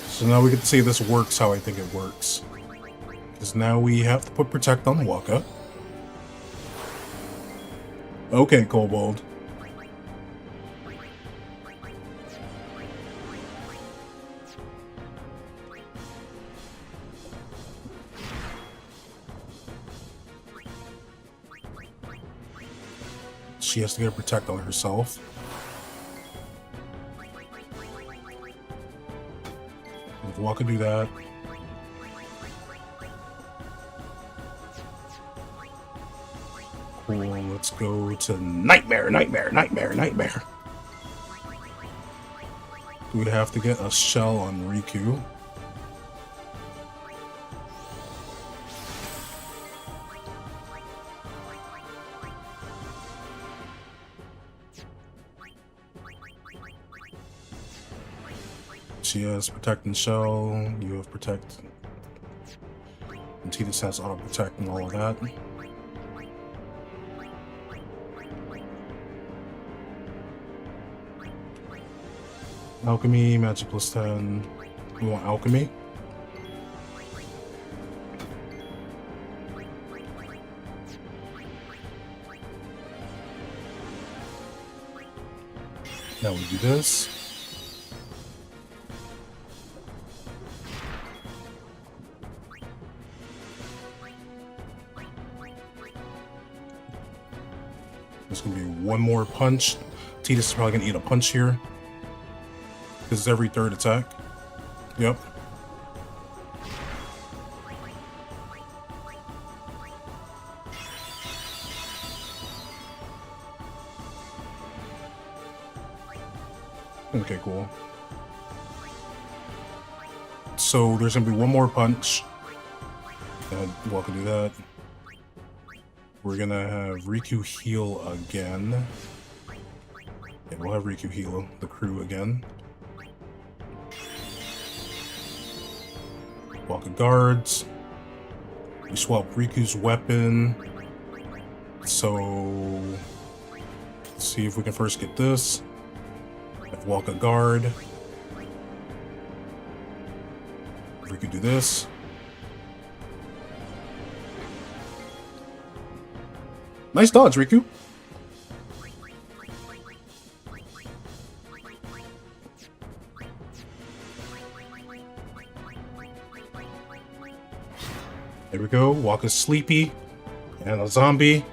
So now we get to see if this works how I think it works. Because now we have to put Protect on Waka. Okay, Kobold. She has to get a Protect on herself. If Waka do that. Cool, let's go to Nightmare. We have to get a shell on Riku. She has Protect and Shell, you have Protect. And Tidus has Auto Protect and all of that. Alchemy, Magic plus 10. We want Alchemy. Now we do this. There's gonna be one more punch. Tidus is probably gonna eat a punch here. This is every third attack. Yep. Okay, cool. So there's gonna be one more punch. Well, I can do that. We're gonna have Riku heal again. Yeah, we'll have Riku heal the crew again. Waka guards. We swap Riku's weapon. So let's see if we can first get this. Have Waka guard. Riku do this. Nice dodge, Riku. There we go. Waka's sleepy. And a zombie.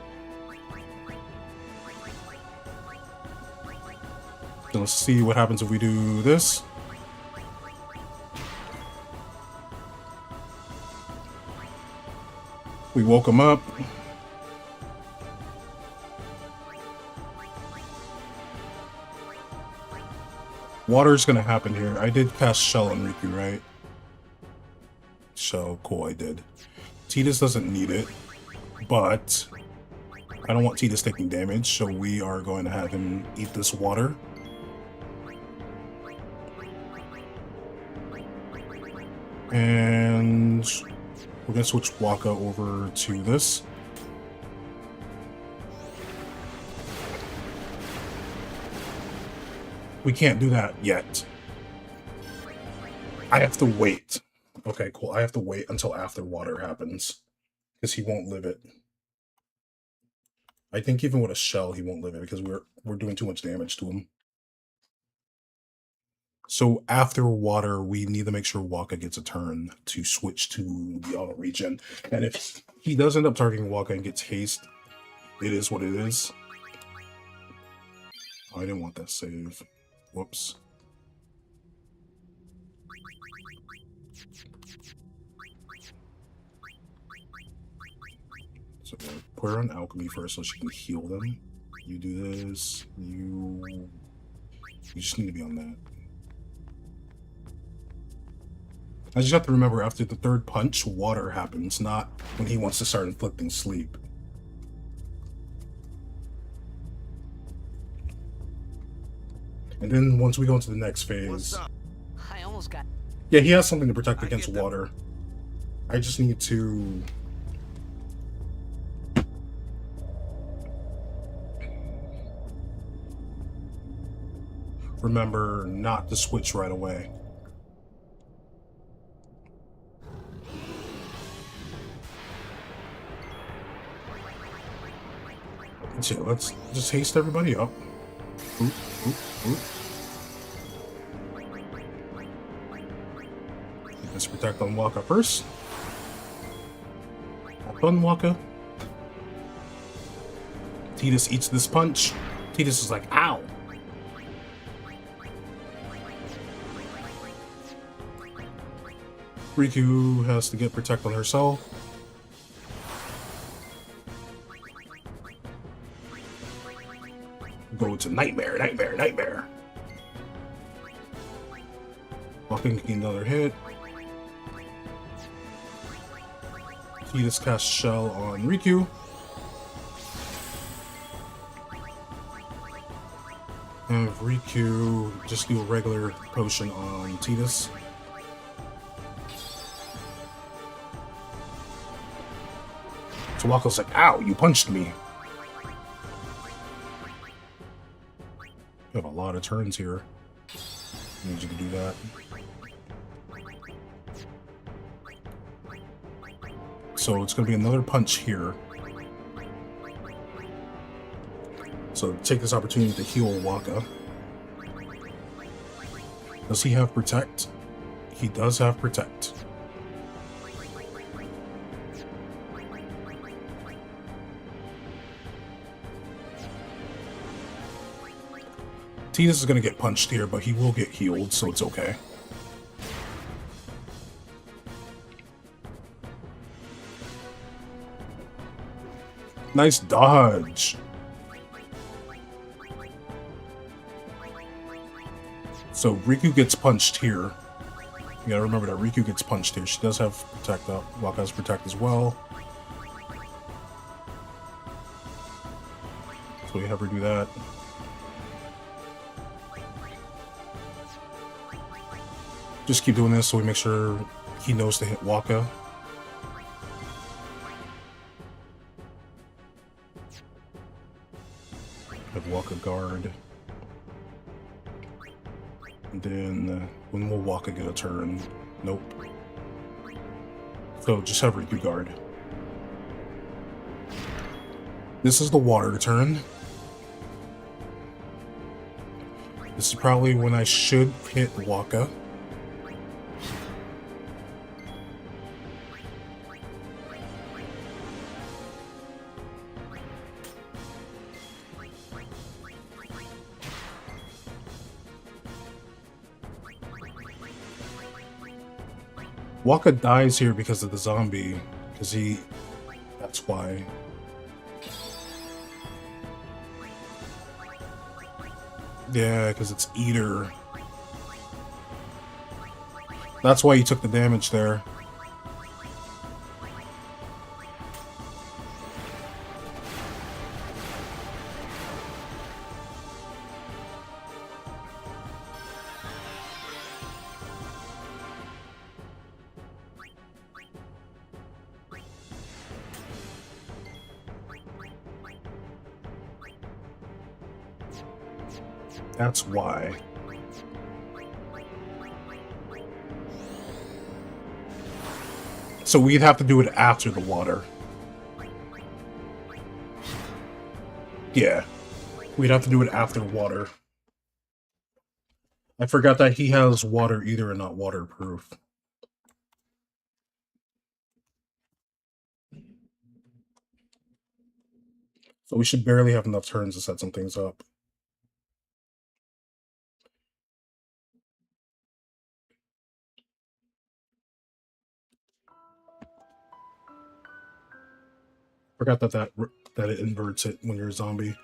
So let's see what happens if we do this. We woke him up. Water's gonna happen here. I did cast Shell on Riku, right? Shell, cool, I did. Tidus doesn't need it, but I don't want Tidus taking damage, so we are going to have him eat this water. And we're gonna switch Waka over to this. We can't do that yet. I have to wait. Okay, cool. I have to wait until after water happens. Because he won't live it. I think even with a shell, he won't live it because we're doing too much damage to him. So after water, we need to make sure Waka gets a turn to switch to the auto regen. And if he does end up targeting Waka and gets haste, it is what it is. Oh, I didn't want that save. Whoops. So put her on alchemy first so she can heal them. You do this. You just need to be on that. I just have to remember after the third punch, water happens, not when he wants to start inflicting sleep. And then once we go into the next What's phase, up? I almost got. yeah, he has something to protect I against get that. water. I just need to remember not to switch right away. So let's just haste everybody up. Oop, oop, oop. Let's protect on Waka first. Done, Waka. Tidus eats this punch. Tidus is like, ow! Riku has to get protect on herself. Go to nightmare, nightmare, nightmare. Walking can get another hit. Tidus casts shell on Riku. Have Riku just do a regular potion on Tidus. So Wako's like, ow, you punched me. You have a lot of turns here. I need you to do that. So it's going to be another punch here. So take this opportunity to heal Waka. Does he have Protect? He does have Protect. Tidus is going to get punched here, but he will get healed, so it's okay. Nice dodge. So Riku gets punched here. You gotta remember that Riku gets punched here. She does have Protect up. Waka has Protect as well. So we have her do that. Just keep doing this so we make sure he knows to hit Waka. Have Waka guard. And then when will Waka get a turn? Nope. So just have Riku guard. This is the water turn. This is probably when I should hit Waka. Waka dies here because of the zombie, because that's why. Yeah, because it's Eater. That's why he took the damage there. That's why. So we'd have to do it after the water. Yeah. We'd have to do it after water. I forgot that he has water either and not waterproof. So we should barely have enough turns to set some things up. Forgot that it inverts it when you're a zombie.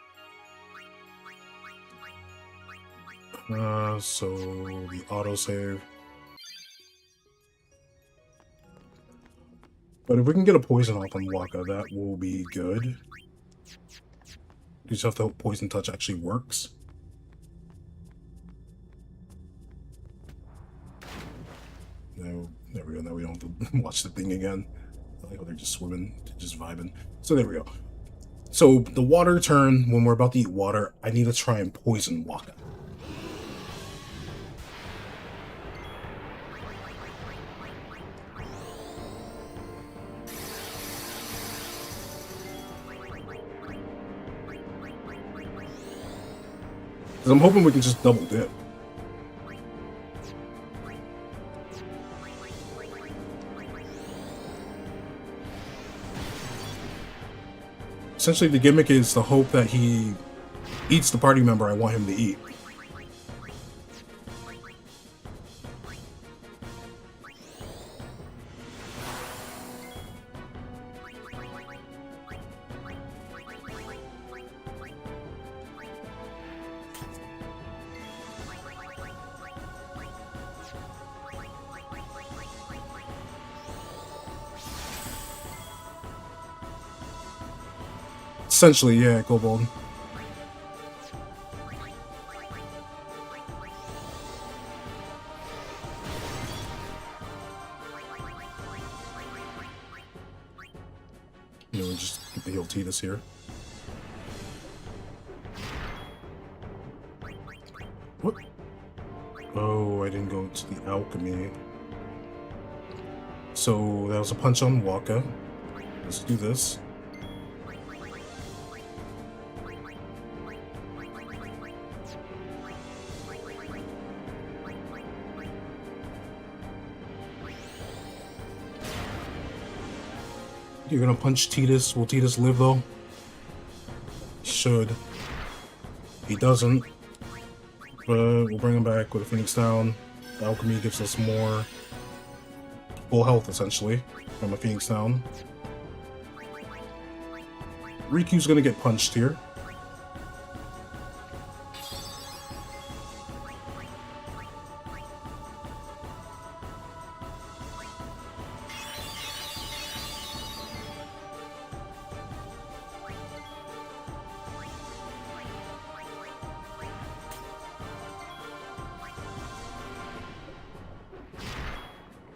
So the autosave. But if we can get a poison off on Waka, that will be good. You just have to hope poison touch actually works. No, there we go. Now we don't have to watch the thing again. I like how they're just swimming, just vibing. So there we go. So the water turn, when we're about to eat water, I need to try and poison Waka. Because I'm hoping we can just double dip. Essentially, the gimmick is the hope that he eats the party member I want him to eat. Essentially, yeah, go bold. You know, we just get the heal Titus here. What? Oh, I didn't go to the alchemy. So that was a punch on Waka. Let's do this. You're gonna punch Titus. Will Titus live though? He should. He doesn't. But we'll bring him back with a Phoenix down. The alchemy gives us more full health essentially from a Phoenix down. Riku's gonna get punched here.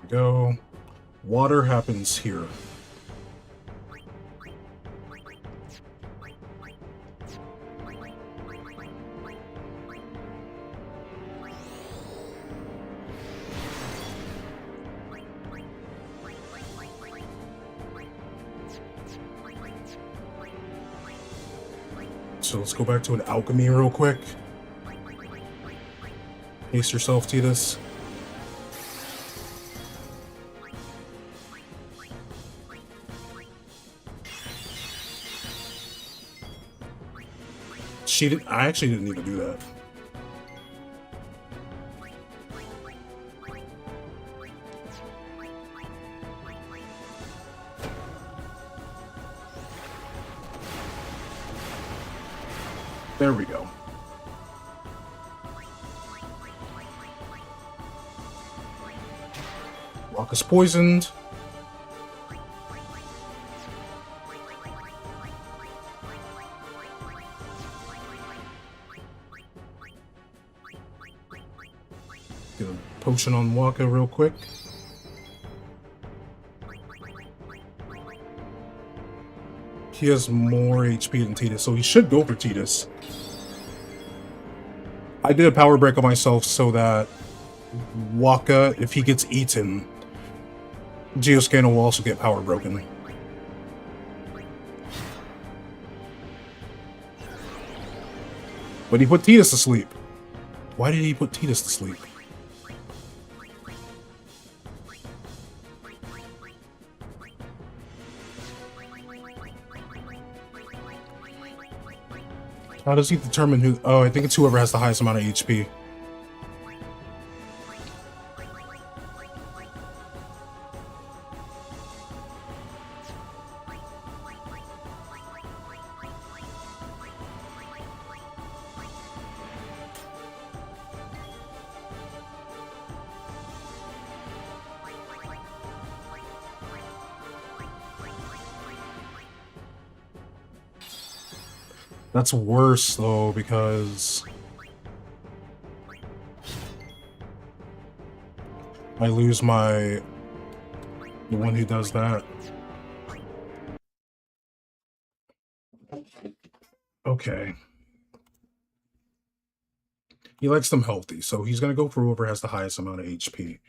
Go. Water happens here. So let's go back to an alchemy real quick. Haste yourself, Titus. I actually didn't need to do that. There we go. Waka's poisoned. Get a potion on Waka real quick. He has more HP than Titus, so he should go for Titus. I did a power break on myself so that Waka, if he gets eaten, Geoscanner will also get power broken. But he put Titus to sleep. Why did he put Titus to sleep? How does he determine who? Oh, I think it's whoever has the highest amount of HP. That's worse though, because I lose the one who does that. Okay. He likes them healthy, so he's gonna go for whoever has the highest amount of HP.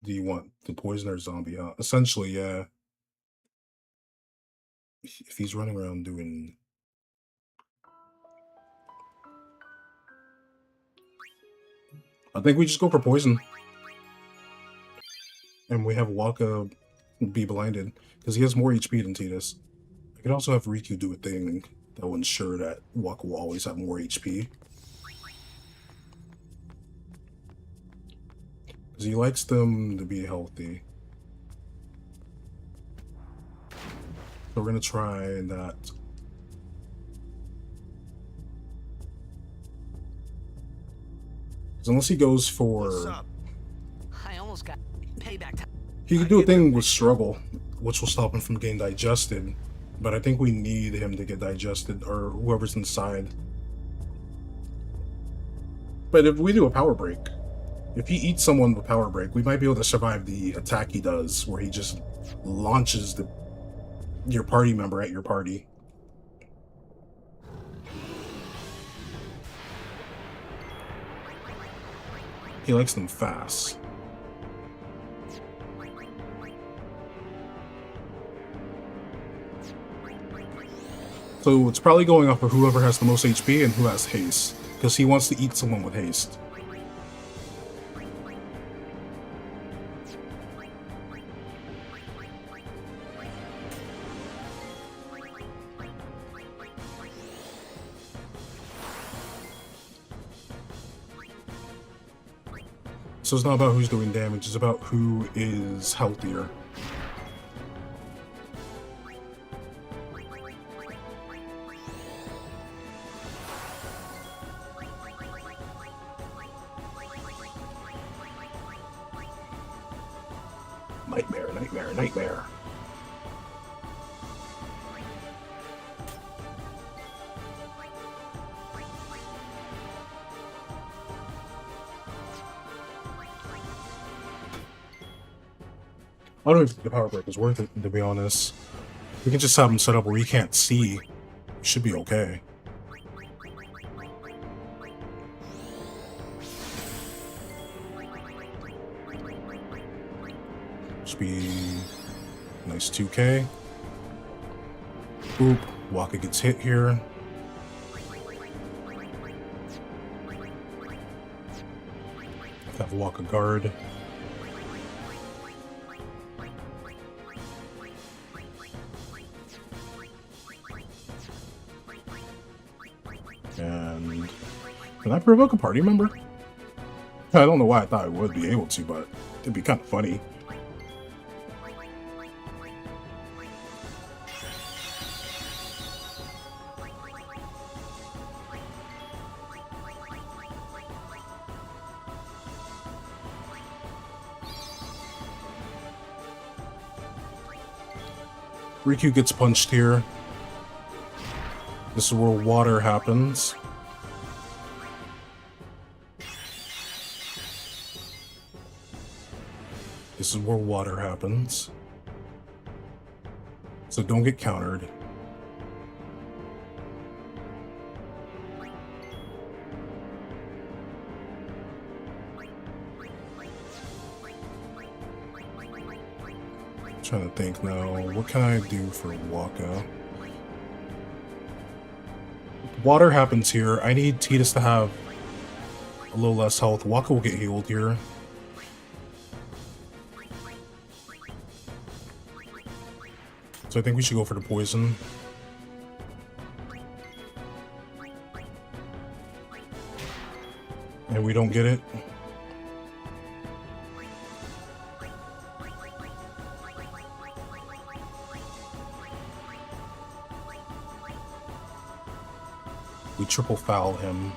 Do you want the poison or zombie? Essentially, yeah. If he's running around doing... I think we just go for poison. And we have Waka be blinded, because he has more HP than Tidus. I could also have Riku do a thing that will ensure that Waka will always have more HP. Because he likes them to be healthy. So we're going to try that. Because unless he goes for... What's up? I almost got payback time. He could do a thing with Struggle, which will stop him from getting digested. But I think we need him to get digested, or whoever's inside. But if we do a power break, if he eats someone with power break, we might be able to survive the attack he does, where he just launches your party member at your party. He likes them fast. So it's probably going off of whoever has the most HP and who has haste, because he wants to eat someone with haste. So it's not about who's doing damage, it's about who is healthier. Nightmare, nightmare, nightmare. I don't even think the power break is worth it, to be honest. We can just have him set up where he can't see. We should be okay. Should be nice 2K. Boop. Waka gets hit here. Have Waka guard. And can I provoke a party member? I don't know why I thought I would be able to, but it'd be kind of funny. Riku gets punched here. This is where water happens. This is where water happens. So don't get countered. I'm trying to think now, what can I do for Waka? Water happens here. I need Tidus to have a little less health. Waka will get healed here. So I think we should go for the poison. And we don't get it. We triple foul him.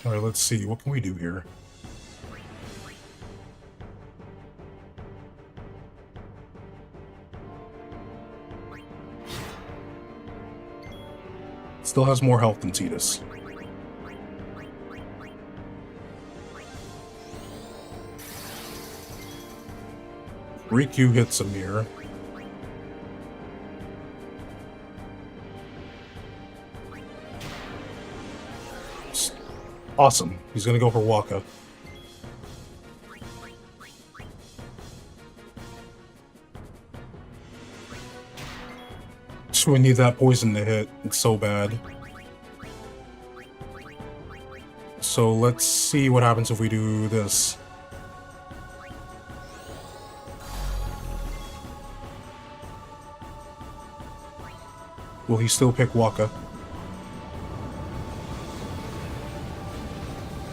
Alright, let's see. What can we do here? Still has more health than Tidus. Riku hits him here. Awesome. He's gonna go for Waka. We need that poison to hit. It's so bad. So let's see what happens if we do this. Will he still pick Waka?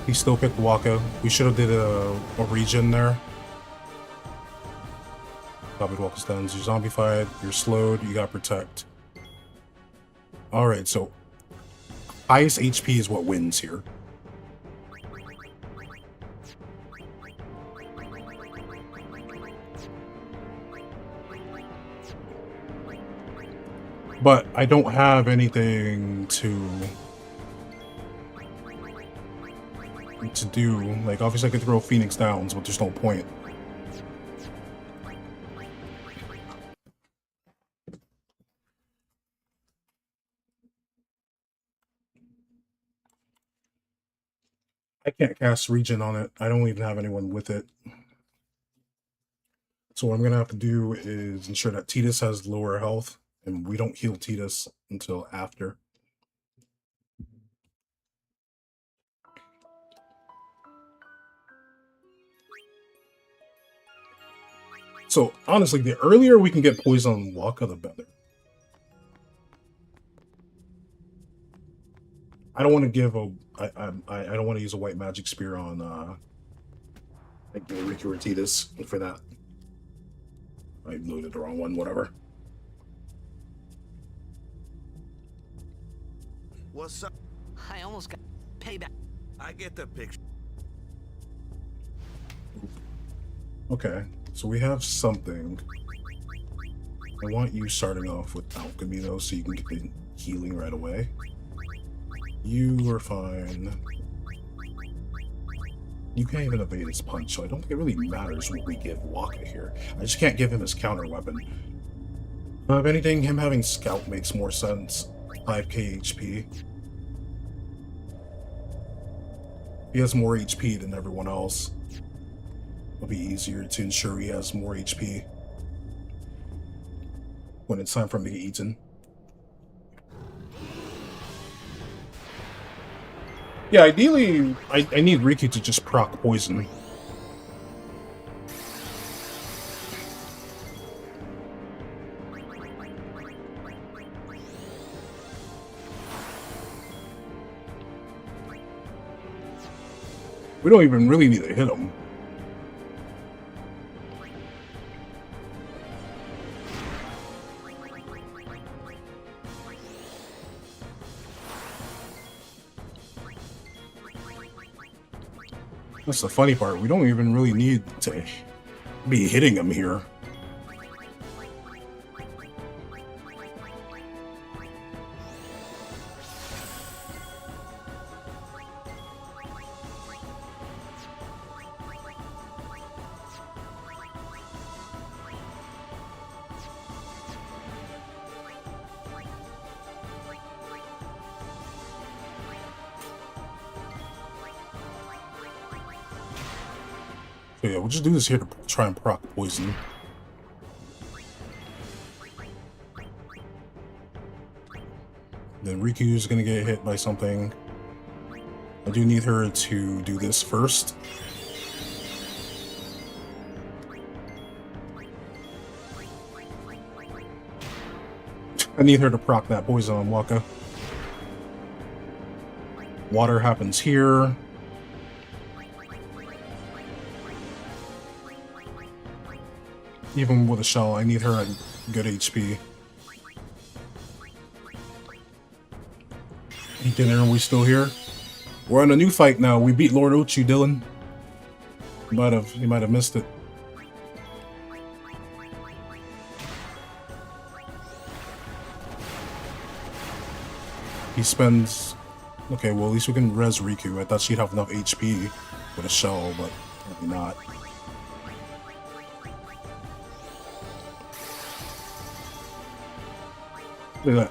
He still picked Waka. We should have did a regen there. Copied Waka stuns. You're zombified. You're slowed. You got protect. Alright, so highest HP is what wins here. But I don't have anything to do. Like, obviously I could throw Phoenix Downs, but there's no point. I can't cast Regen on it. I don't even have anyone with it. So what I'm going to have to do is ensure that Tidus has lower health, and we don't heal Tidus until after. So honestly, the earlier we can get poison on Waka, the better. I don't want to give a I don't want to use a white magic spear on like Riku or Tidus for that. I loaded the wrong one, whatever. What's up? I almost got payback. I get the picture. Okay, so we have something. I want you starting off with alchemy though, so you can get the healing right away. You are fine. You can't even evade his punch, so I don't think it really matters what we give Waka here. I just can't give him his counter weapon. If anything, him having Scout makes more sense. 5k HP. He has more HP than everyone else. It'll be easier to ensure he has more HP when it's time for him to get eaten. Yeah, ideally, I need Riku to just proc poison. We don't even really need to hit him. That's the funny part. We don't even really need to be hitting him here. So yeah, we'll just do this here to try and proc poison. Then Riku's gonna get hit by something. I do need her to do this first. I need her to proc that poison on Waka. Water happens here. Even with a shell, I need her at good HP. Dinner, are we still here? We're on a new fight now. We beat Lord Ochu, Dylan. You might have missed it. He spends... Okay, well, at least we can res Riku. I thought she'd have enough HP with a shell, but apparently not.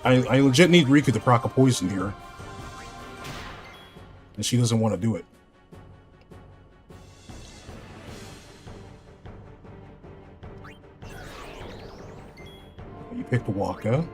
I legit need Riku to proc a poison here. And she doesn't want to do it. You picked Waka.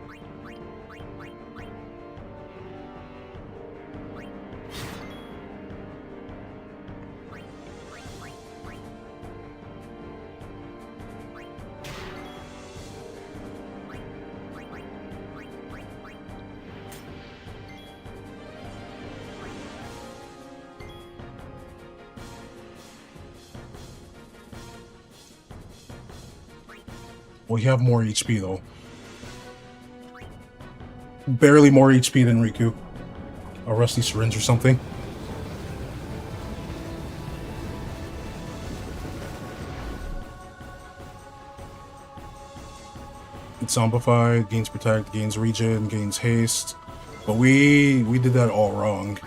Well, you have more HP though. Barely more HP than Riku. A rusty syringe or something. It's zombified, gains protect, gains regen, gains haste. But we did that all wrong.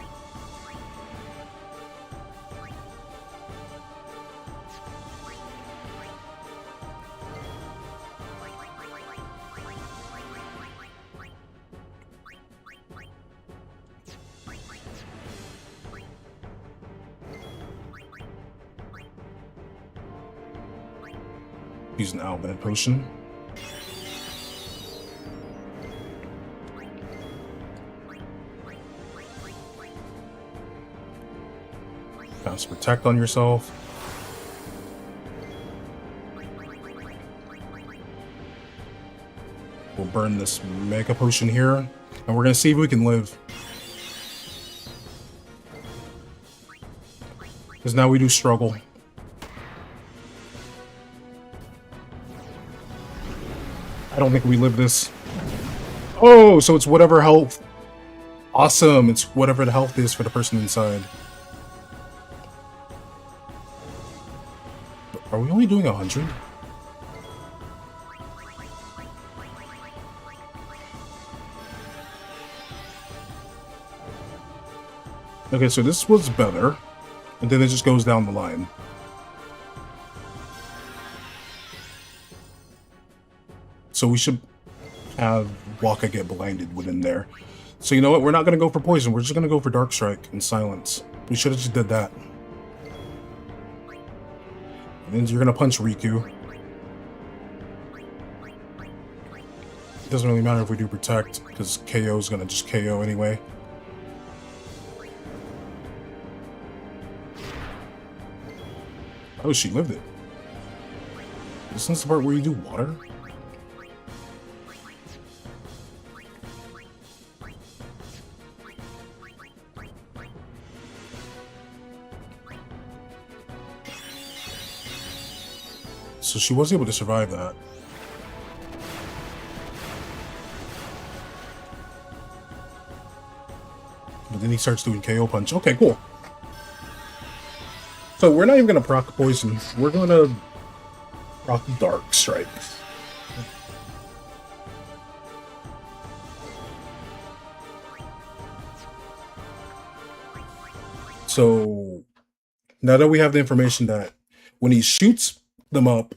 Use an Alvin potion. Cast protect on yourself. We'll burn this mega potion here, and we're gonna see if we can live. Because now we do struggle. I don't think we live this. Oh, so it's whatever health. Awesome, it's whatever the health is for the person inside. Are we only doing 100? Okay, so this was better. And then it just goes down the line. So we should have Waka get blinded within there. So you know what? We're not going to go for poison. We're just going to go for Dark Strike and Silence. We should have just did that. And then you're going to punch Riku. It doesn't really matter if we do Protect, because KO is going to just KO anyway. Oh, she lived it. Isn't this the part where you do water? So she was able to survive that. But then he starts doing KO punch. Okay, cool. So we're not even going to proc poison. We're going to proc Dark Strike. So now that we have the information that when he shoots them up,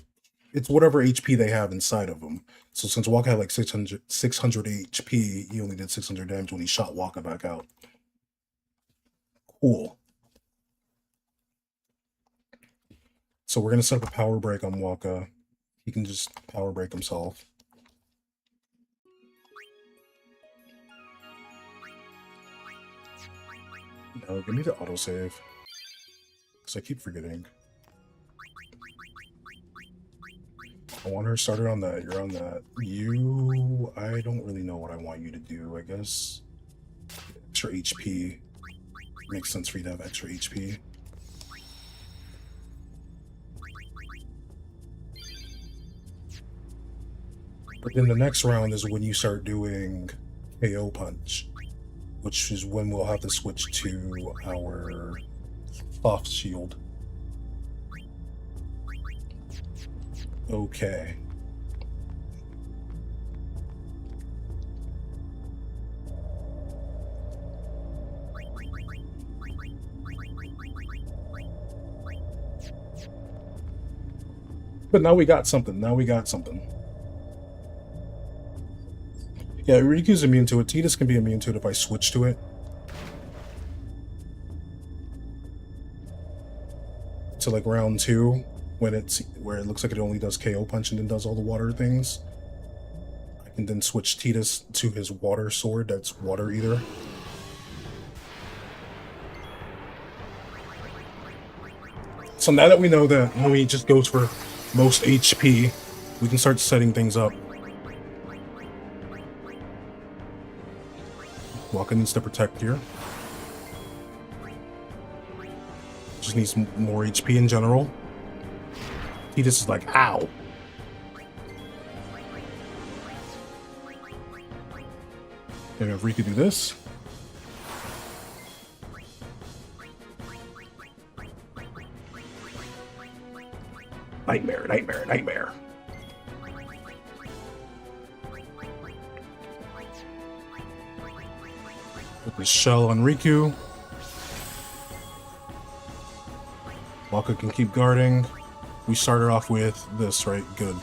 it's whatever HP they have inside of them. So since Waka had like 600 HP, he only did 600 damage when he shot Waka back out. Cool. So we're going to set up a power break on Waka. He can just power break himself. No, give me the autosave. Because I keep forgetting. I want her started on that. You're on that. You... I don't really know what I want you to do, I guess. Extra HP. Makes sense for you to have extra HP. But then the next round is when you start doing KO punch. which is when we'll have to switch to our soft shield. Okay. But now we got something. Now we got something. Yeah, Riku's immune to it. Tidus can be immune to it if I switch to it. To like round 2, when where it looks like it only does KO punch and then does all the water things. I can then switch Tidus to his water sword that's water eater. So now that we know that when he just goes for most HP, we can start setting things up. Waka needs to protect here. Just needs more HP in general. He just is like, ow. Maybe if Riku do this. Nightmare, nightmare, nightmare. Put the shell on Riku. Waka can keep guarding. We started off with this, right? Good.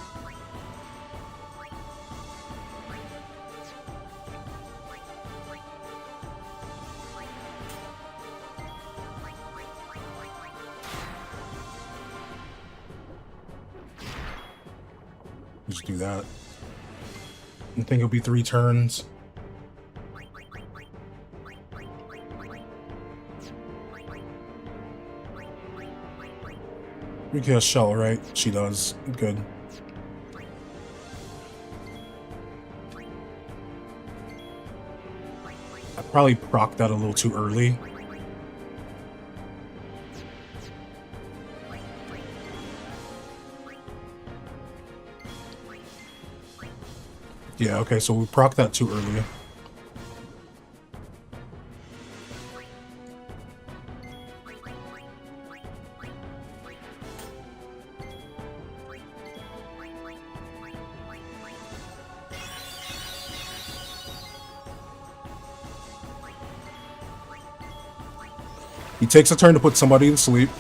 Just do that. I think it'll be 3 turns. Riku has shell, right? She does. Good. I probably procced that a little too early. Yeah, okay, so we procced that too early. He takes a turn to put somebody to sleep.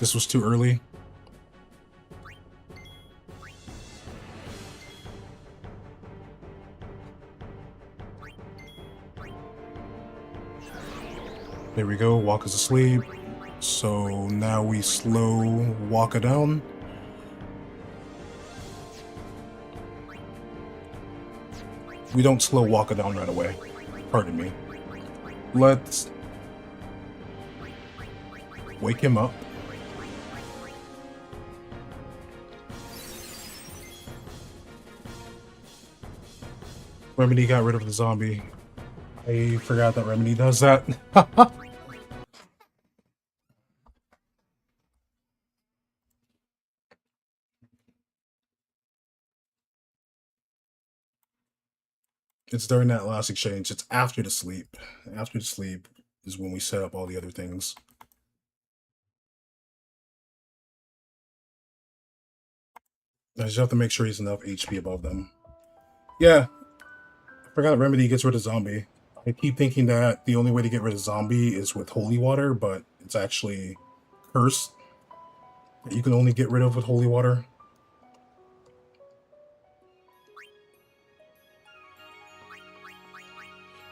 This was too early. There we go, Waka's asleep. So now we slow Waka down. We don't slow Waka down right away. Pardon me. Let's wake him up. Remedy got rid of the zombie. I forgot that Remedy does that. It's during that last exchange. It's after the sleep. After the sleep is when we set up all the other things. I just have to make sure he's enough HP above them. Yeah. I forgot Remedy gets rid of zombie. I keep thinking that the only way to get rid of zombie is with holy water, but it's actually curse that you can only get rid of with holy water.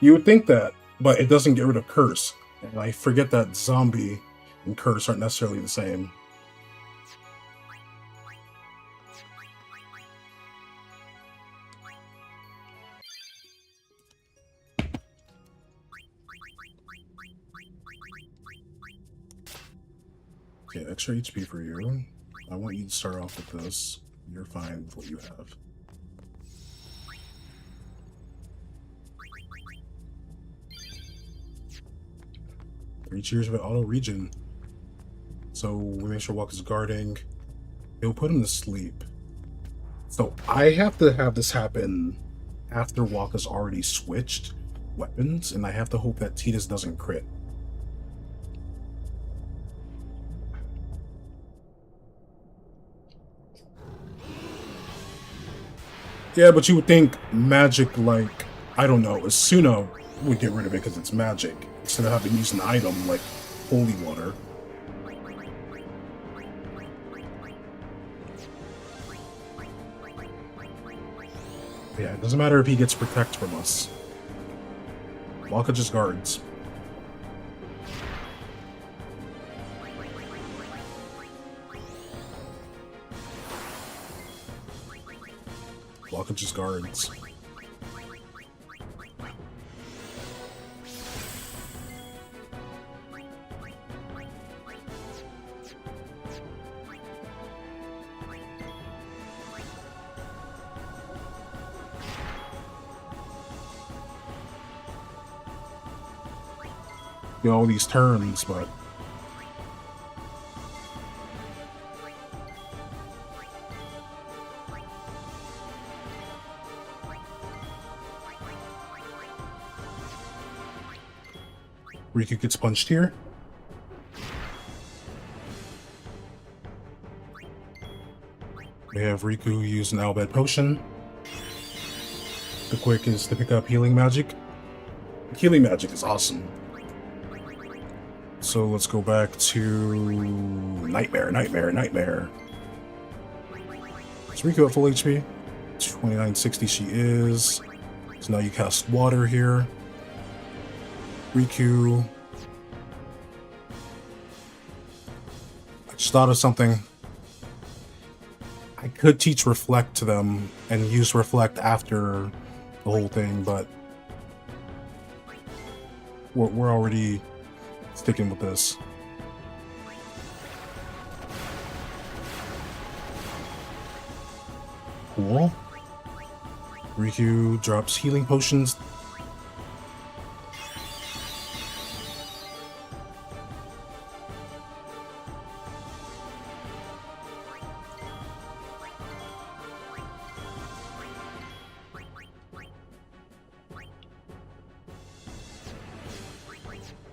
You would think that, but it doesn't get rid of curse. And I forget that zombie and curse aren't necessarily the same. Okay, extra HP for you. I want you to start off with this. You're fine with what you have. 3 cheers of auto regen. So we make sure Walker's guarding. It'll put him to sleep. So I have to have this happen after Walker's already switched weapons, and I have to hope that Titus doesn't crit. Yeah, but you would think magic, like, I don't know, Asuna would get rid of it because it's magic, instead of having to use an item like holy water. Yeah, it doesn't matter if he gets protect from us. Waka just guards. Waka just guards. You know, all these turns, but Riku gets punched here. We have Riku use an Albed Potion. The quick is to pick up healing magic. Healing magic is awesome. So let's go back to Nightmare. Is Riku at full HP? 2960 she is. So now you cast water here. Riku. I just thought of something. I could teach Reflect to them and use Reflect after the whole thing, but we're already sticking with this. Cool. Riku drops healing potions.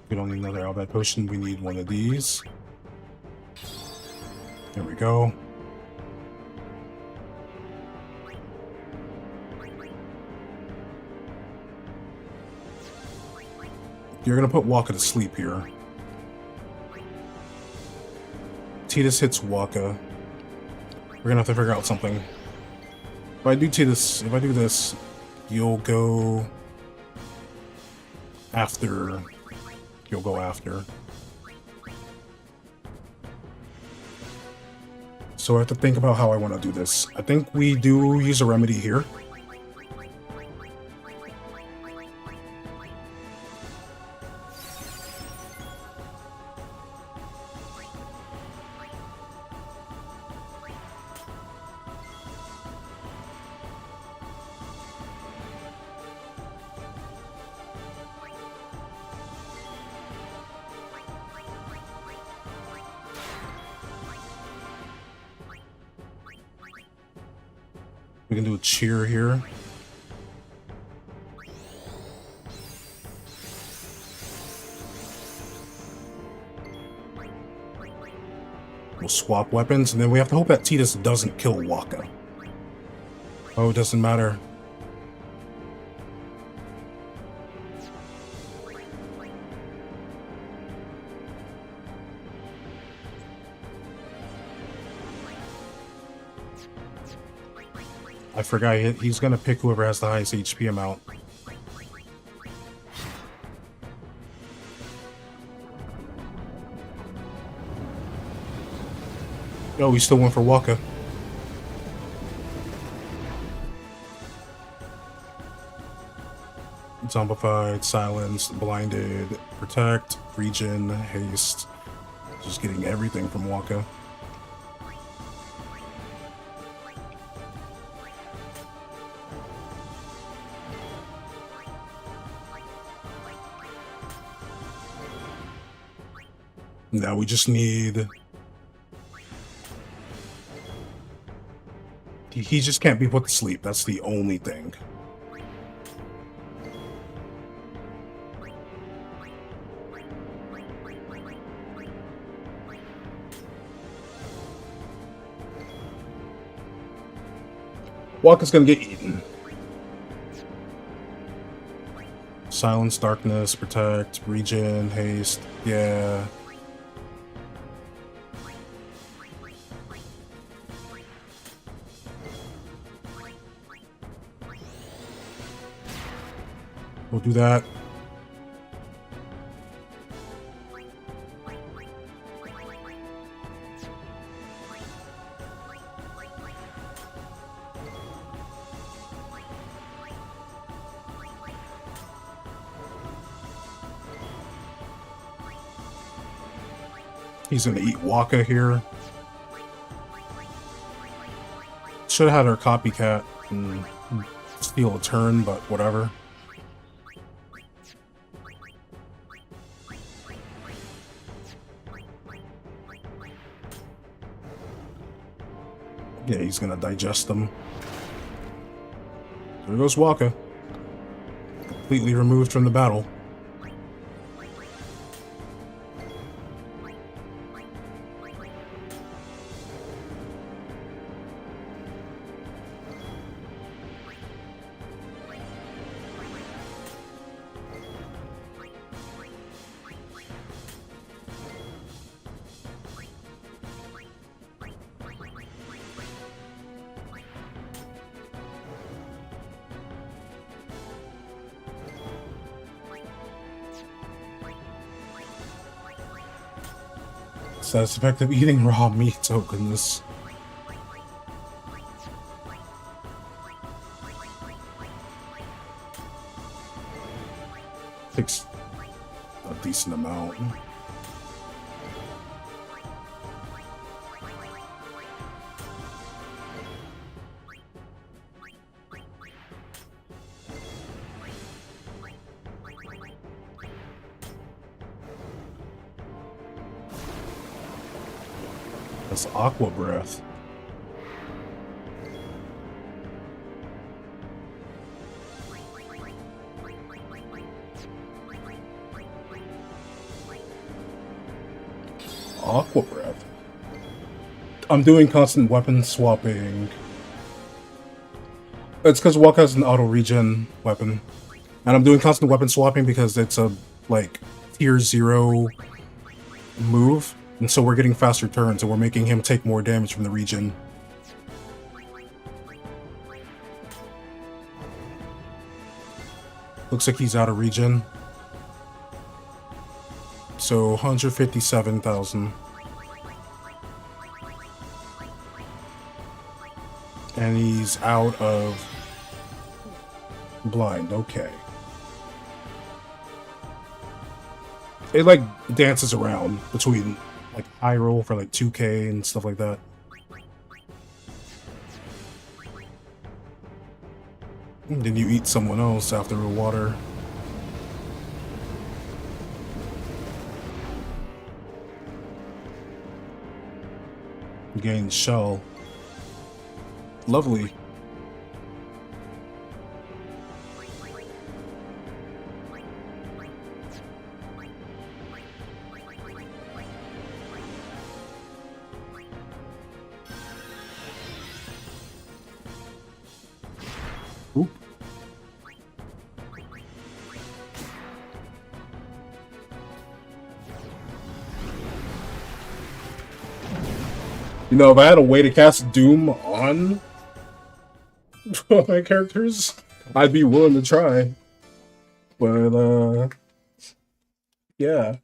We don't need another Albed Potion, we need one of these. There we go. You're gonna put Waka to sleep here. Titus hits Waka. We're gonna have to figure out something. If I do this, you'll go after. You'll go after. So I have to think about how I want to do this. I think we do use a remedy here. We can do a cheer here. We'll swap weapons, and then we have to hope that Titus doesn't kill Waka. Oh, it doesn't matter. I forgot he's gonna pick whoever has the highest HP amount. Oh, he still went for Waka. Zombified, silenced, blinded, protect, regen, haste. Just getting everything from Waka. Now we just need... He just can't be put to sleep. That's the only thing. Walker's gonna get eaten. Silence, darkness, protect, regen, haste. Yeah. We'll do that. He's gonna eat Waka here. Should have had our copycat and steal a turn, but whatever. Yeah, he's gonna digest them. There goes Waka. Completely removed from the battle. That's effective eating raw meat. Oh goodness. Takes a decent amount. That's Aqua Breath. Aqua Breath. I'm doing constant weapon swapping. It's because Walk has an auto regen weapon. And I'm doing constant weapon swapping because it's a, like, tier 0 move. And so we're getting faster turns, and we're making him take more damage from the regen. Looks like he's out of regen. So 157,000. And he's out of blind. Okay. It like dances around between like high roll for like 2k and stuff like that. And then you eat someone else after the water. You gain shell. Lovely. Oop. You know, if I had a way to cast Doom on my characters, I'd be willing to try. But, yeah.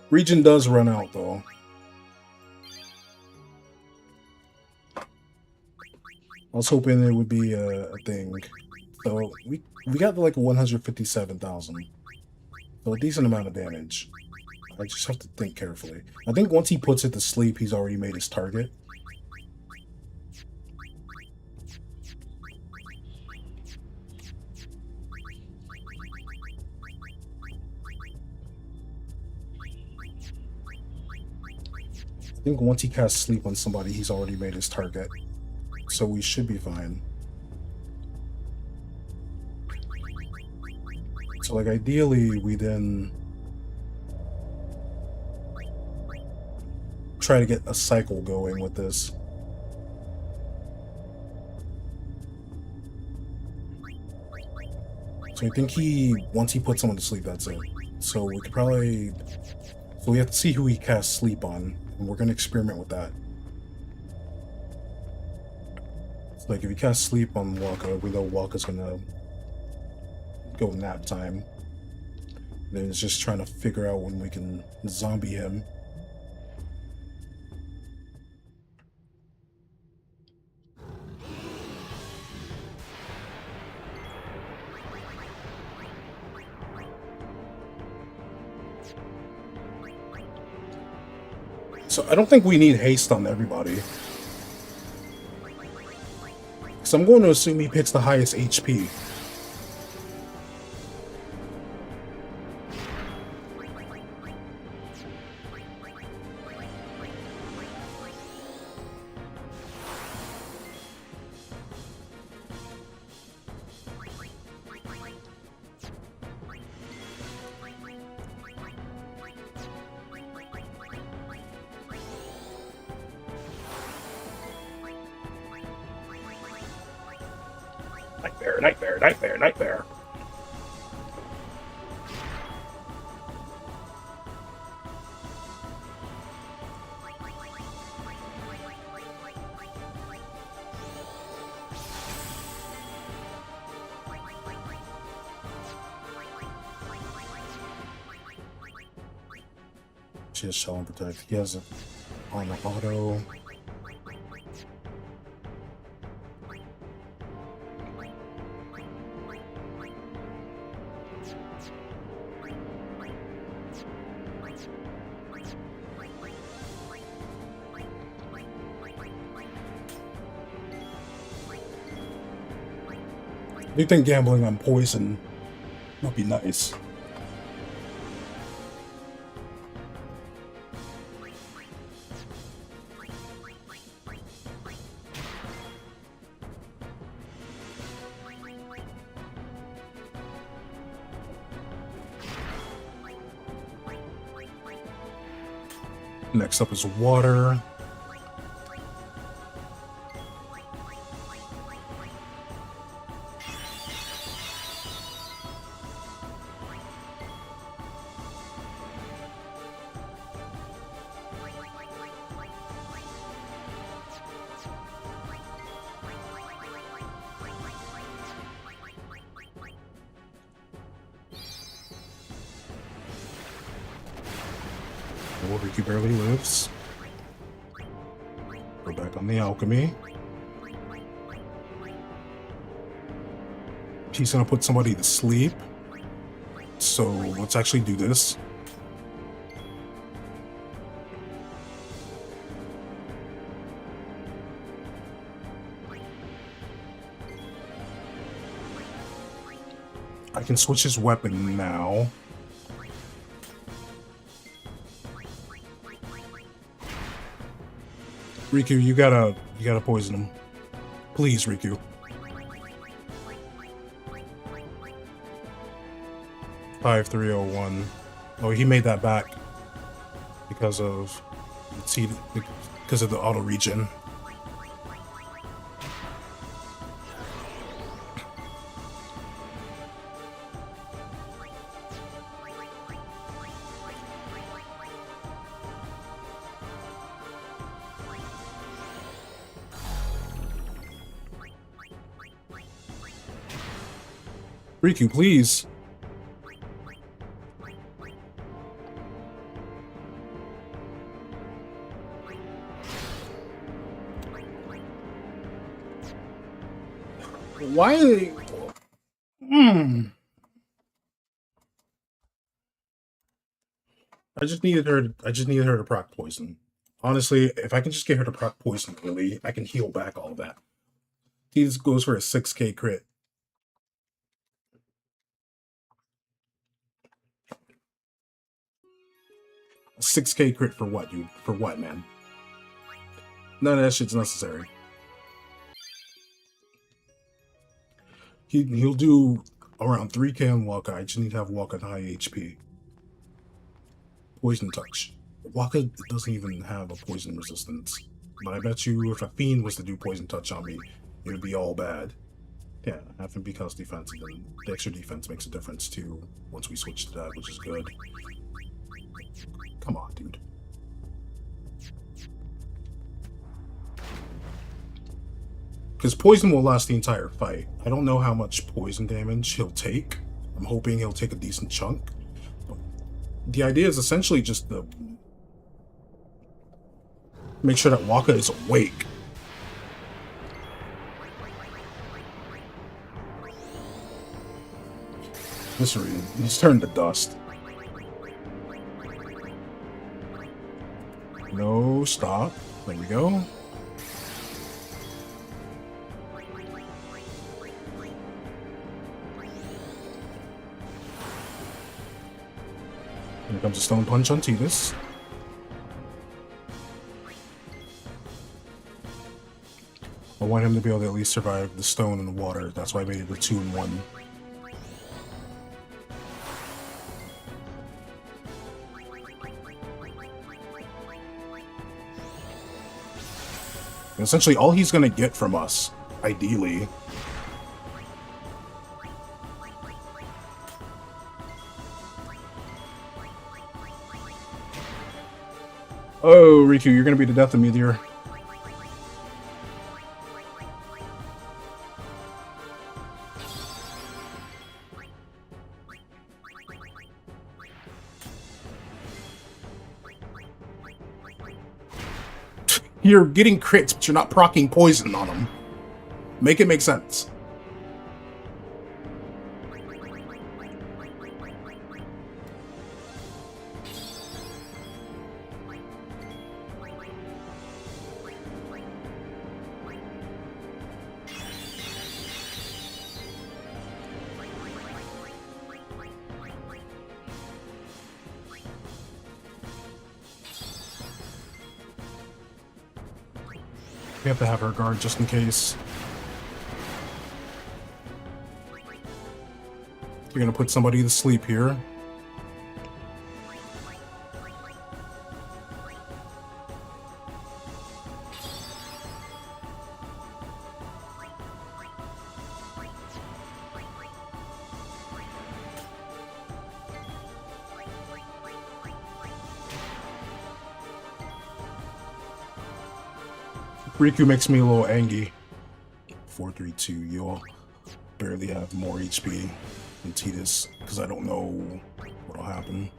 Regen does run out, though. I was hoping it would be a thing. So, we got like 157,000. So, a decent amount of damage. I just have to think carefully. I think once he puts it to sleep, he's already made his target. I think once he casts sleep on somebody, he's already made his target. So we should be fine. So like ideally we then try to get a cycle going with this. So I think once he puts someone to sleep, that's it. So we could probably, so we have to see who he casts sleep on, and we're gonna experiment with that. So like if he casts sleep on Waka, we know Waka's gonna go nap time. Then it's just trying to figure out when we can zombie him. So I don't think we need haste on everybody. So I'm going to assume he picks the highest HP. Nightmare, nightmare, nightmare, nightmare. Just shell and protect. He has it on the auto. Do you think gambling on poison would be nice? Next up is water. Ricky barely lives. Go back on the alchemy. He's gonna put somebody to sleep. So let's actually do this. I can switch his weapon now. Riku, you gotta poison him. Please, Riku. 5301. Oh, he made that back because of the auto regen. Riku, please. Why? I just needed her to proc poison. Honestly, if I can just get her to proc poison early, I can heal back all of that. He just goes for a 6k crit. A 6k crit for what, dude? For what, man? None of that shit's necessary. He'll do around 3k on Waka. I just need to have Waka at high HP. Poison touch. Waka doesn't even have a poison resistance. But I bet you if a fiend was to do poison touch on me, it would be all bad. Yeah, having because defensive, and the extra defense makes a difference too once we switch to that, which is good. Come on, dude. Because poison will last the entire fight. I don't know how much poison damage he'll take. I'm hoping he'll take a decent chunk. But the idea is essentially just to make sure that Waka is awake. Mystery, he's turned to dust. No, stop. There we go. Here comes a stone punch on Titus. I want him to be able to at least survive the stone and the water. That's why I made it a 2-in-1. And essentially, all he's gonna get from us, ideally, oh, Riku, you're gonna be the death of me, dear. You're getting crits, but you're not proccing poison on them. Make it make sense. We have to have her guard just in case. You're gonna put somebody to sleep here. Riku makes me a little angry. 432, you'll barely have more HP than Titus, because I don't know what'll happen.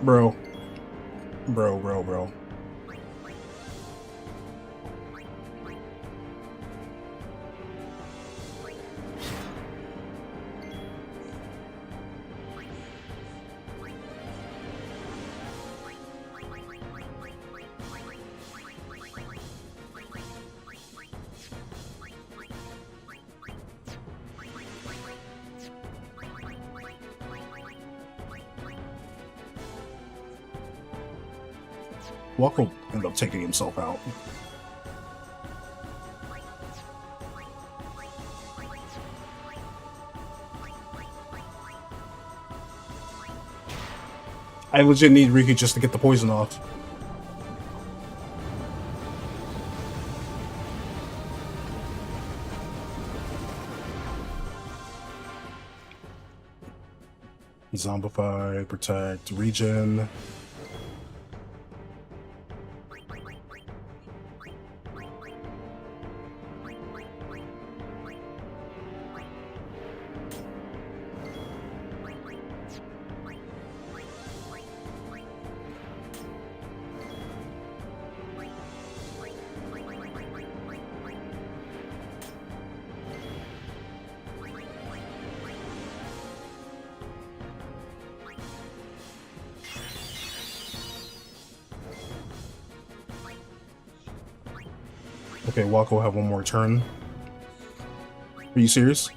Bro. Bro. Walk will end up taking himself out. I legit need Riku just to get the poison off. Zombify, protect, regen. Okay, Waka will have one more turn. Are you serious?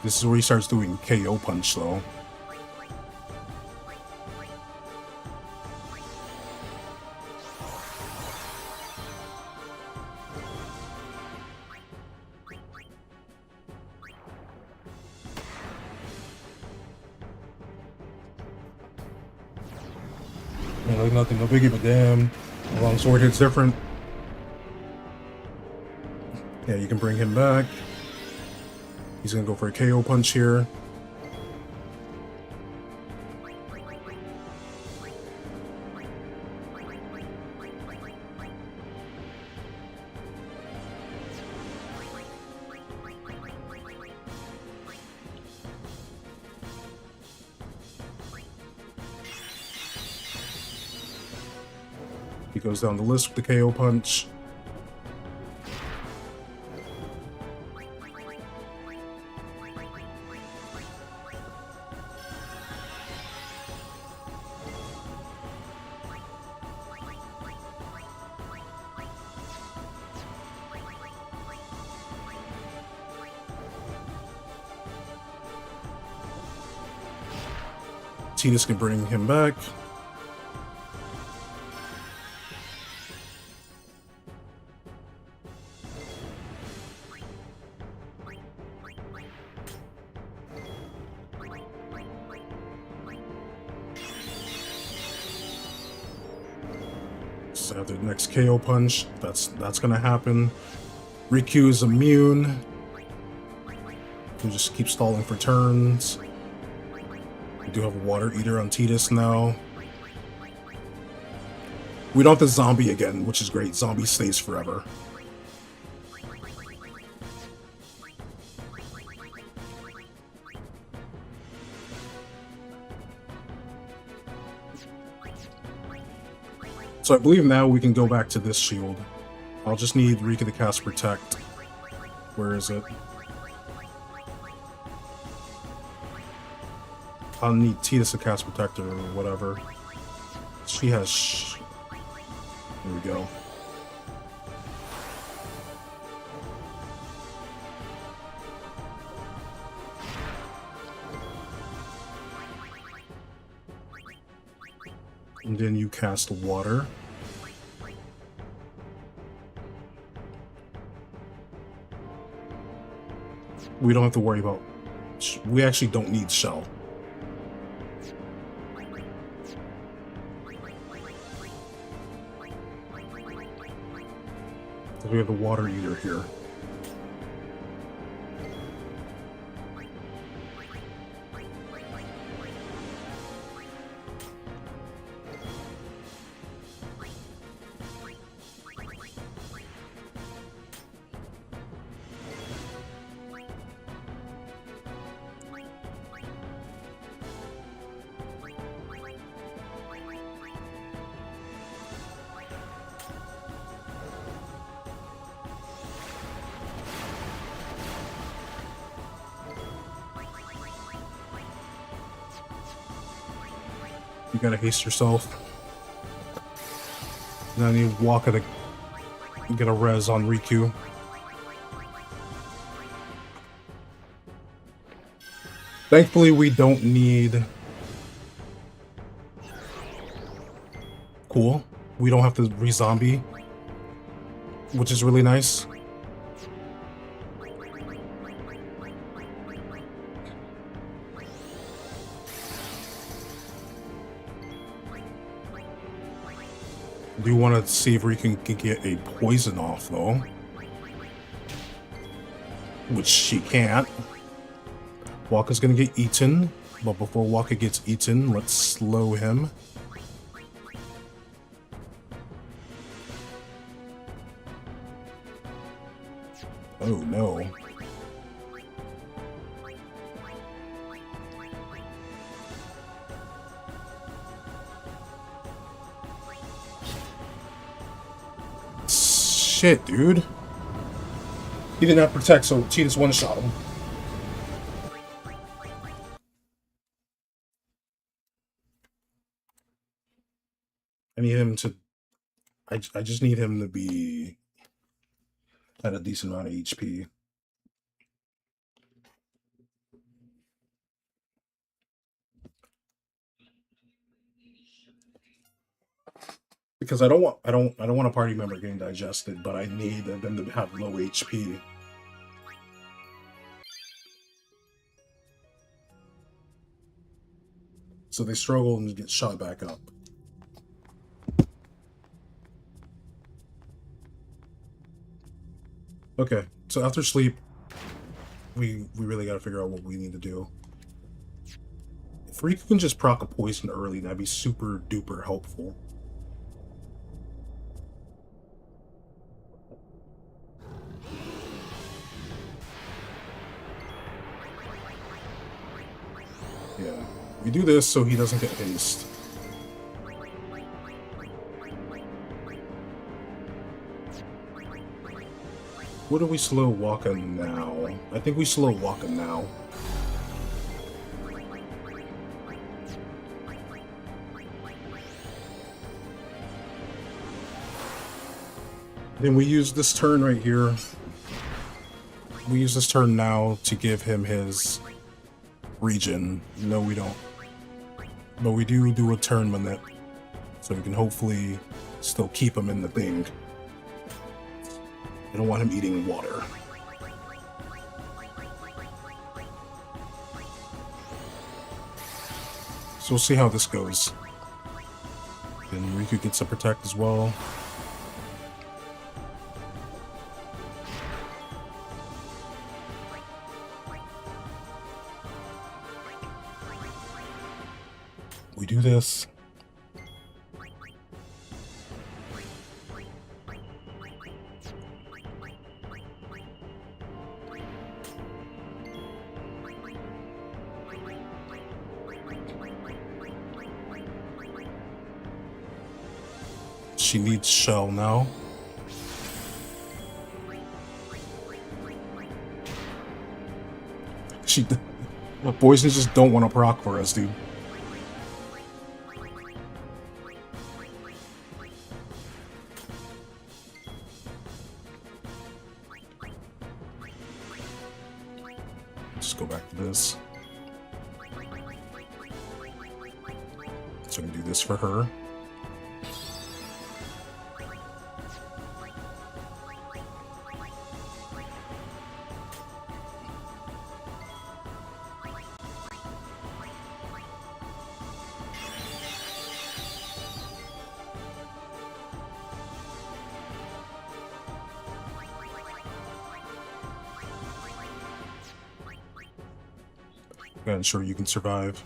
This is where he starts doing KO punch, though. Yeah, like nothing, no biggie, but damn. The long sword hits different. Yeah, you can bring him back. He's gonna go for a KO punch here. He goes down the list with the KO punch. Tidus can bring him back. So after the next KO punch, that's gonna happen. Riku is immune. He just keep stalling for turns. We do have a Water Eater on Tidus now. We don't have the zombie again, which is great. Zombie stays forever. So I believe now we can go back to this shield. I'll just need Rika to cast Protect. Where is it? I'll need Tidus to cast Protector or whatever. She has... There we go. And then you cast Water. We don't have to worry about... We actually don't need Shell. We have the Water Eater here. You gotta haste yourself. And then you walk at a... Get a res on Riku. Thankfully, we don't need... Cool. We don't have to re-zombie. Which is really nice. I do want to see if we can get a poison off, though. Which she can't. Waka's gonna get eaten, but before Waka gets eaten, let's slow him. Oh no. Shit, dude. He didn't have Protect, so Tidus one-shot him. I need him to... I just need him to be at a decent amount of HP. Because I don't want a party member getting digested, but I need them to have low HP. So they struggle and get shot back up. Okay, so after sleep, we really gotta figure out what we need to do. If Riku can just proc a poison early, that'd be super duper helpful. Yeah, we do this so he doesn't get haste. What do we slow walking now? I think we slow walking now. Then we use this turn right here. We use this turn now to give him his regen. No, we don't. But we do a turn minute, so we can hopefully still keep him in the thing. I don't want him eating water. So we'll see how this goes. Then Riku gets a protect as well. We do this. She needs shell now. Poison just don't want to proc for us, dude. Just go back to this. So I can do this for her. Gotta ensure you can survive.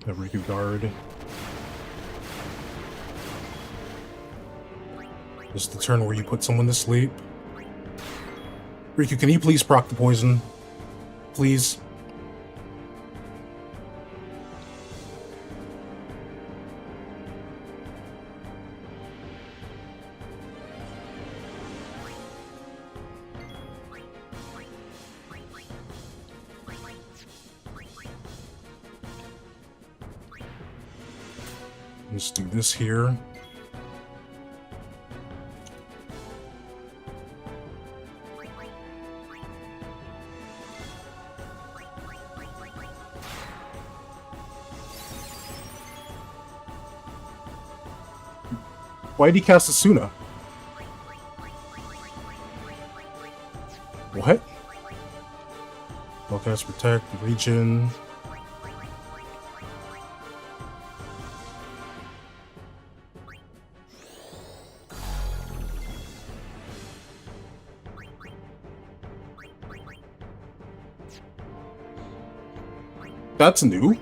A Riku guard. This is the turn where you put someone to sleep. Riku, can you please proc the poison? Please. Let's do this here. Why'd he cast Asuna? What? Cast Protect, Regen. That's new.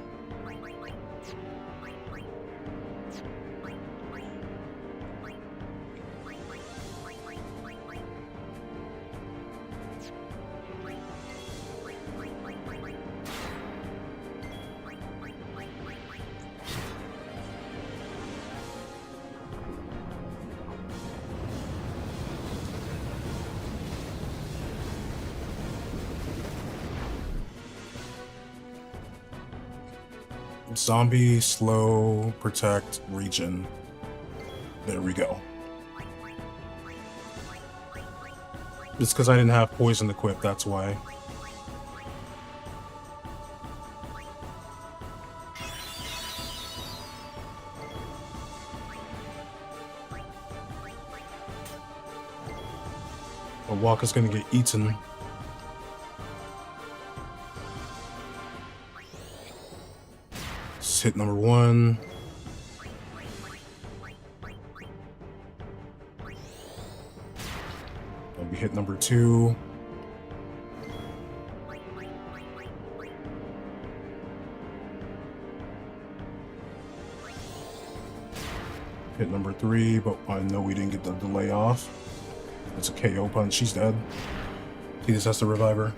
Zombie, slow, protect, regen. There we go. It's because I didn't have poison equipped, that's why. Or Walker's gonna get eaten. It's hit number 1. That'll be hit number 2. Hit number 3, but I know we didn't get the delay off. It's a KO punch. She's dead. He just has to revive her.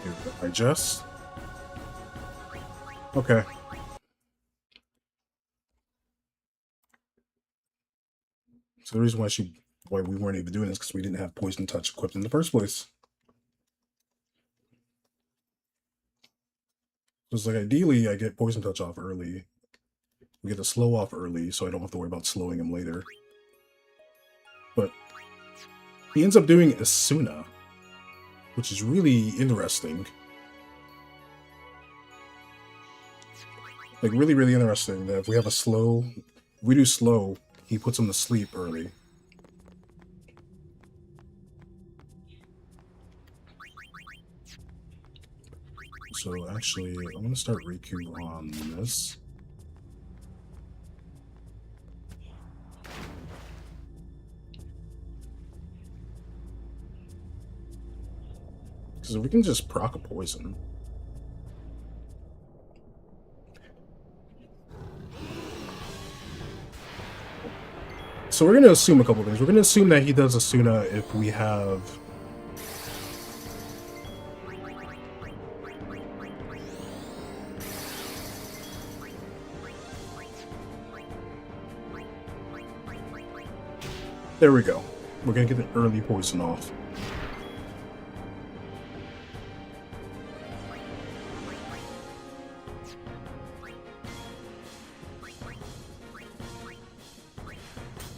Here, digest. Okay. So the reason why we weren't even doing this because we didn't have Poison Touch equipped in the first place. Because like ideally I get Poison Touch off early. We get the slow off early so I don't have to worry about slowing him later. But he ends up doing Asuna, which is really interesting. Like really, really interesting that if we have a slow, if we do slow, he puts him to sleep early. So actually, I'm gonna start Riku on this. Because we can just proc a poison. So we're going to assume a couple things. We're going to assume that he does Asuna if we have... There we go. We're going to get the early poison off.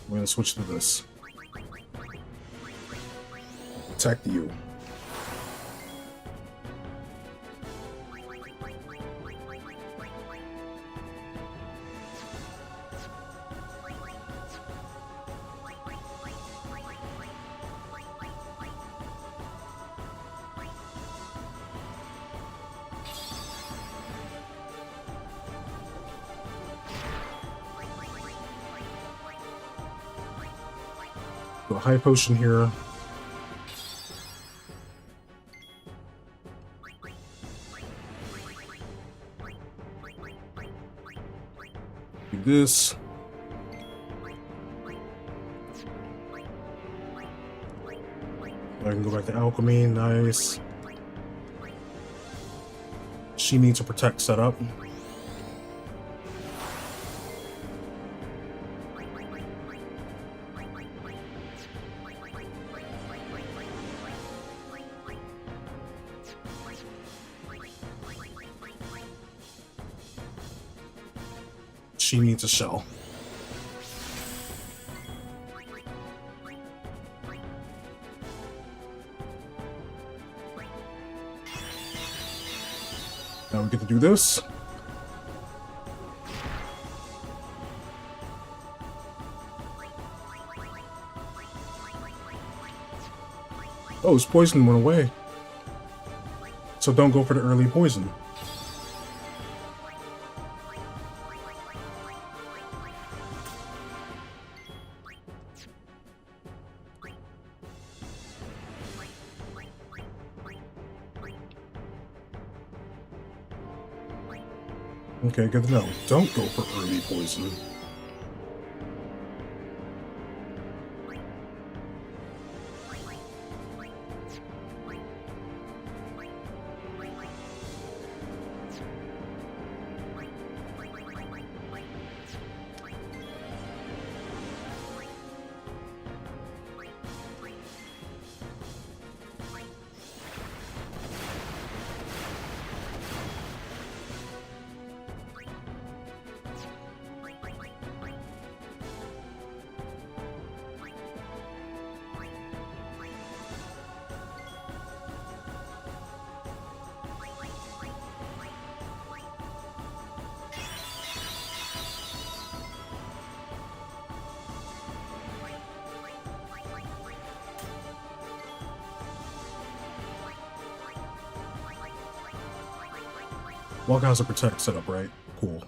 We're going to switch to this. Protect you. A high potion here. Do this. I can go back to alchemy. Nice. She needs a protect setup. She needs a shell. Now we get to do this. Oh, his poison went away. So don't go for the early poison. Okay, good to know. Don't go for early poison. Waka has a protect setup, right? Cool.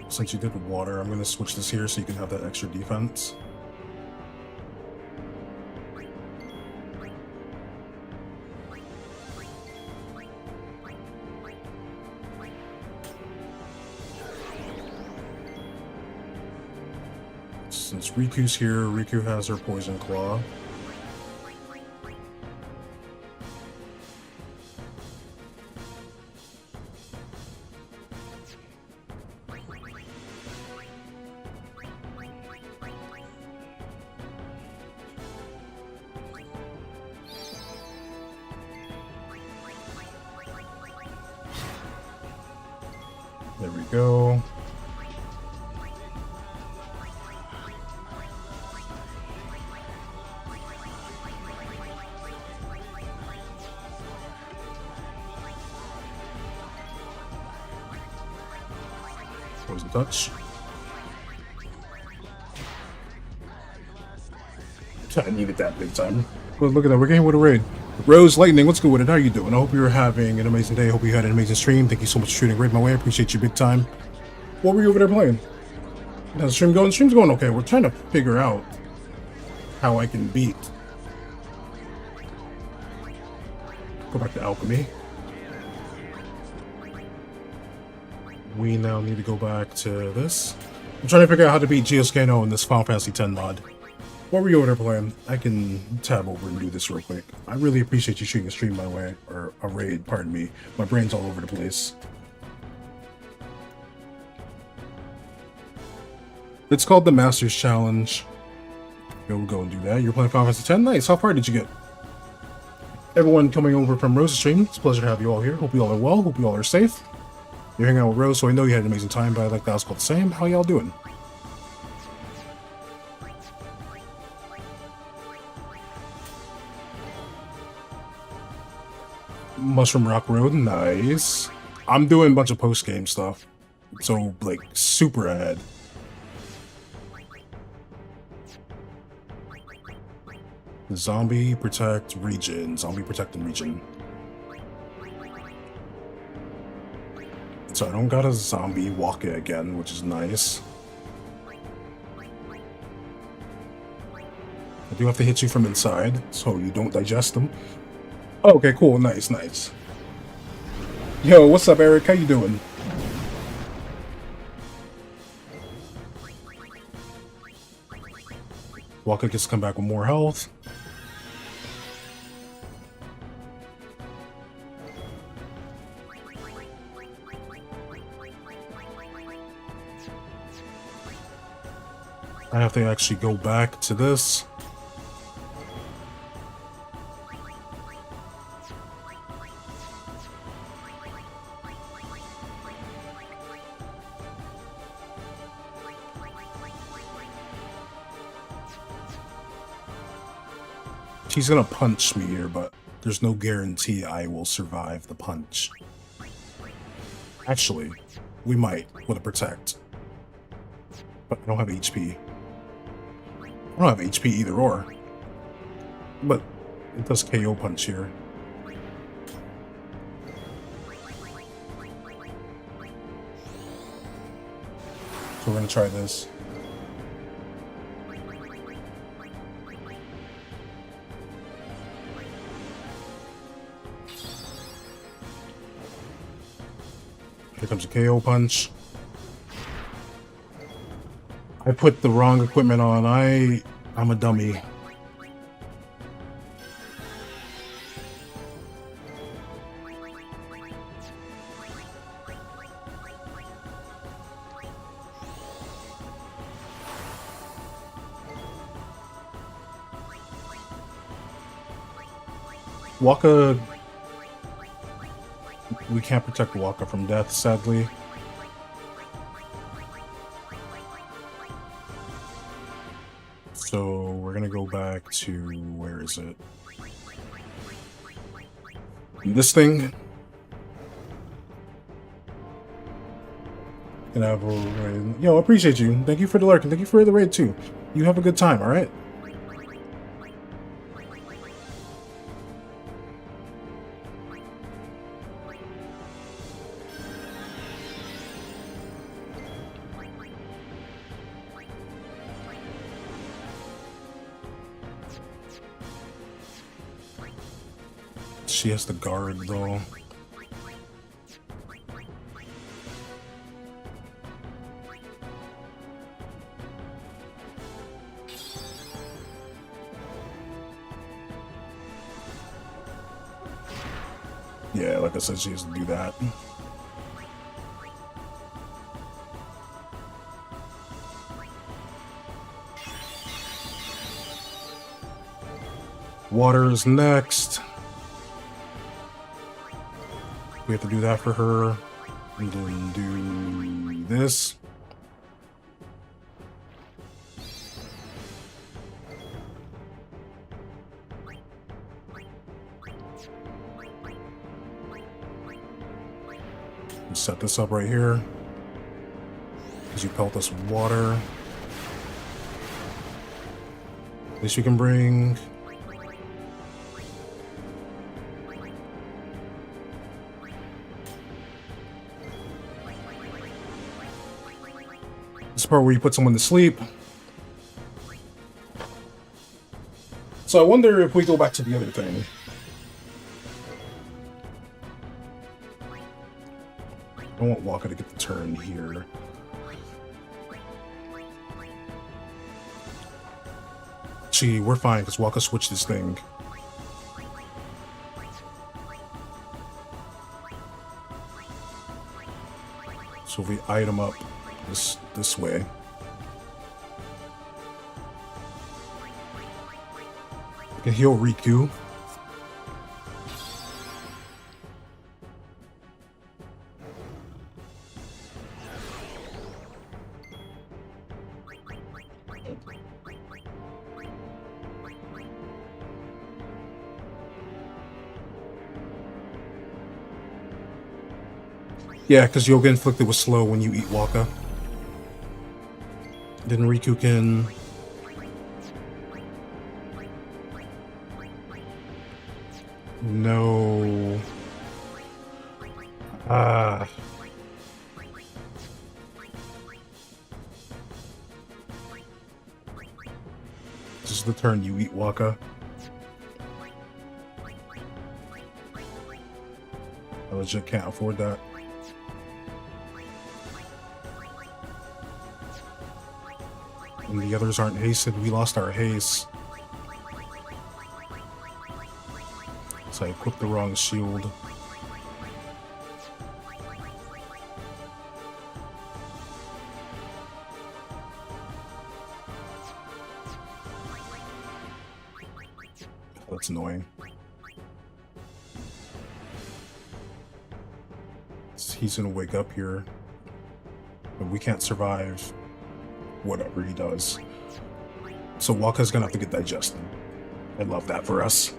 Since you did the water, I'm going to switch this here so you can have that extra defense. Since Riku's here, Riku has her Poison Claw. There we go. Poison touch. I needed that big time. Well, look at that. We're getting with a raid. Rose Lightning, what's good with it? How you doing? I hope you're having an amazing day. I hope you had an amazing stream. Thank you so much for shooting raid my way. I appreciate you big time. What were you over there playing? How's the stream going? Stream's going okay. We're trying to figure out how I can beat. Go back to Alchemy. We now need to go back to this. I'm trying to figure out how to beat Geoscano in this Final Fantasy X mod. What were you over there playing? I can tab over and do this real quick. I really appreciate you shooting a stream my way, or a raid, pardon me. My brain's all over the place. It's called the Masters Challenge. We'll go and do that. You're playing Final Fantasy X? Nice. How far did you get? Everyone coming over from Rose's stream, it's a pleasure to have you all here. Hope you all are well. Hope you all are safe. You're hanging out with Rose, so I know you had an amazing time, but I'd like to ask all the same. How y'all doing? Mushroom Rock Road, nice. I'm doing a bunch of post-game stuff, so, like, super ahead. Zombie protect region. Zombie protect and region. So I don't got a zombie Waka again, which is nice. I do have to hit you from inside, so you don't digest them. Oh, okay, cool, nice, nice. Yo, what's up, Eric? How you doing? Waka gets to come back with more health. I have to actually go back to this. He's gonna punch me here, but there's no guarantee I will survive the punch. Actually, we might with a protect. But I don't have HP. I don't have HP either or. But it does KO punch here. So we're gonna try this. Here comes a KO punch. I put the wrong equipment on. I'm a dummy. Waka... We can't protect Waka from death, sadly. So we're gonna go back to... where is it? This thing. Gonna have a raid. Yo, appreciate you. Thank you for the lurk and thank you for the raid too. You have a good time, alright? She has to guard though. Yeah, like I said, she has to do that. Water is next. We have to do that for her. And then do this. Set this up right here. As you pelt us with water. At least we can bring. This part where you put someone to sleep. So I wonder if we go back to the other thing. I want Waka to get the turn here. Gee, we're fine because Waka switched this thing. So if we item up this way. We can heal Riku. Yeah, because Yoga Inflicted was slow when you eat Waka. Then Riku can... No... Ah... This is the turn you eat Waka. I legit can't afford that. And the others aren't hasted. We lost our haste. So I equipped the wrong shield. That's annoying. He's gonna wake up here. But we can't survive whatever he does. So Waka's gonna have to get digested. I love that for us.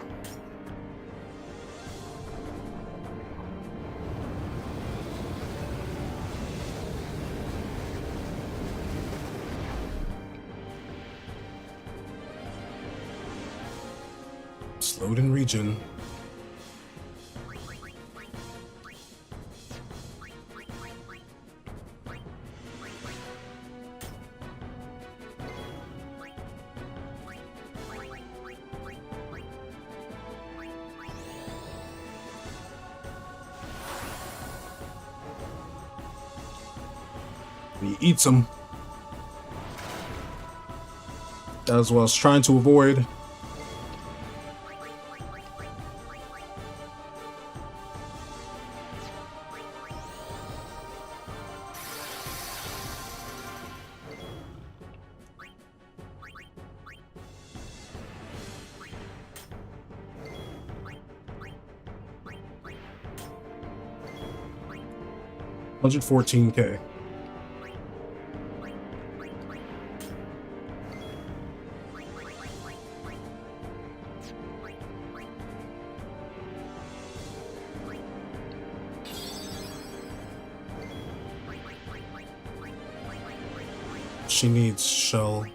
Slowed in region. He eats them. As well as trying to avoid. $114K. She needs shell.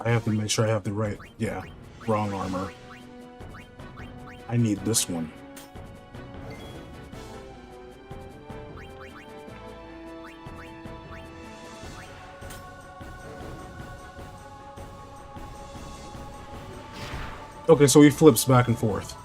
I have to make sure I have the right, yeah, wrong armor. I need this one. Okay, so he flips back and forth.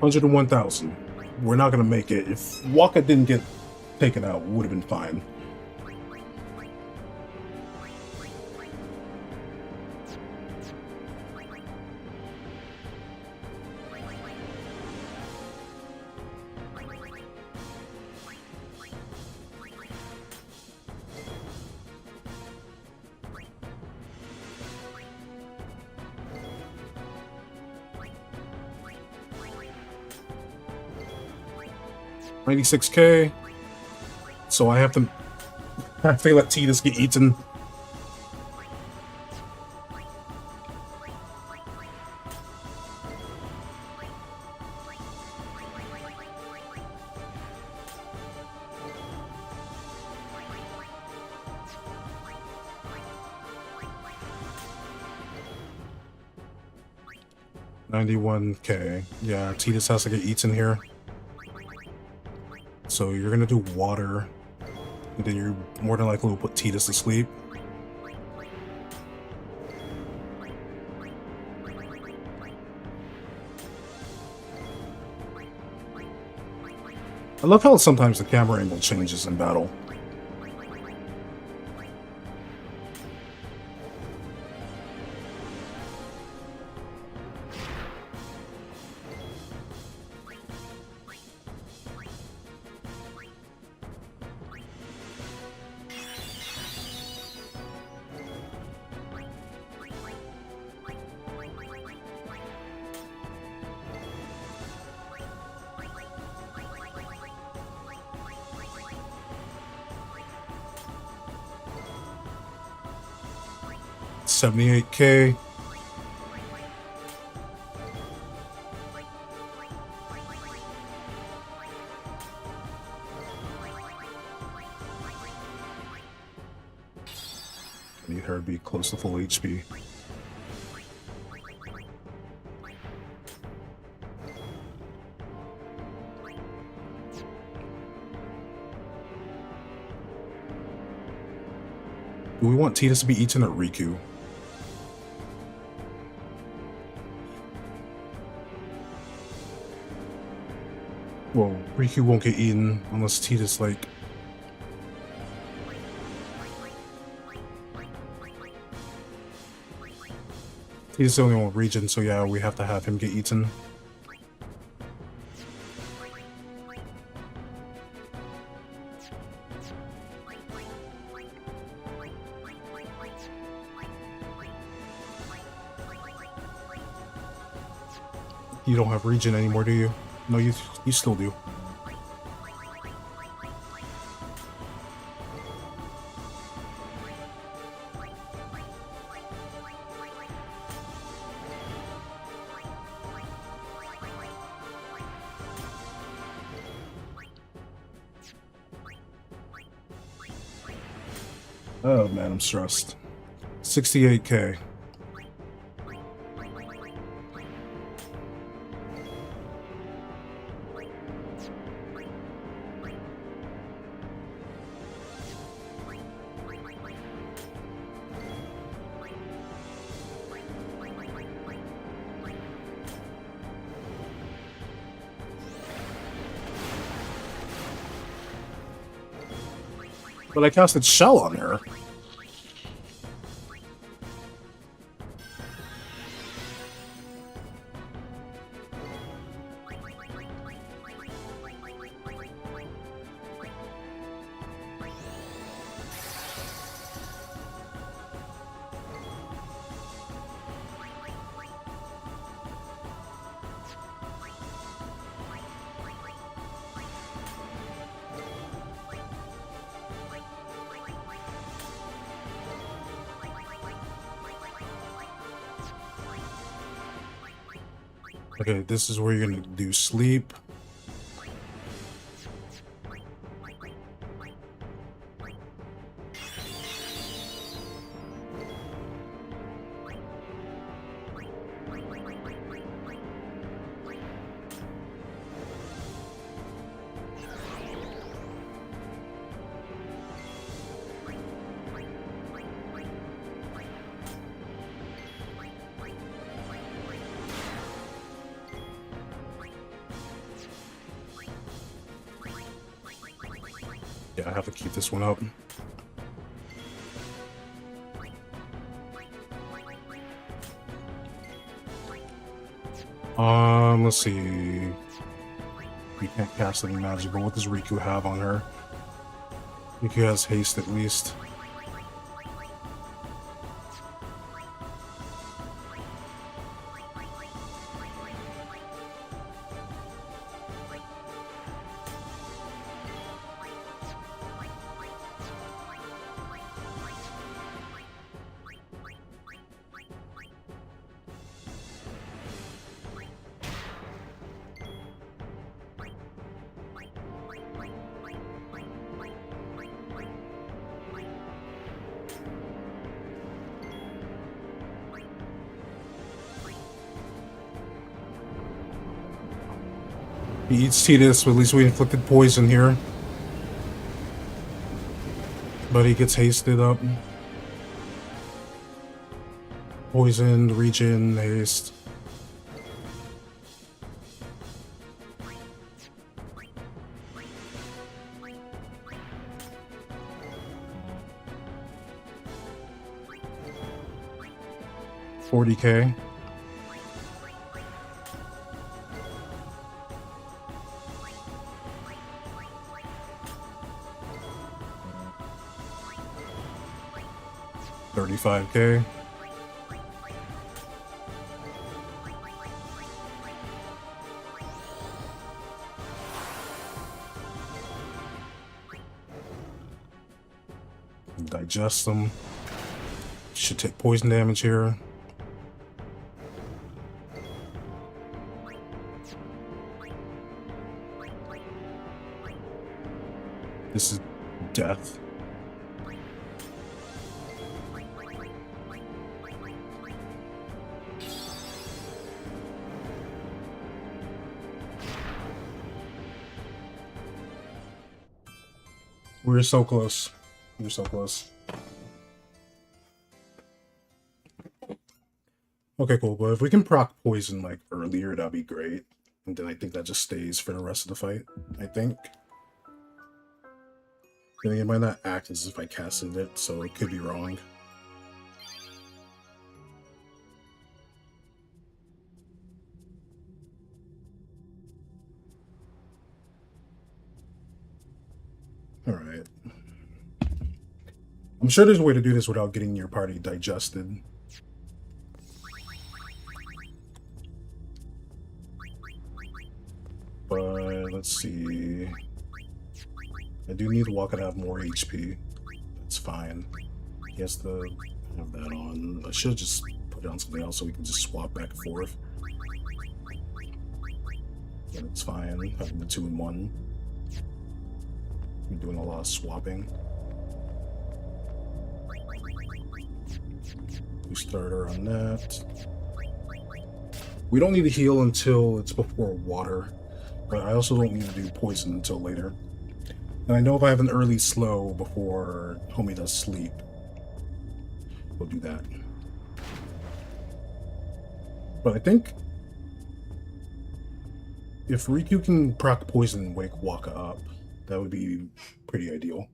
$101,000. We're not gonna make it. If Waka didn't get taken out, would have been fine. $96K. So I have to let Titus get eaten. $91K. Yeah, Titus has to get eaten here. So you're gonna do water, and then you're more than likely will put Titus to sleep. I love how sometimes the camera angle changes in battle. $78K. I need her to be close to full HP. Do we want Titus to be eaten or Riku? Well, Riku won't get eaten unless Titus, like... Titus is the only one region, so yeah, we have to have him get eaten. You don't have region anymore, do you? No, you still do. Oh man, I'm stressed. 68K. But I casted Shell on her. Okay, this is where you're gonna do sleep. Yeah, I have to keep this one up. Let's see. We can't cast any magic, but what does Riku have on her? Riku has haste at least. He eats Tidus, but at least we inflicted poison here. But he gets hasted up. Poisoned, regen, haste. $40K. $35K. Digest them. Should take poison damage here. This is death. We're so close. We're so close. Okay, cool. But if we can proc poison like earlier, that'd be great. And then I think that just stays for the rest of the fight. I think. Then it might not act as if I casted it, so it could be wrong. Alright. I'm sure there's a way to do this without getting your party digested. But let's see. I do need Waka to have more HP. That's fine. He has to have that on. I should just put it on something else so we can just swap back and forth. Yeah, that's fine. Having the 2-in-1. I'm doing a lot of swapping. We start her on that. We don't need to heal until it's before water, but I also don't need to do poison until later. And I know if I have an early slow before homie does sleep, we'll do that. But I think if Riku can proc poison and wake Waka up, that would be pretty ideal.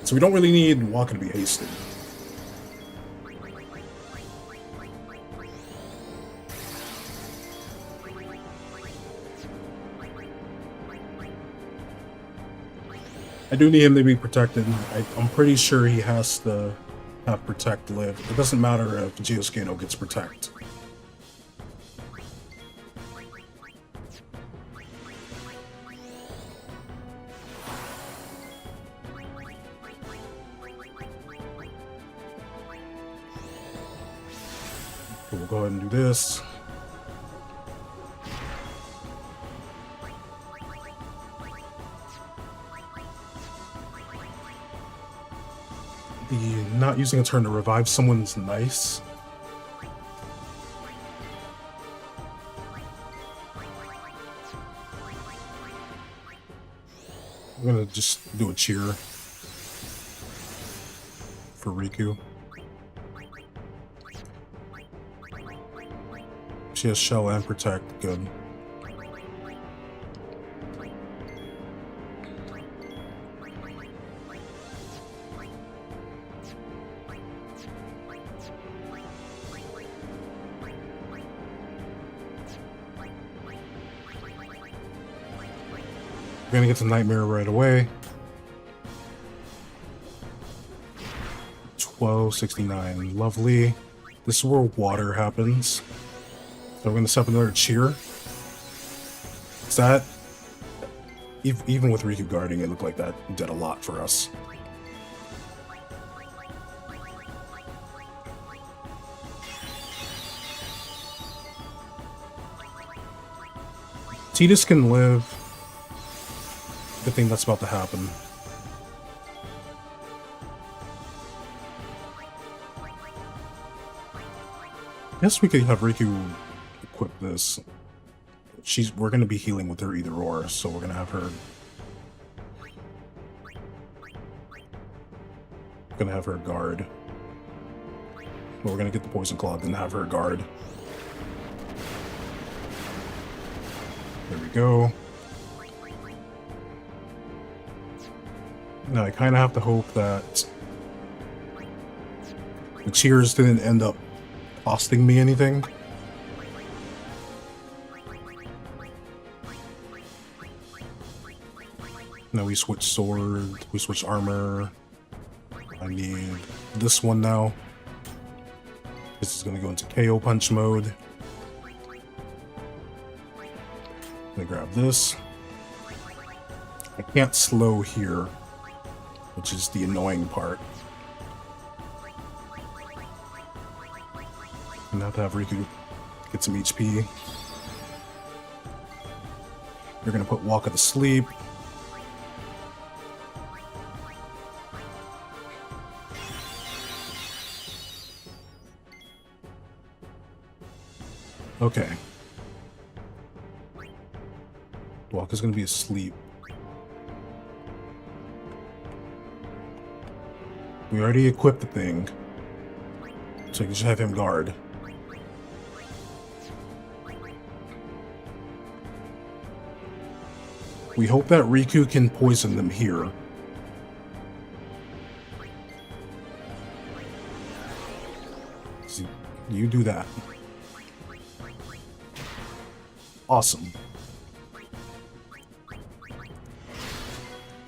So we don't really need Waka to be hasted. I do need him to be protected. I'm pretty sure he has to have Protect live. It doesn't matter if Geoscano gets Protect. go ahead and do this. The not using a turn to revive someone's nice. I'm gonna just do a cheer for Riku. She has Shell and Protect, good. We're gonna get to Nightmare right away. 1269, lovely. This is where water happens. So we're gonna set up another cheer. Is that even with Riku guarding, it looked like that did a lot for us. Tidus can live. Good thing that's about to happen. I guess we could have Riku equip this. We're gonna be healing with her either or, so we're gonna have her. Gonna have her guard. But we're gonna get the poison cloth and have her guard. There we go. Now I kind of have to hope that the cheers didn't end up costing me anything. Now we switch sword, we switch armor. I need this one now. This is gonna go into KO punch mode. Let me grab this. I can't slow here, which is the annoying part. And have to have Riku get some HP. You're gonna put Walker to sleep. Okay. Walker's gonna be asleep. We already equipped the thing, so you can just have him guard. We hope that Riku can poison them here. So you do that. Awesome.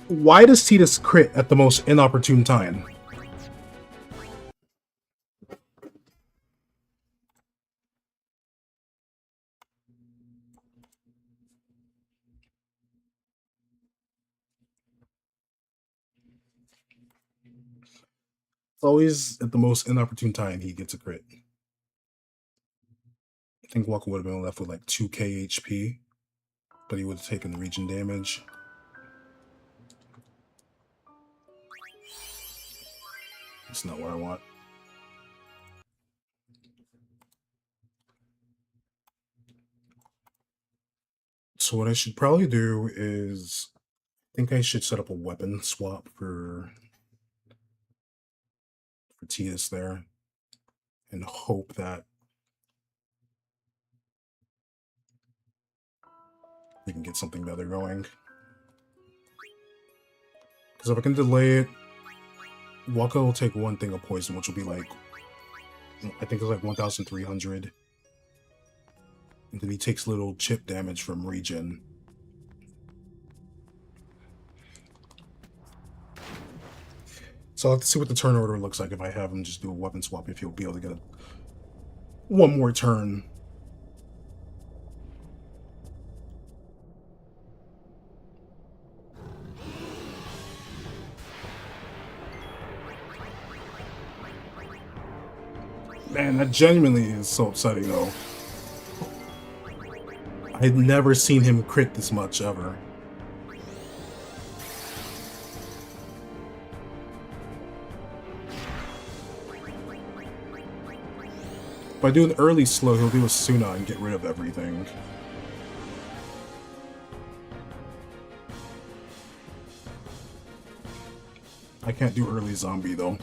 Why does Tidus crit at the most inopportune time? It's always at the most inopportune time he gets a crit. I think Walker would have been left with like 2k HP, but he would have taken the region damage. That's not what I want. So what I should probably do is, I think I should set up a weapon swap for Tidus there, and hope that we can get something better going. Because if I can delay it, Waka will take one thing of poison, which will be like, I think it's like 1,300. And then he takes little chip damage from regen. So I'll have to see what the turn order looks like if I have him just do a weapon swap, if he'll be able to get one more turn. Man, that genuinely is so upsetting though. I'd never seen him crit this much ever. If I do an early slow, he'll do a Suna and get rid of everything. I can't do early zombie though.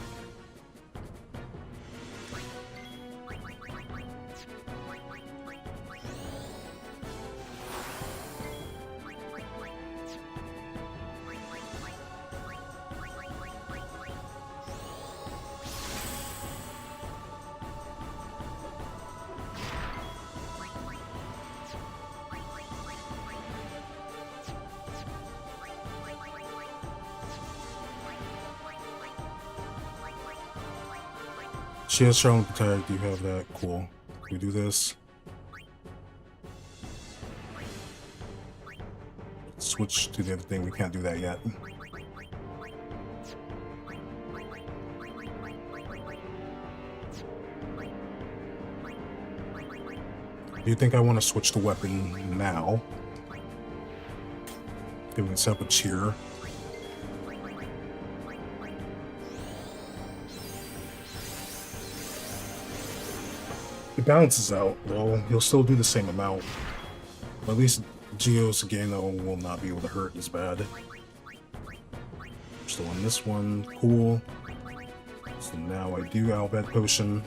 She has Charlotte Protect, you have that, cool. We do this. Switch to the other thing, we can't do that yet. Do you think I want to switch the weapon now? Okay, we can set up a cheer. It balances out, well, he'll still do the same amount. But at least Geo's again though will not be able to hurt as bad. Still on this one, cool. So now I do Albed Potion.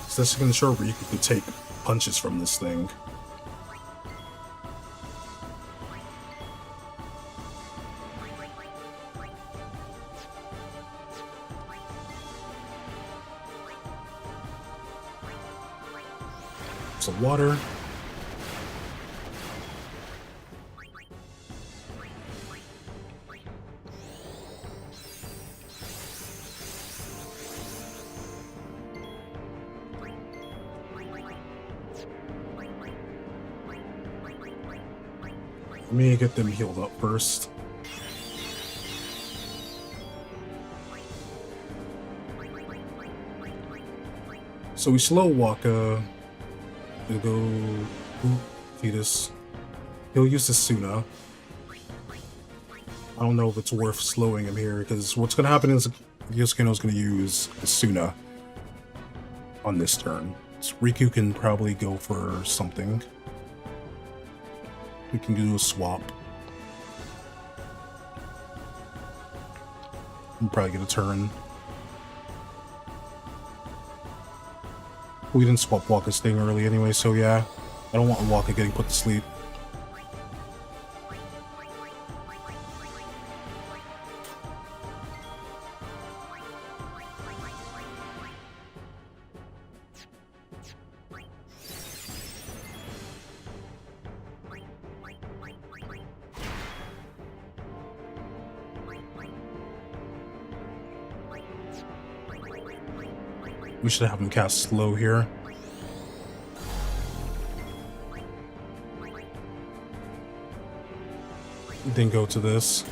So this is gonna show where you can take punches from this thing. Some water. Let me get them healed up first. So we slow Waka. He'll go Fetus. He'll use the Suna. I don't know if it's worth slowing him here, because what's going to happen is Yosuke's going to use the Suna on this turn. So Riku can probably go for something. We can do a swap. We'll probably get a turn. We didn't swap Waka's thing early anyway, so yeah. I don't want Waka getting put to sleep. We should have him cast slow here. Then go to this.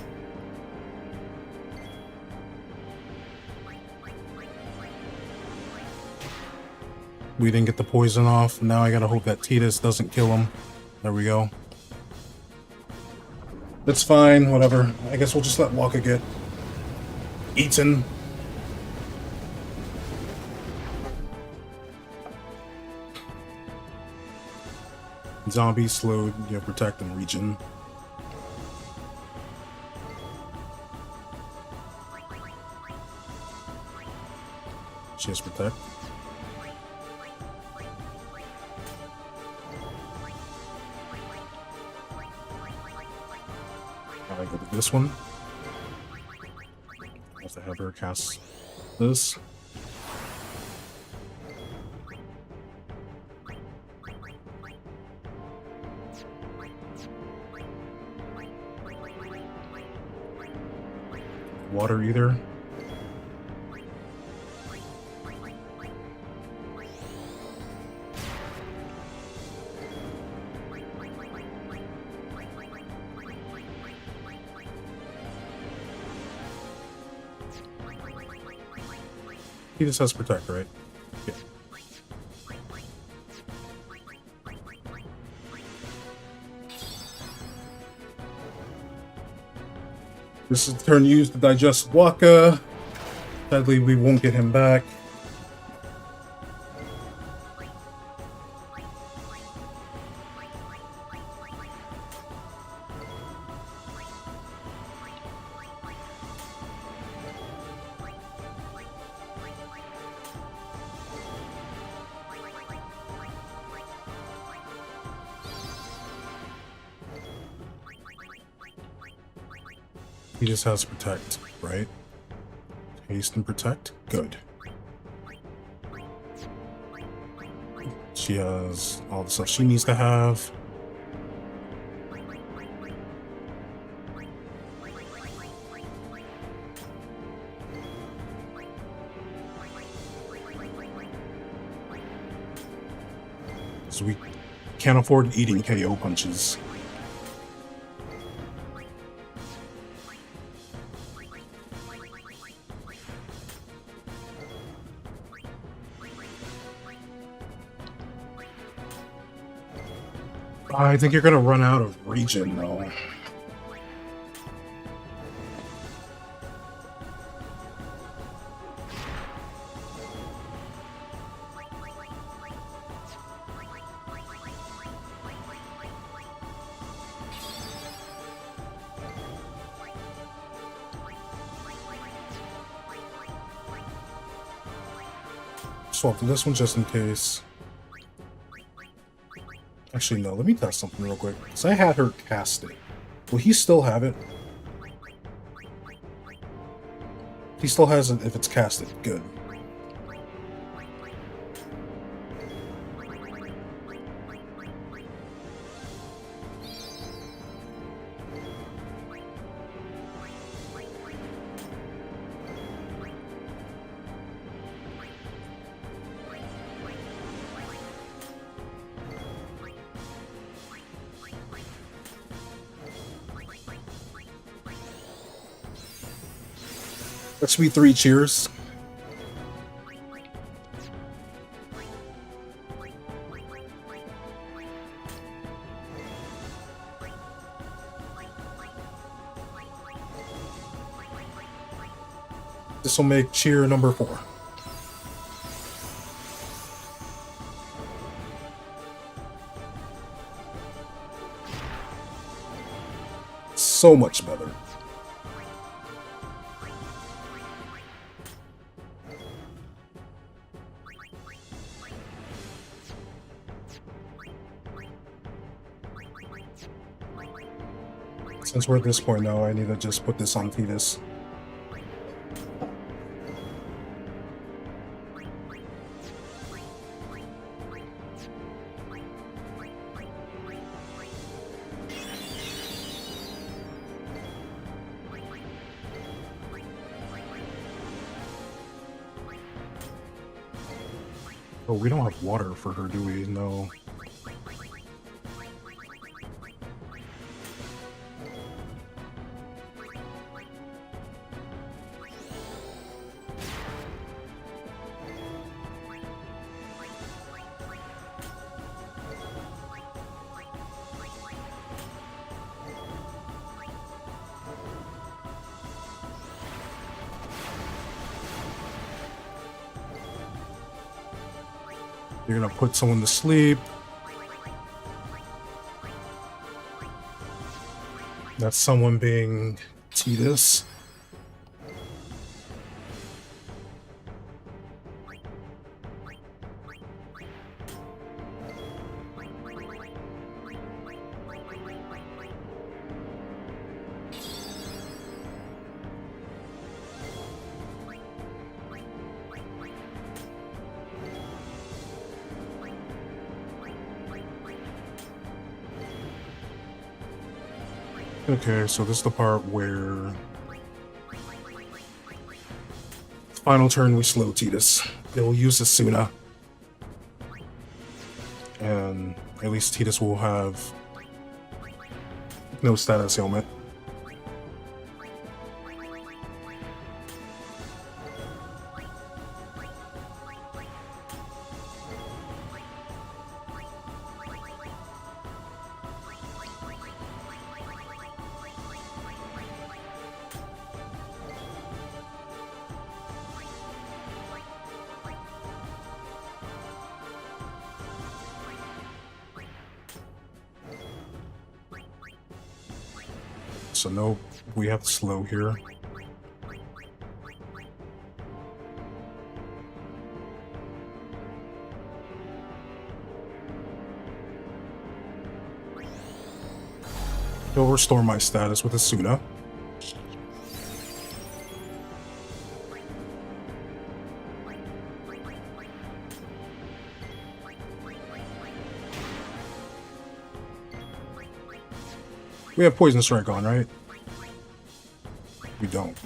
We didn't get the poison off. Now I gotta hope that Tidus doesn't kill him. There we go. That's fine, whatever. I guess we'll just let Waka get eaten. Zombie slowed, you have protect and regen. She has protect. I go to this one. I have to have her cast this. Water either. He just has protect, right? Yeah. This is the turn used to digest Waka. Sadly, we won't get him back. He just has protect, right? Haste and protect? Good. She has all the stuff she needs to have. So we can't afford eating KO punches. I think you're gonna run out of regen though. Swap to this one just in case. Actually, no, let me test something real quick. Because I had her cast it. Will he still have it? He still has it if it's casted. Good. Let's be 3 cheers. This will make cheer number 4. So much better. Since we're at this point now, I need to just put this on Fetus. Oh, we don't have water for her, do we? No. You're gonna put someone to sleep. That's someone being Titus. Okay, so this is the part where final turn we slow Titus. They'll use Asuna. And at least Titus will have no status ailment. so no, we have to slow here. He'll restore my status with Asuna. We have Poison Strike on, right? We don't.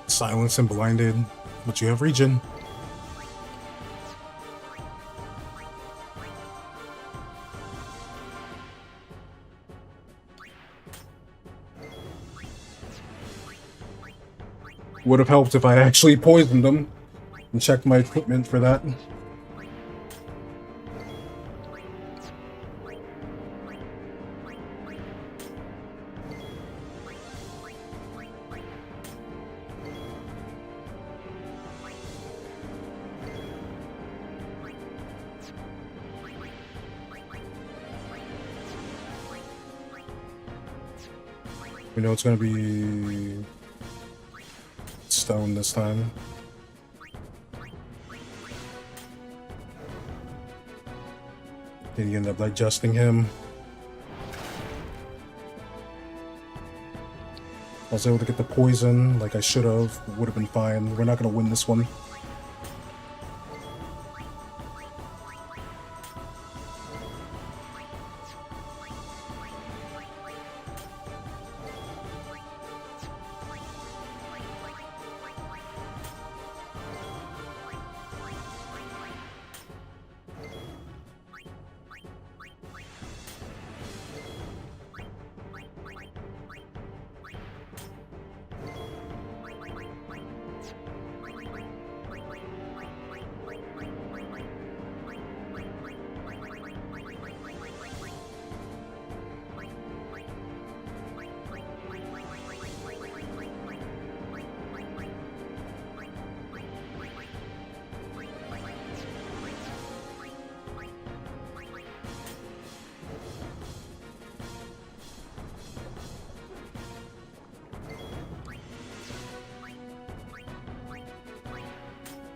Silence and blinded, but you have regen. Would have helped if I actually poisoned them and checked my equipment for that. We know it's going to be stone this time. Did he end up digesting him? I was able to get the poison like I should have. Would have been fine. We're not going to win this one.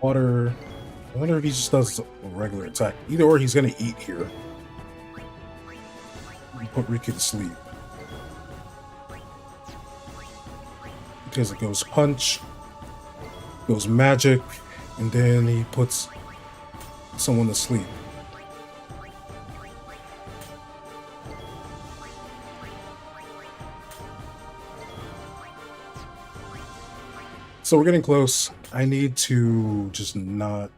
Water. I wonder if he just does a regular attack. Either or, he's gonna eat here. And put Riku to sleep. Because it goes punch, goes magic, and then he puts someone to sleep. So we're getting close. I need to just not...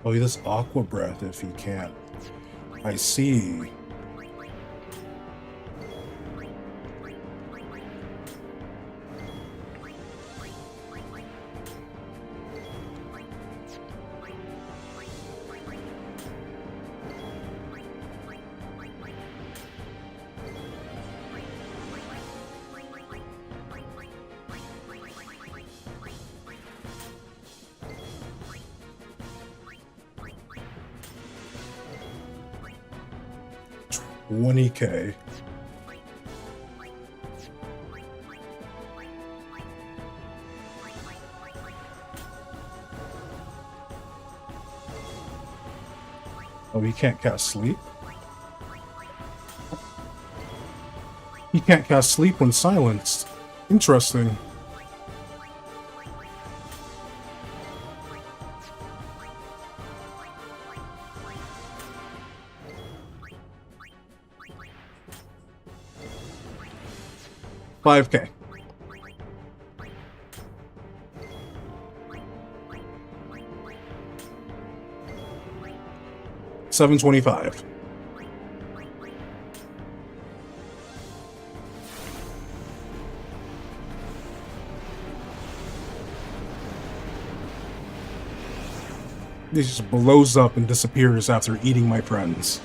Oh, he does Aqua Breath if he can't. I see. $20K. Oh, he can't cast sleep? He can't cast sleep when silenced. Interesting. $5K. $725. It just blows up and disappears after eating my friends.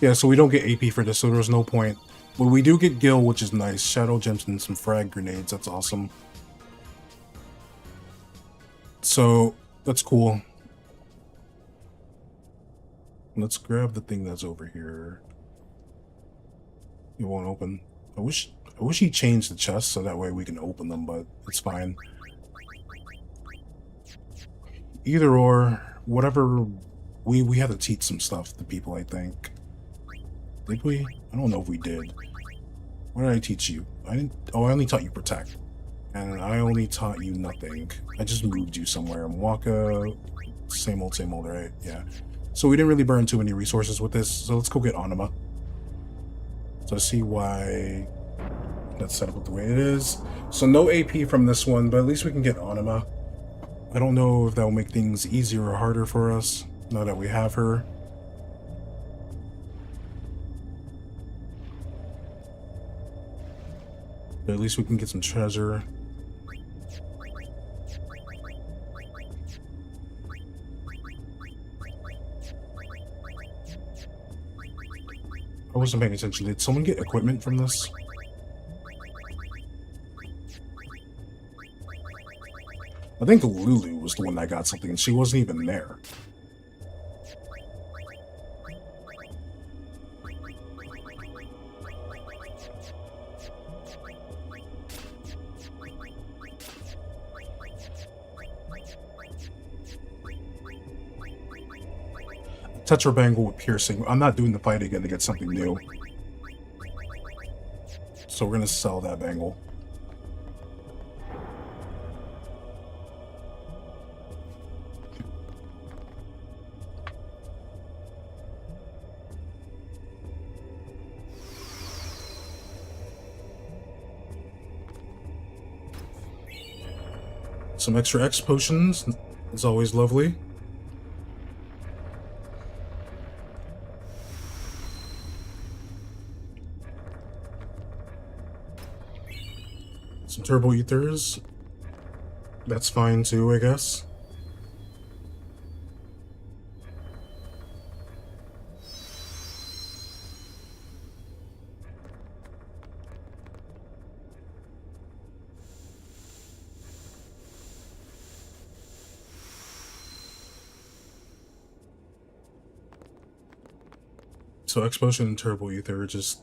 Yeah, so we don't get AP for this, so there was no point. But we do get Gil, which is nice. Shadow gems and some frag grenades. That's awesome. So that's cool. Let's grab the thing that's over here. It won't open. I wish he changed the chest so that way we can open them, but it's fine. Either or, whatever. We had to teach some stuff to people, I think. Did we? I don't know if we did. What did I teach you? I didn't. Oh, I only taught you protect, and I only taught you nothing. I just moved you somewhere. Mwaka, same old, right? Yeah. So we didn't really burn too many resources with this. So let's go get Anima. So I see why that's set up the way it is. So no AP from this one, but at least we can get Anima. I don't know if that will make things easier or harder for us now that we have her. But at least we can get some treasure. I wasn't paying attention. Did someone get equipment from this? I think Lulu was the one that got something, and she wasn't even there. Tetra Bangle with piercing. I'm not doing the fight again to get something new. So we're gonna sell that bangle. Some extra X potions is always lovely. Some turbo ethers. That's fine too, I guess. So X potion and turbo ether are just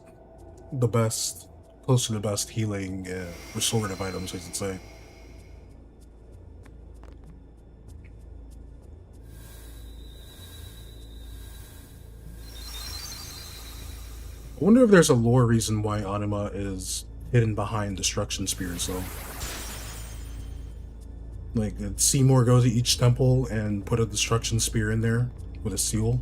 the best. Close to the best healing, restorative items, I should say. I wonder if there's a lore reason why Anima is hidden behind destruction spears, though. Like, did Seymour go to each temple and put a destruction spear in there with a seal?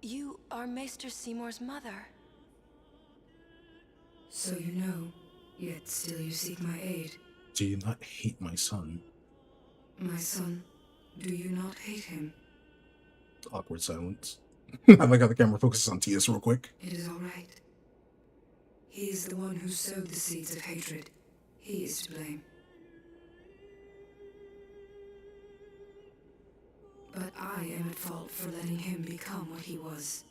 You are Maester Seymour's mother. So you know, yet still you seek my aid. Do you not hate my son? My son, do you not hate him? Awkward silence. I like how the camera focuses on Tias real quick. It is all right. He is the one who sowed the seeds of hatred. He is to blame. But I am at fault for letting him become what he was.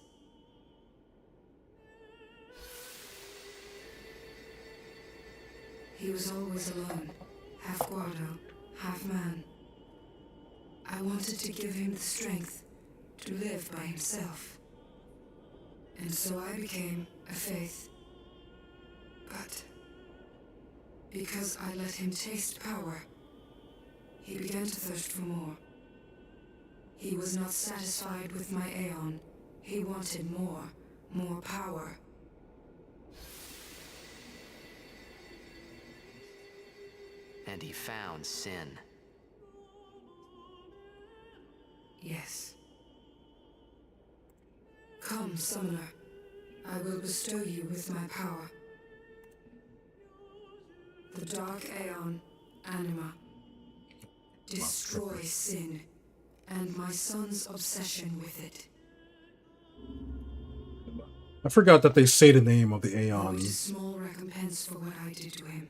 He was always alone, half Guardo, half man. I wanted to give him the strength to live by himself. And so I became a faith. But because I let him taste power, he began to thirst for more. He was not satisfied with my Aeon. He wanted more power. And he found sin. Yes. Come, Summoner. I will bestow you with my power. The Dark Aeon, Anima. Destroy sin, and my son's obsession with it. I forgot that they say the name of the Aeon. It is a small recompense for what I did to him.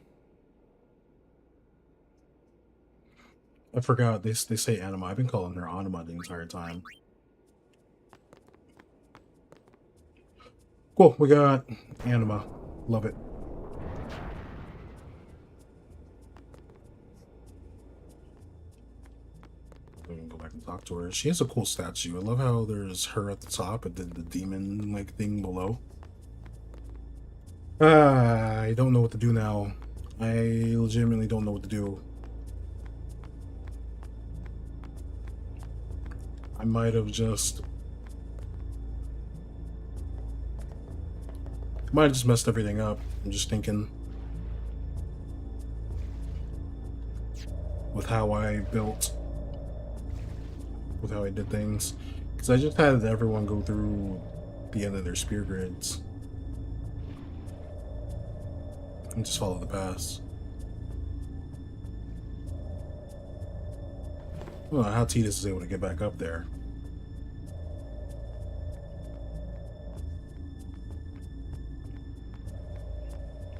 I forgot they say Anima. I've been calling her Anima the entire time. Cool, we got Anima. Love it. We can go back and talk to her. She has a cool statue. I love how there's her at the top and then the demon like thing below. I don't know what to do now. I legitimately don't know what to do. I might have just messed everything up. I'm just thinking with how I built, with how I did things, because I just had everyone go through the end of their spear grids and just follow the paths. I don't know how Titus is able to get back up there.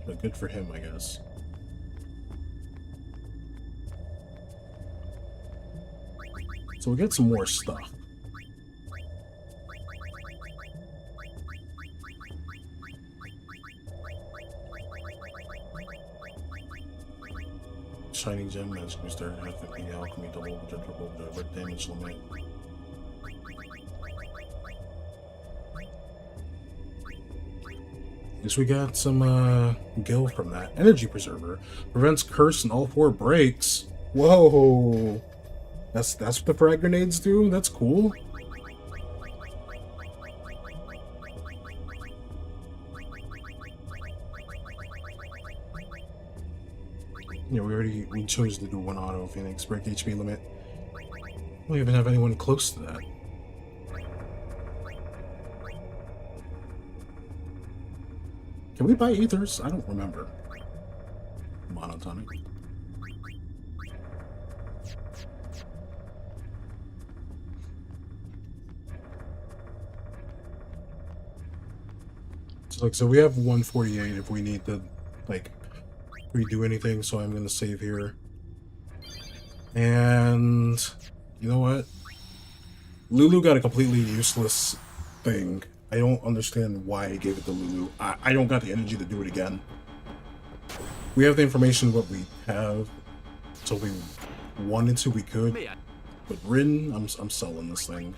But good for him, I guess. So we get some more stuff. Shining gem, magic booster, half 50 alchemy, double, triple, red damage limit. Guess we got some gil from that. Energy preserver prevents curse in all 4 breaks. Whoa, that's what the frag grenades do. That's cool. Yeah, we chose to do 1 auto Phoenix break HP limit. We don't even have anyone close to that. Can we buy ethers? I don't remember. Monotonic. So we have 148 if we need to like redo anything, so I'm gonna save here. And you know what? Lulu got a completely useless thing. I don't understand why I gave it to Lulu. I don't got the energy to do it again. We have the information what we have, so if we wanted to, we could. But Rin, I'm selling this thing.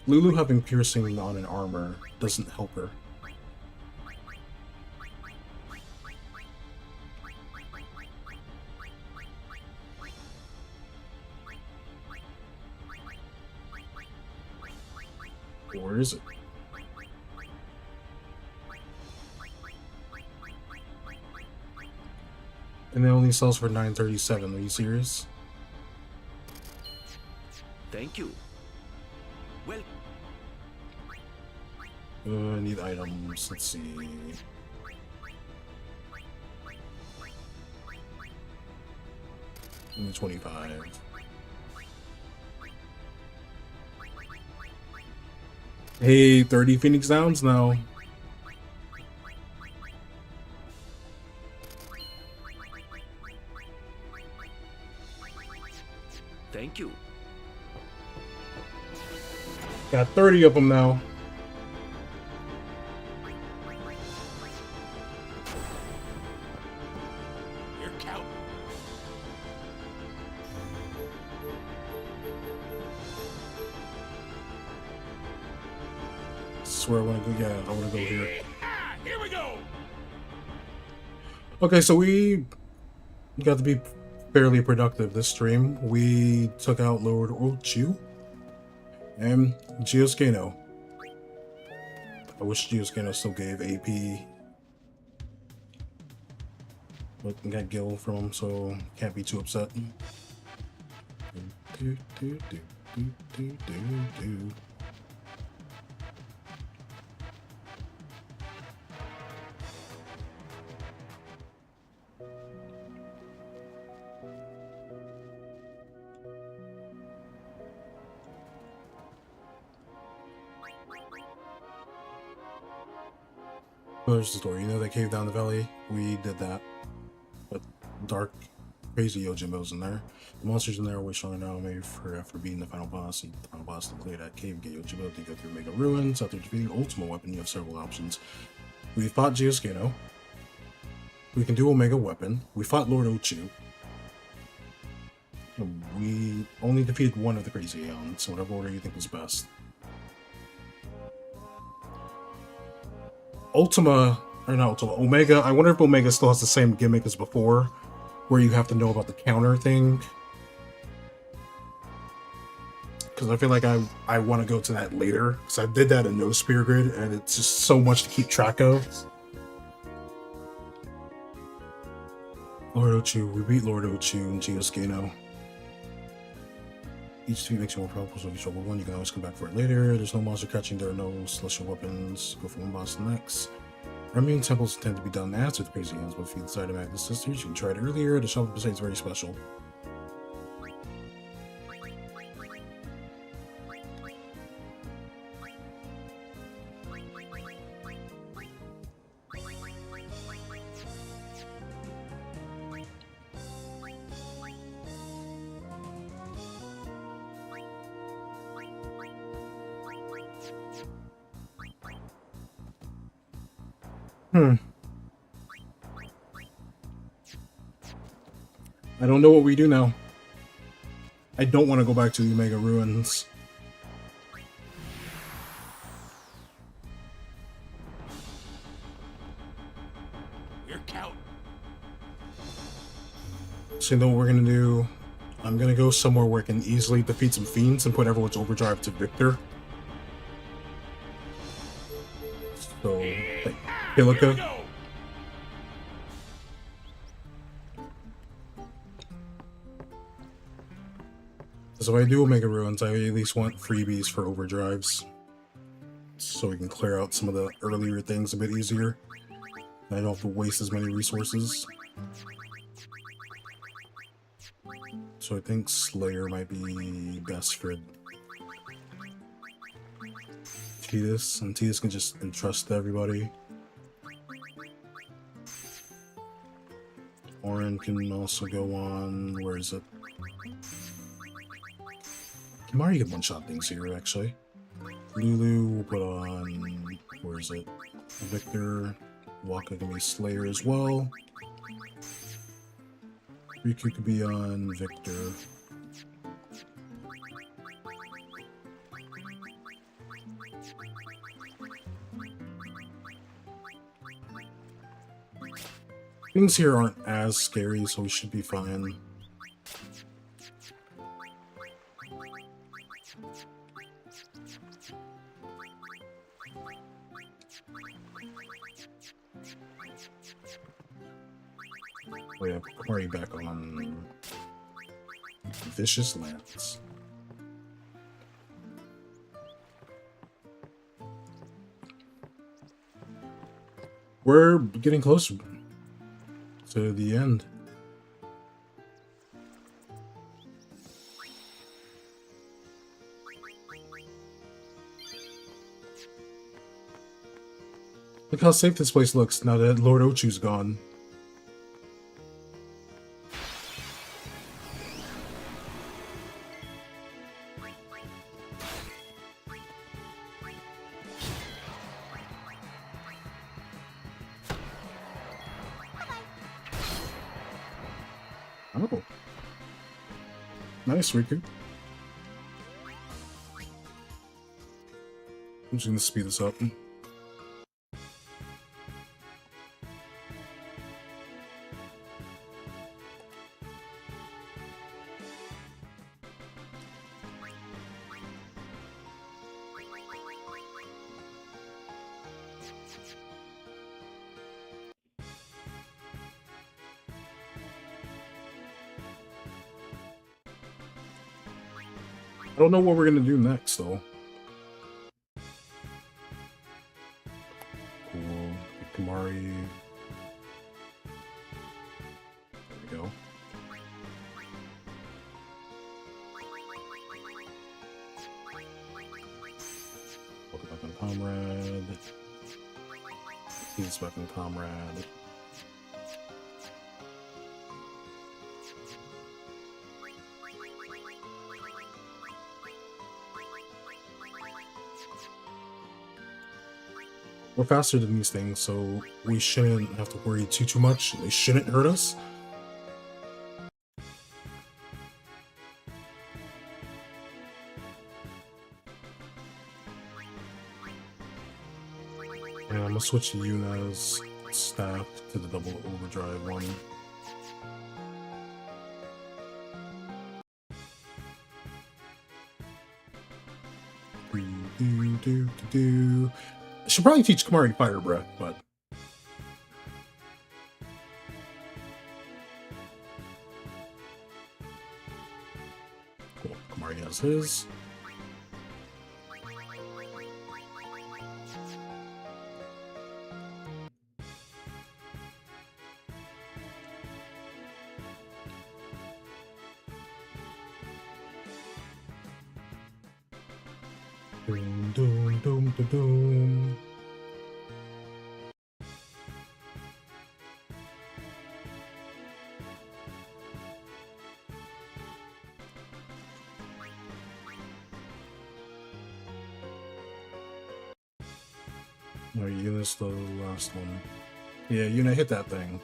Lulu having piercing on an armor doesn't help her. Or is it? And it only sells for $9.37. Are you serious? Thank you. Well, I need items. Let's see. Only 25. Hey, 30 Phoenix Downs now. thank you. Got 30 of them now. You're count. where I want to go. Yeah, I want to go here. Here we go. Okay, so we got to be fairly productive this stream. We took out Lord Ochu and Geoscano. I wish Geoscano still gave AP. But we got Gil from him, so can't be too upset. There's the story. You know that cave down the valley? We did that. But dark, crazy Yojimbos in there. The monsters in there are way stronger now, maybe for after beating the final boss. The final boss to clear that cave, get Yojimbo to go through Mega Ruins. After defeating Ultimate Weapon, you have several options. We fought Geoscano. We can do Omega Weapon. We fought Lord Ochu. We only defeated one of the crazy Aeons, so whatever order you think was best. Omega. I wonder if Omega still has the same gimmick as before, where you have to know about the counter thing. Because I feel like I want to go to that later, because I did that in No Spear Grid, and it's just so much to keep track of. Lord Ochu. We beat Lord Ochu and Geoscano. Each defeat makes you more powerful, so if you struggle one, you can always come back for it later. There's no monster catching, there are no celestial weapons. Go from one boss to the next. Immune temples tend to be done after the crazy hands, but if you decide to make the sisters, you can try it earlier. The Shelf of Besaid is very special. I don't know what we do now. I don't want to go back to the Omega Ruins. You're counting. So you know what we're gonna do? I'm gonna go somewhere where I can easily defeat some fiends and put everyone's overdrive to Victor. So, like, Hilica. So if I do Omega Ruins, I at least want freebies for overdrives. So we can clear out some of the earlier things a bit easier. And I don't have to waste as many resources. So I think Slayer might be best for Tidus, and Tidus can just entrust everybody. Orin can also go on, where is it? Kimari can one-shot things here, actually. Lulu will put on, where is it? Victor. Waka can be Slayer as well. Riku could be on Victor. Things here aren't as scary, so we should be fine. Oh yeah, Kamari back on Vicious Lance. We're getting closer to the end. Look how safe this place looks now that Lord Ochu's gone. Oh. Nice, Riku. I'm just gonna speed this up. I don't know what we're gonna do next, though. Cool. Kamari. There we go. Welcome back on Comrade. He's back on Comrade. We're faster than these things, so we shouldn't have to worry too much. They shouldn't hurt us. And I'm gonna switch Yuna's staff to the double overdrive one. I should probably teach Kamari Fire Breath, but cool. Kamari has his. Doom, doom, doom, doom, doom. No, Yuna's the last one. Yeah, Yuna hit that thing.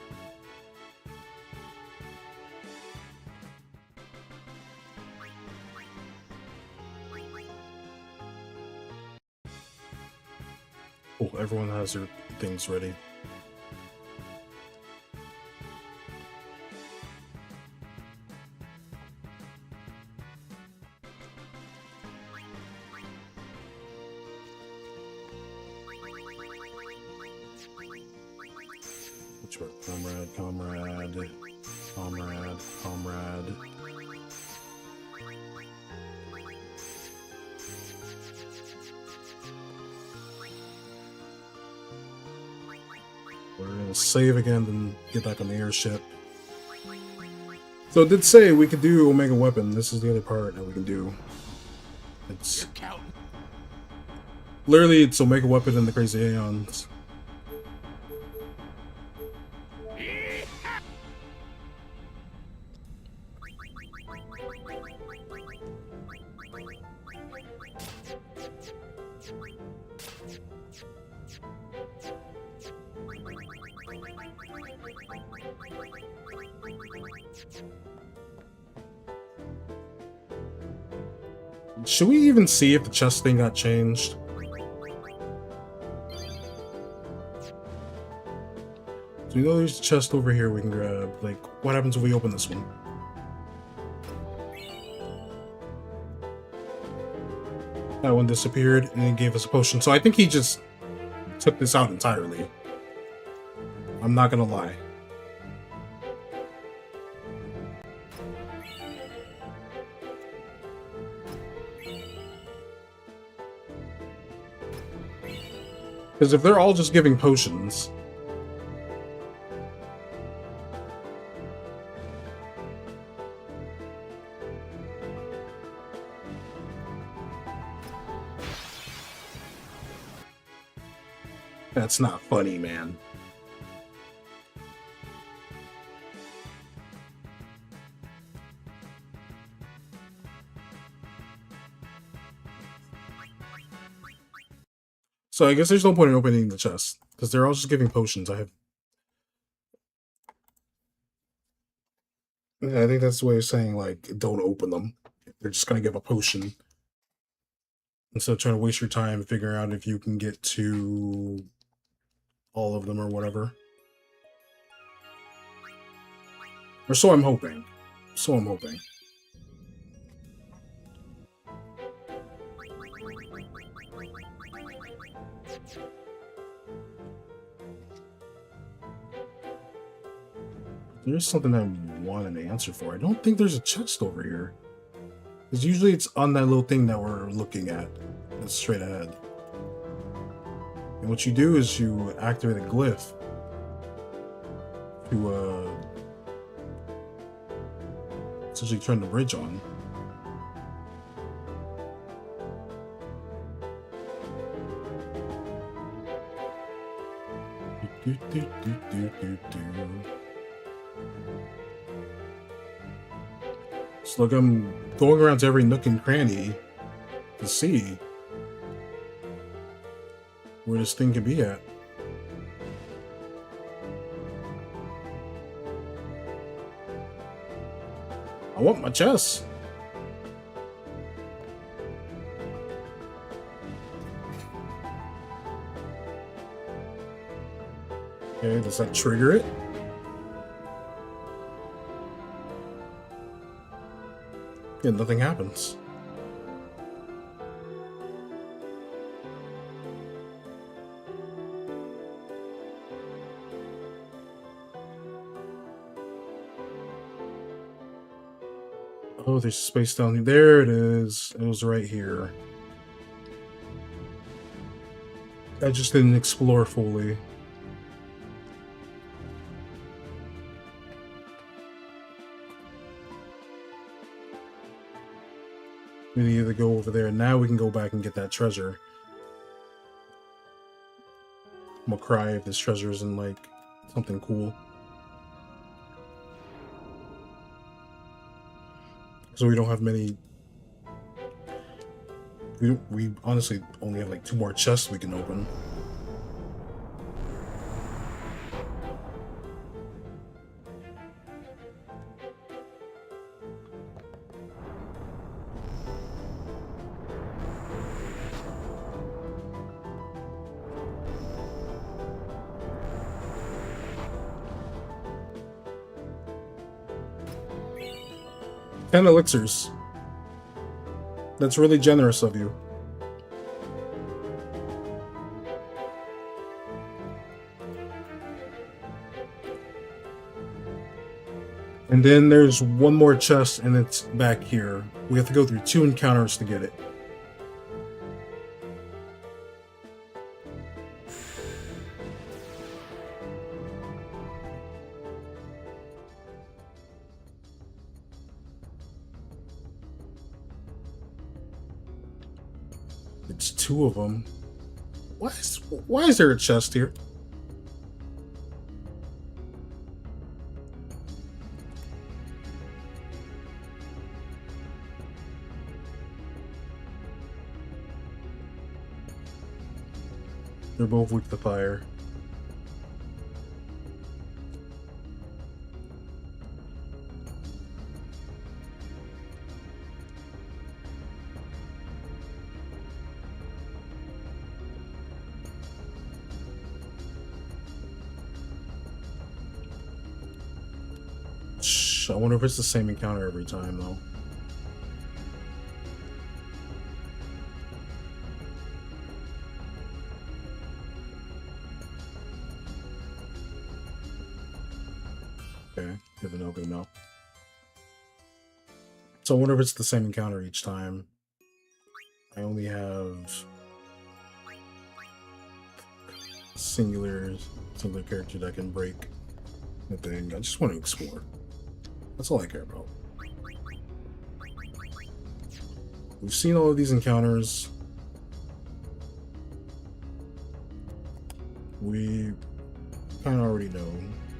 Oh, everyone has their things ready. Which one? Comrade, comrade, comrade, comrade. We're gonna save again and get back on the airship. So it did say we could do Omega Weapon. This is the other part that we can do. It's You're counting. literally it's Omega Weapon and the Crazy Aeons. Should we even see if the chest thing got changed? So we know there's a chest over here we can grab. Like, what happens if we open this one? That one disappeared and it gave us a potion. So I think he just took this out entirely. I'm not gonna lie. Because if they're all just giving potions... That's not funny, man. So I guess there's no point in opening the chest, because they're all just giving potions. I think that's the way of saying, like, don't open them. They're just gonna give a potion. instead of trying to waste your time figuring out if you can get to all of them or whatever. Or so I'm hoping. So I'm hoping. There's something I want an answer for. I don't think there's a chest over here. Because usually it's on that little thing that we're looking at. That's straight ahead. And what you do is you activate a glyph to essentially turn the bridge on. So look, I'm going around to every nook and cranny to see where this thing could be at. I want my chest. Okay, does that trigger it? Yeah, nothing happens. Oh, there's space down here. There it is. It was right here. I just didn't explore fully. We need to go over there. Now we can go back and get that treasure. I'm gonna cry if this treasure isn't like something cool. So we don't have many. We honestly only have like 2 more chests we can open. And elixirs. That's really generous of you. And then there's one more chest, and it's back here. We have to go through 2 encounters to get it. It's 2 of them. Why is there a chest here? They're both weak to fire. I wonder if it's the same encounter every time, though. Okay, good to know, good to know. So I wonder if it's the same encounter each time. I only have singular character that can break the thing. I just want to explore. That's all I care about. We've seen all of these encounters. We kind of already know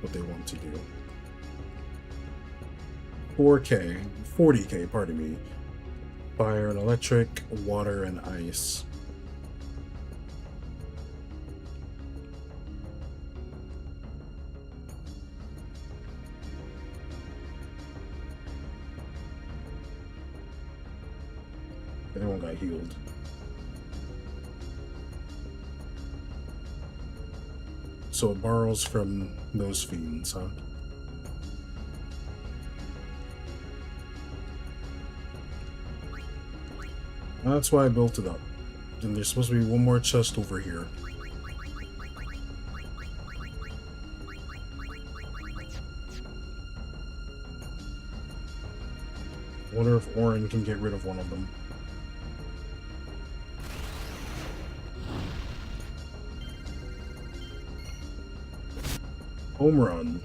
what they want to do. 4K, 40K, pardon me. Fire and electric, water and ice. Everyone got healed. So it borrows from those fiends, huh? That's why I built it up. And there's supposed to be one more chest over here. I wonder if Orin can get rid of one of them. Home run.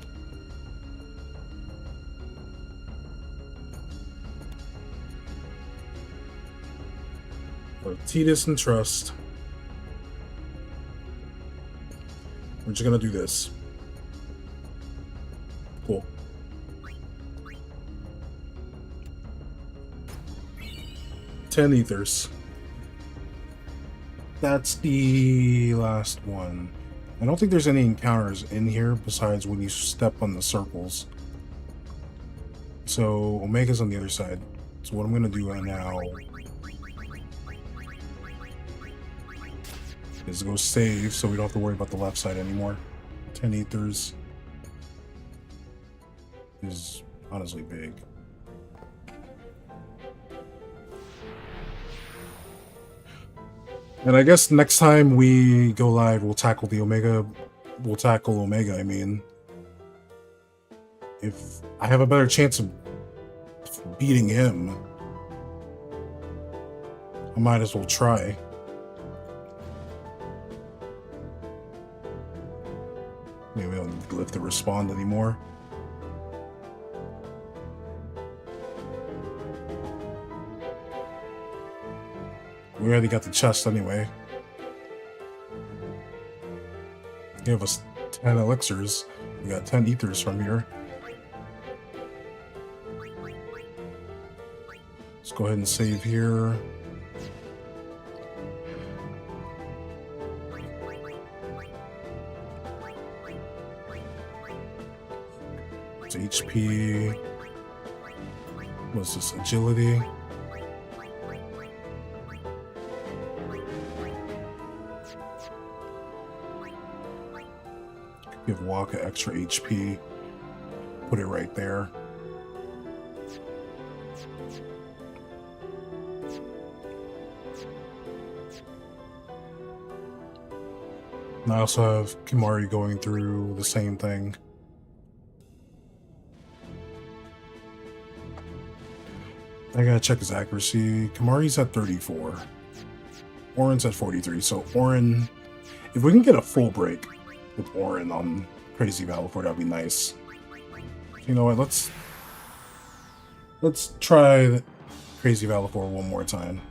So Titus and Trust. We're just gonna do this. Cool. Ten ethers. That's the last one. I don't think there's any encounters in here besides when you step on the circles. So Omega's on the other side. So what I'm gonna do right now is go save so we don't have to worry about the left side anymore. 10 ethers is honestly big. And I guess next time we go live, we'll tackle Omega, I mean. If I have a better chance of beating him, I might as well try. Maybe I don't need to lift to respond anymore. We already got the chest anyway. Give us 10 elixirs. We got 10 ethers from here. Let's go ahead and save here. It's HP. What's this? Agility. Give Waka extra HP. Put it right there. And I also have Kimari going through the same thing. I gotta check his accuracy. Kimari's at 34. Orin's at 43. So Orin, if we can get a full break with Orin on Crazy Valor, that'd be nice. You know what? Let's try Crazy Valor one more time.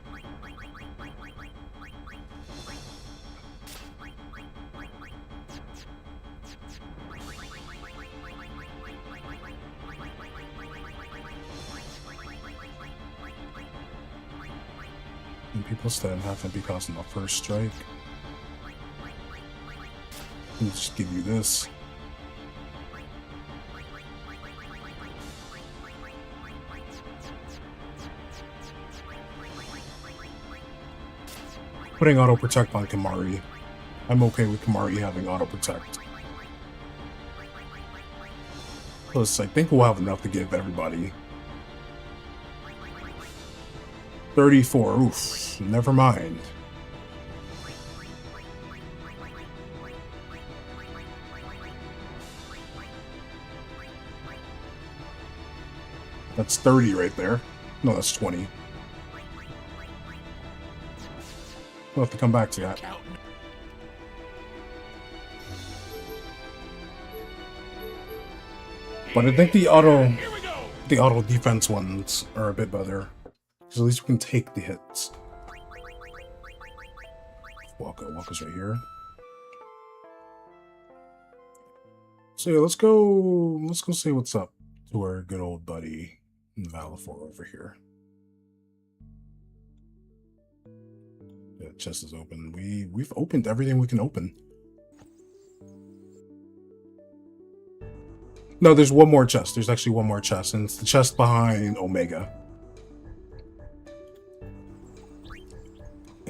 And people stand have to be causing the first strike. Let me just give you this. Putting auto protect on Kimari. I'm okay with Kimari having auto protect. Plus, I think we'll have enough to give everybody. 34. Oof. Never mind. That's 30 right there. No, that's 20. We'll have to come back to that. But I think the auto defense ones are a bit better. Because at least we can take the hits. Waka's right here. So yeah, let's go see what's up to our good old buddy Valifor over here. Yeah, chest is open. We've opened everything we can open. No, there's one more chest. There's actually one more chest, and it's the chest behind Omega.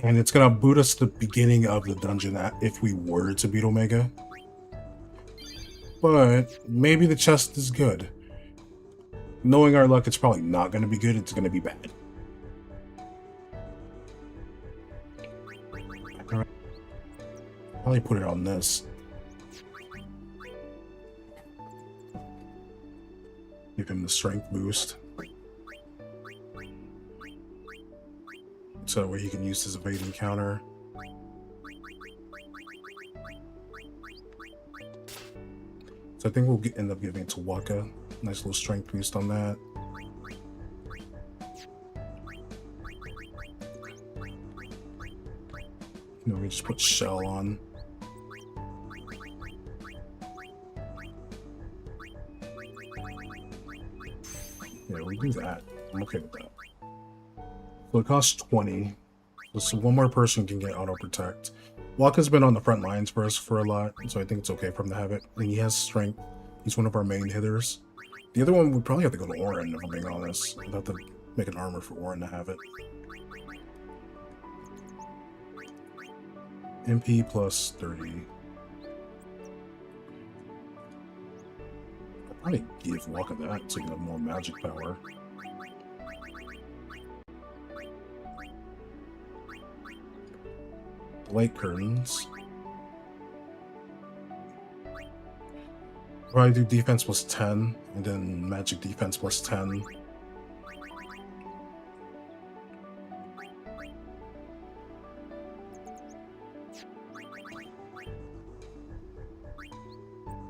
And it's gonna boot us to the beginning of the dungeon if we were to beat Omega. but maybe the chest is good. Knowing our luck, it's probably not going to be good. It's going to be bad. Probably put it on this. Give him the strength boost. So that way he can use his evading counter. So I think we'll end up giving it to Waka. Nice little strength boost on that. You know, we just put Shell on. Yeah, we'll do that. I'm okay with that. So it costs 20. So one more person can get auto protect. Waka's been on the front lines for us for a lot, so I think it's okay for him to have it. And he has strength. He's one of our main hitters. The other one would probably have to go to Orin, if I'm being honest. I'd have to make an armor for Orin to have it. MP plus 30. I'll probably give Waka that so he can have more magic power. Light curtains. Probably do defense plus 10 and then magic defense plus 10.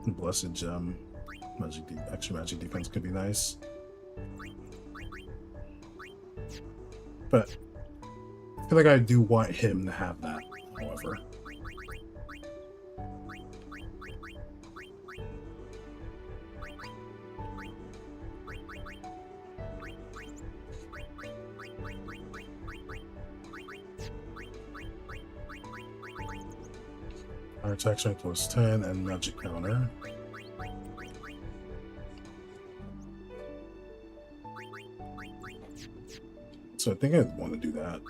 Blessed gem. Extra magic defense could be nice. But I feel like I do want him to have that, however. Our attack strength plus 10 and magic counter. So I think I want to do that.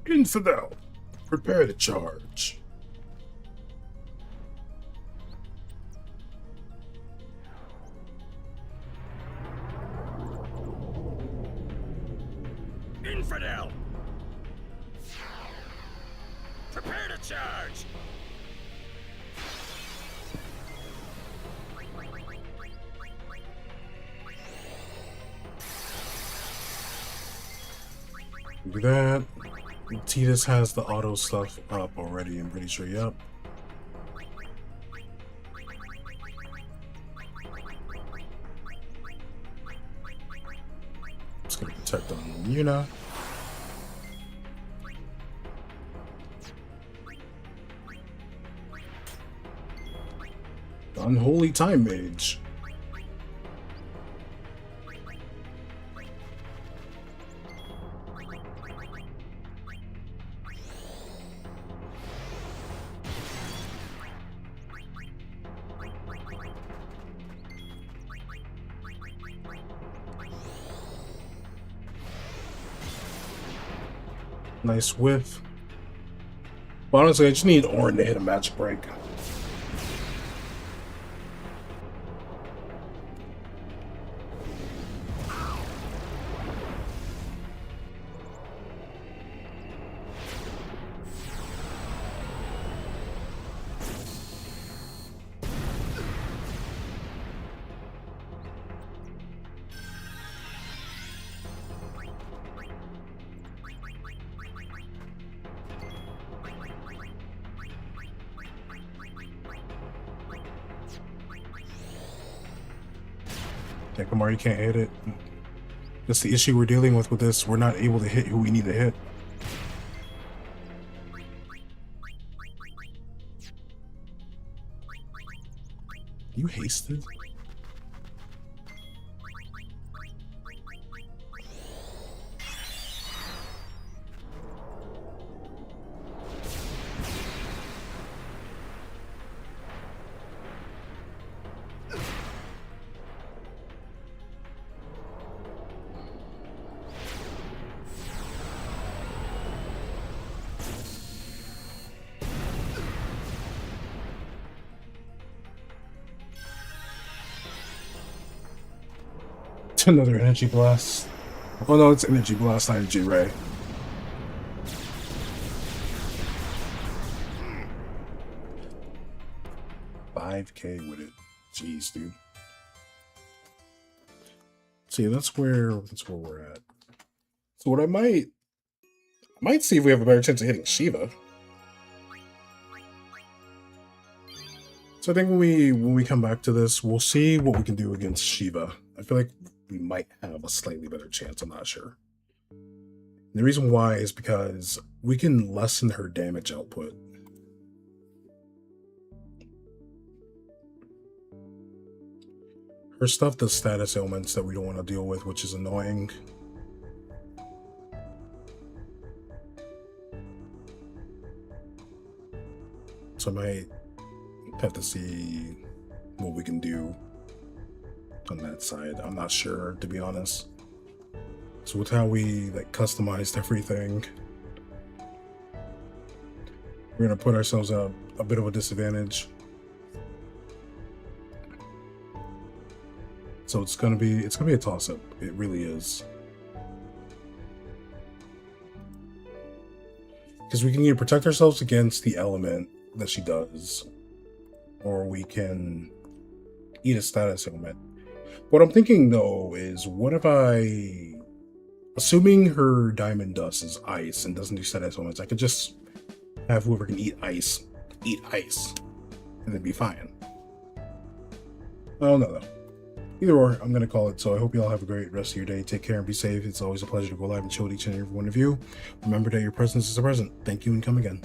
Infidel, prepare to charge. Infidel! Prepare to charge! Do that. Titus has the auto stuff up already, I'm pretty sure, yep. Just gonna protect on Yuna. Unholy Time Mage. Nice whiff. But honestly, I just need Orin to hit a magic break. Yeah, Kamar, you can't hit it. That's the issue we're dealing with this. We're not able to hit who we need to hit. You hasted? Another energy blast. Oh no, it's energy blast, not energy ray. $5K with it. Jeez, dude. See, that's where we're at. So what I might see if we have a better chance of hitting Shiva. So I think when we come back to this, we'll see what we can do against Shiva. I feel like we might have a slightly better chance. I'm not sure. The reason why is because we can lessen her damage output. Her stuff does status ailments that we don't want to deal with, which is annoying. So I might have to see what we can do on that side. I'm not sure, to be honest. So with how we like customized everything, we're gonna put ourselves at a bit of a disadvantage. So it's gonna be a toss-up. It really is. Because we can either protect ourselves against the element that she does, or we can eat a status ailment. What I'm thinking though is, what if I, assuming her diamond dust is ice and doesn't do status ailments, I could just have whoever can eat ice, and then be fine. I don't know though. Either or, I'm gonna call it. So I hope you all have a great rest of your day. Take care and be safe. It's always a pleasure to go live and chill with each and every one of you. Remember that your presence is a present. Thank you and come again.